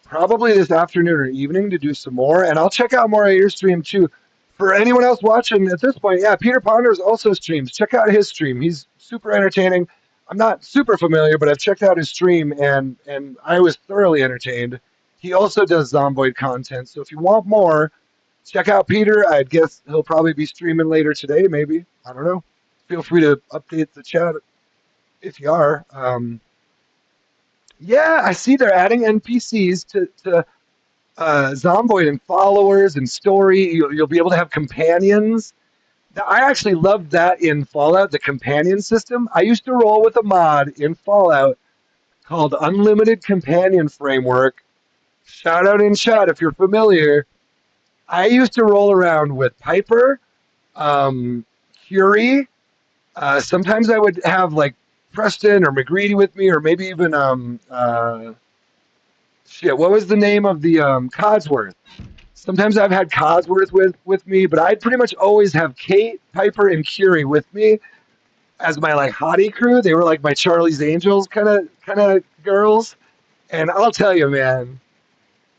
probably this afternoon or evening to do some more, and I'll check out more of your stream too. For anyone else watching at this point, yeah, Peter Ponders also streams. Check out his stream. He's super entertaining. I'm not super familiar, but I've checked out his stream and I was thoroughly entertained. He also does Zomboid content, so if you want more, check out Peter. I guess he'll probably be streaming later today, maybe. I don't know. Feel free to update the chat if you are. Yeah, I see they're adding NPCs to Zomboid and followers and story. You'll be able to have companions. I actually loved that in Fallout, the companion system. I used to roll with a mod in Fallout called Unlimited Companion Framework. Shout out in chat if you're familiar. I used to roll around with Piper, um, Curie. Sometimes I would have like Preston or McGreedy with me, or maybe even shit. What was the name of the Codsworth? Sometimes I've had Codsworth with me, but I'd pretty much always have Kate, Piper, and Curie with me as my like hottie crew. They were like my Charlie's Angels kind of girls. And I'll tell you, man,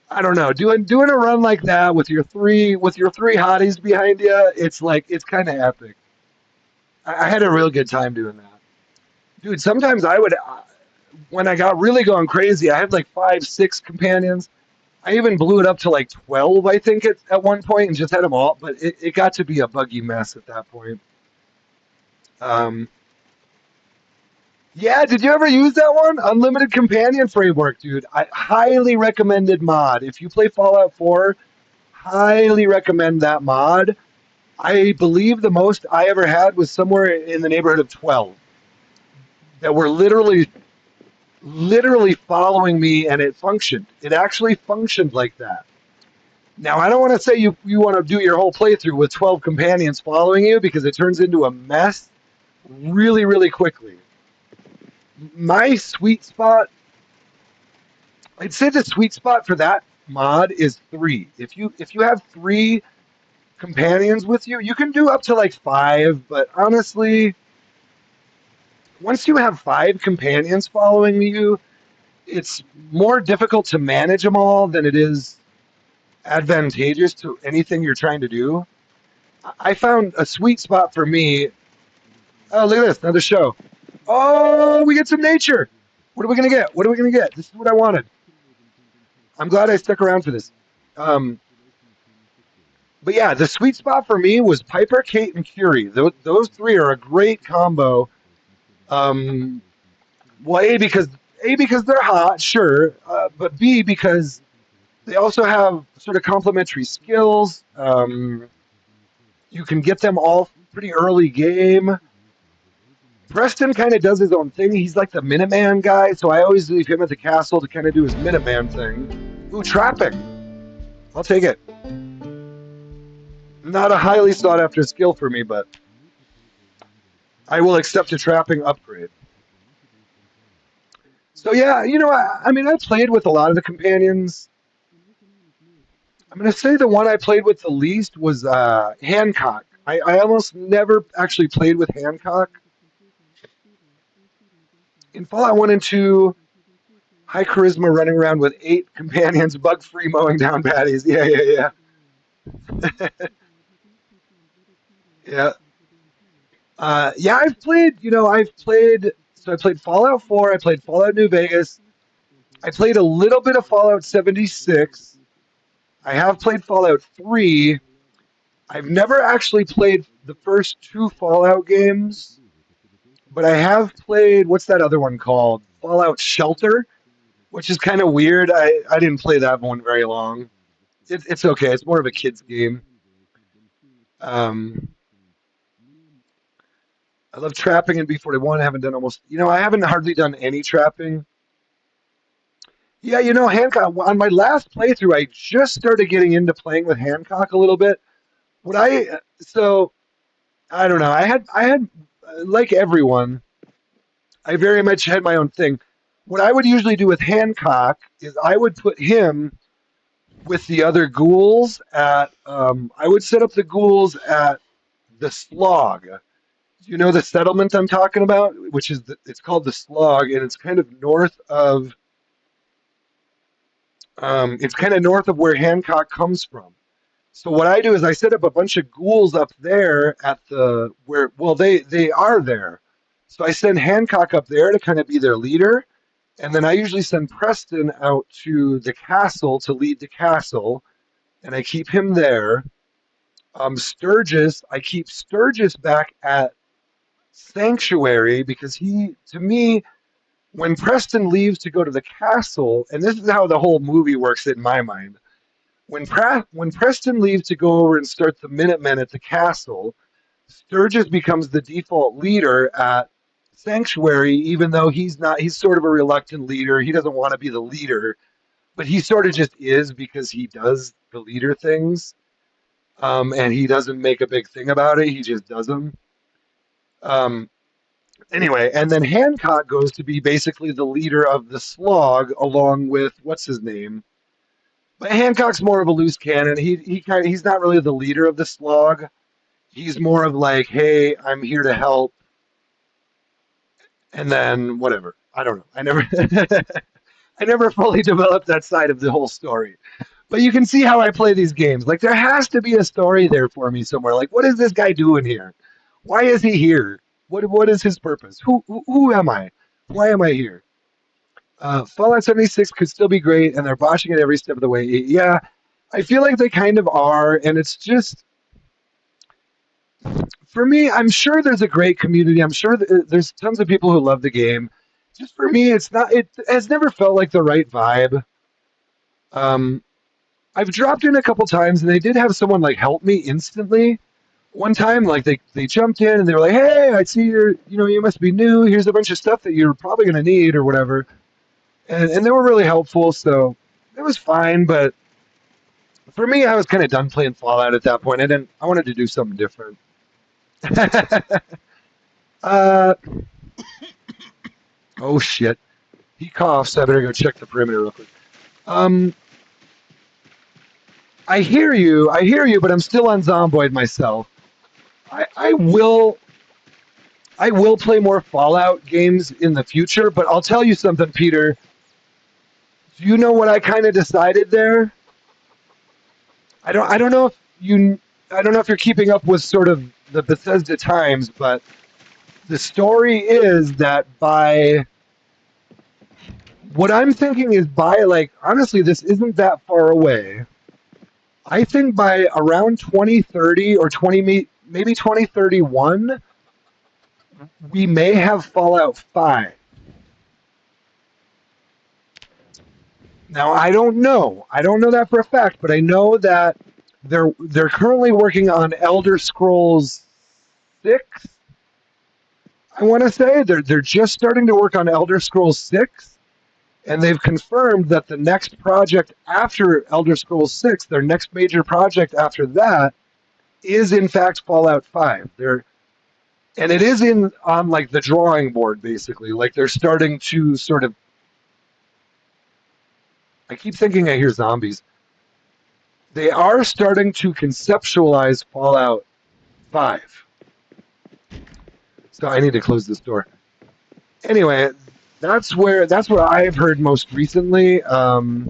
I don't know, doing a run like that with your three hotties behind you, it's like it's kind of epic. I had a real good time doing that, dude. Sometimes I would when I got really going crazy, I had like five, six companions. I even blew it up to like 12, I think, at one point, and just had them all. But it got to be a buggy mess at that point. Um, yeah, did you ever use that one? Unlimited Companion Framework, dude. I highly recommended mod. If you play Fallout 4, highly recommend that mod. I believe the most I ever had was somewhere in the neighborhood of 12 that were literally following me, and it functioned. It actually functioned like that. Now, I don't want to say you want to do your whole playthrough with 12 companions following you because it turns into a mess really, really quickly. My sweet spot, I'd say the sweet spot for that mod is three. If you have three companions with you, you can do up to like five, but honestly, once you have five companions following you, it's more difficult to manage them all than it is advantageous to anything you're trying to do. I found a sweet spot for me. Oh, look at this, another show. Oh, we get some nature. What are we gonna get? What are we gonna get? This is what I wanted. I'm glad I stuck around for this. Um, but yeah, the sweet spot for me was Piper, Kate, and Curie. Those three are a great combo. Um, well, A because they're hot, sure, but B because they also have sort of complementary skills. You can get them all pretty early game. Preston kind of does his own thing. He's like the Minuteman guy, so I always leave him at the castle to kind of do his Minuteman thing. Ooh, trapping. I'll take it. Not a highly sought after skill for me, but I will accept a trapping upgrade. So yeah, I mean, I played with a lot of the companions. I'm gonna say the one I played with the least was Hancock. I almost never actually played with Hancock. In Fallout 1 and 2, high charisma running around with eight companions, bug free mowing down baddies. Yeah, yeah, yeah. Yeah. Yeah, so I played Fallout 4, I played Fallout New Vegas, I played a little bit of Fallout 76, I have played Fallout 3. I've never actually played the first two Fallout games, but I have played, what's that other one called? Fallout Shelter, which is kind of weird. I didn't play that one very long. It's okay, it's more of a kid's game. Um, I love trapping in B41. I haven't done I haven't hardly done any trapping. Yeah, Hancock. On my last playthrough, I just started getting into playing with Hancock a little bit. What I so I don't know. I had like everyone. I very much had my own thing. What I would usually do with Hancock is I would put him with the other ghouls at. I would set up the ghouls at the Slog. You know the settlement I'm talking about, which is it's called the Slog, and it's kind of north of where Hancock comes from. So what I do is I set up a bunch of ghouls up there at the where well they are there. So I send Hancock up there to kind of be their leader, and then I usually send Preston out to the castle to lead the castle, and I keep him there. I keep Sturgis back at Sanctuary because to me, when Preston leaves to go to the castle, and this is how the whole movie works in my mind. When Preston leaves to go over and start the Minutemen at the castle, Sturgis becomes the default leader at Sanctuary, even though he's not. He's sort of a reluctant leader. He doesn't want to be the leader, but he sort of just is because he does the leader things, and he doesn't make a big thing about it. He just does them. Um, anyway, and then Hancock goes to be basically the leader of the Slog, along with what's his name. But Hancock's more of a loose cannon. He's not really the leader of the Slog. He's more of like, hey, I'm here to help, and then whatever. I don't know. I never. I never fully developed that side of the whole story. But you can see how I play these games. Like there has to be a story there for me somewhere. Like what is this guy doing here? Why is he here? What is his purpose? Who am I? Why am I here? Fallout 76 could still be great, and they're botching it every step of the way. Yeah, I feel like they kind of are, and it's just for me. I'm sure there's a great community. I'm sure there's tons of people who love the game. Just for me, it's not. It has never felt like the right vibe. Um, I've dropped in a couple times, and they did have someone like help me instantly. One time, like they jumped in and they were like, "Hey, I see you must be new. Here's a bunch of stuff that you're probably going to need or whatever," and they were really helpful. So it was fine, but for me, I was kind of done playing Fallout at that point. I wanted to do something different. uh, oh shit, he coughs. So I better go check the perimeter real quick. Um, I hear you, but I'm still on Zomboid myself. I will play more Fallout games in the future, but I'll tell you something, Peter. Do you know what I kind of decided there? I don't know if you I don't know if you're keeping up with sort of the Bethesda times, but the story is that by what I'm thinking is by like honestly this isn't that far away. I think by around 2030 or 20 maybe 2031 we may have Fallout 5. Now I don't know. I don't know that for a fact, but I know that they're currently working on Elder Scrolls 6. I want to say they're just starting to work on Elder Scrolls 6, and they've confirmed that the next project after Elder Scrolls 6, their next major project after that, is in fact Fallout 5. And it is in on like the drawing board basically. Like they're starting to sort of. I keep thinking I hear zombies. They are starting to conceptualize Fallout 5. So I need to close this door. Anyway, that's what I've heard most recently. I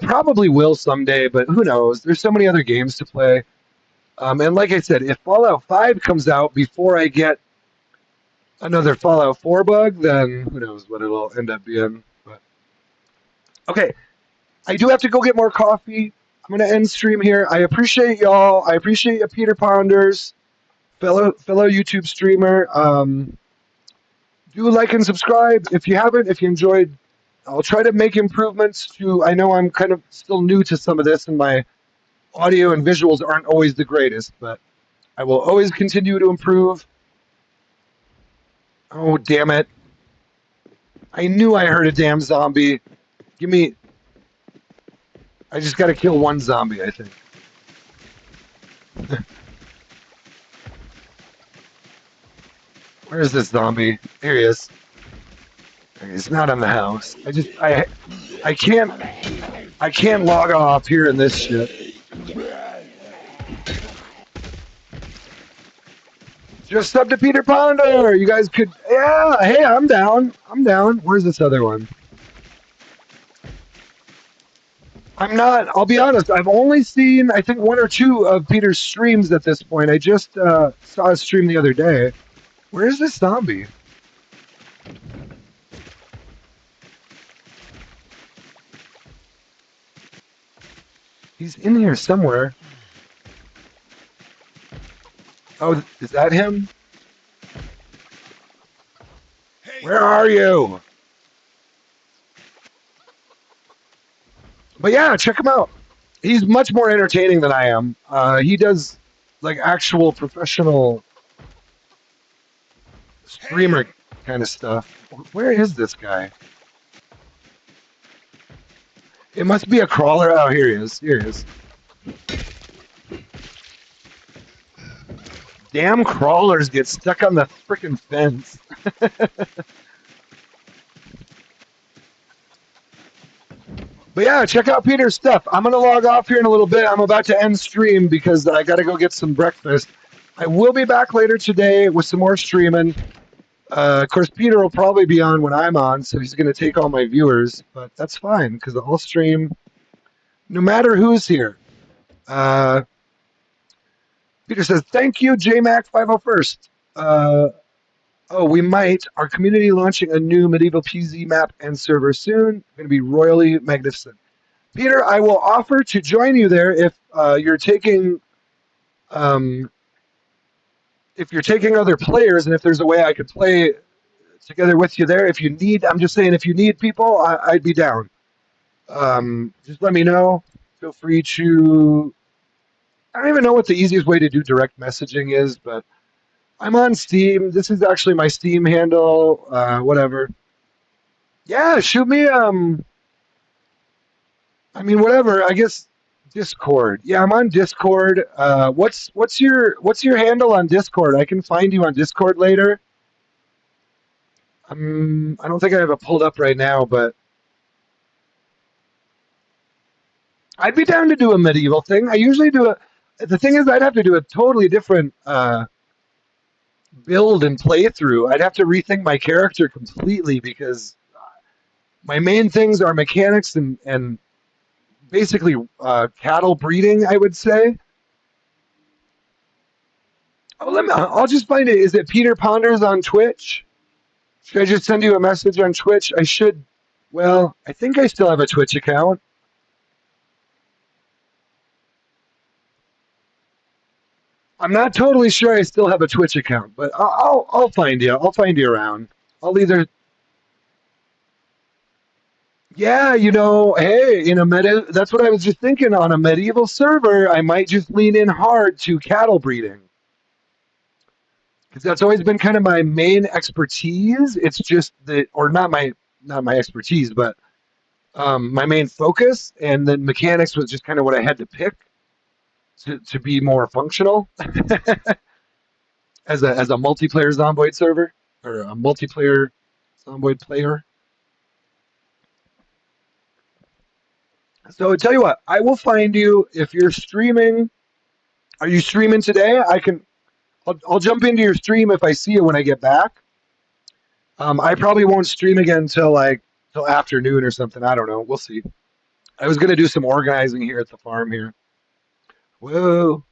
probably will someday, but who knows? There's so many other games to play. And like I said, if Fallout 5 comes out before I get another Fallout 4 bug, then who knows what it'll end up being. But okay, I do have to go get more coffee. I'm gonna end stream here. I appreciate y'all. I appreciate you, Peter Ponders, fellow YouTube streamer. Do like and subscribe if you haven't. If you enjoyed, I'll try to make improvements to. I know I'm kind of still new to some of this, and my audio and visuals aren't always the greatest, but I will always continue to improve. Oh, damn it. I knew I heard a damn zombie. Give me. I just gotta kill one zombie, I think. Where is this zombie? Here he is. He's not in the house. I can't log off here in this shit. Just sub to Peter Ponder. You guys could, yeah. Hey, I'm down. I'm down. Where's this other one? I'm not. I'll be honest. I've only seen, I think, one or two of Peter's streams at this point. I just saw a stream the other day. Where's this zombie? He's in here somewhere. Oh, is that him? Where are you? But yeah, check him out. He's much more entertaining than I am. He does like actual professional streamer kind of stuff. Where is this guy? It must be a crawler. Oh, here he is. Here he is. Damn crawlers get stuck on the freaking fence. But yeah, check out Peter's stuff. I'm going to log off here in a little bit. I'm about to end stream because I got to go get some breakfast. I will be back later today with some more streaming. Of course, Peter will probably be on when I'm on, so he's going to take all my viewers, but that's fine because I'll stream no matter who's here. Uh, Peter says, "Thank you, JMac501st. Oh, we might. Our community launching a new medieval PZ map and server soon. Going to be royally magnificent." Peter, I will offer to join you there um, if you're taking other players, and if there's a way I could play together with you there. If you need, I'm just saying, if you need people, I'd be down. Just let me know. Feel free to. I don't even know what the easiest way to do direct messaging is, but I'm on Steam. This is actually my Steam handle. Whatever. Yeah, shoot me. I mean, whatever. I guess Discord. Yeah, I'm on Discord. What's your handle on Discord? I can find you on Discord later. I don't think I have it pulled up right now, but I'd be down to do a medieval thing. I usually do a. The thing is, I'd have to do a totally different build and playthrough. I'd have to rethink my character completely because my main things are mechanics and basically cattle breeding. I would say. Oh, I'll just find it. Is it Peter Ponders on Twitch? Should I just send you a message on Twitch? I should. Well, I think I still have a Twitch account. I'm not totally sure I still have a Twitch account, but I'll find you. I'll find you around. I'll either. Yeah, hey, that's what I was just thinking. On a medieval server, I might just lean in hard to cattle breeding because that's always been kind of my main expertise. It's just that, or not my expertise, but my main focus, and then mechanics was just kind of what I had to pick to be more functional as a multiplayer Zomboid server or a multiplayer Zomboid player. So I tell you what, I will find you if you're streaming. Are you streaming today? I'll jump into your stream if I see you when I get back. I probably won't stream again till afternoon or something. I don't know. We'll see. I was gonna do some organizing here at the farm here. Whoa.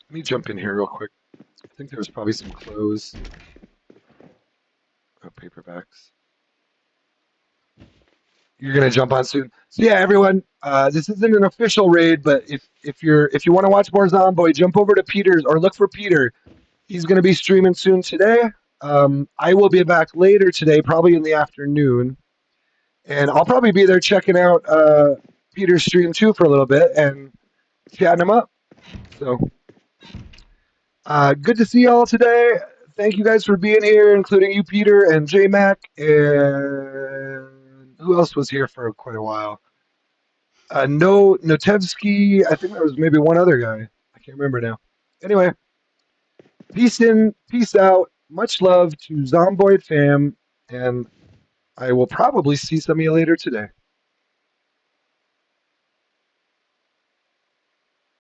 Let me jump in here real quick. I think there was probably some clothes. Oh, paperbacks. You're gonna jump on soon. So yeah, everyone, this isn't an official raid, but if you want to watch more Zomboid, jump over to Peter's or look for Peter. He's gonna be streaming soon today. I will be back later today, probably in the afternoon, and I'll probably be there checking out Peter's stream too for a little bit and chatting him up. So good to see y'all today. Thank you guys for being here, including you, Peter, and J Mac, and who else was here for quite a while? No, Notevsky. I think there was maybe one other guy. I can't remember now. Anyway, peace in, peace out. Much love to Zomboid fam, and I will probably see some of you later today.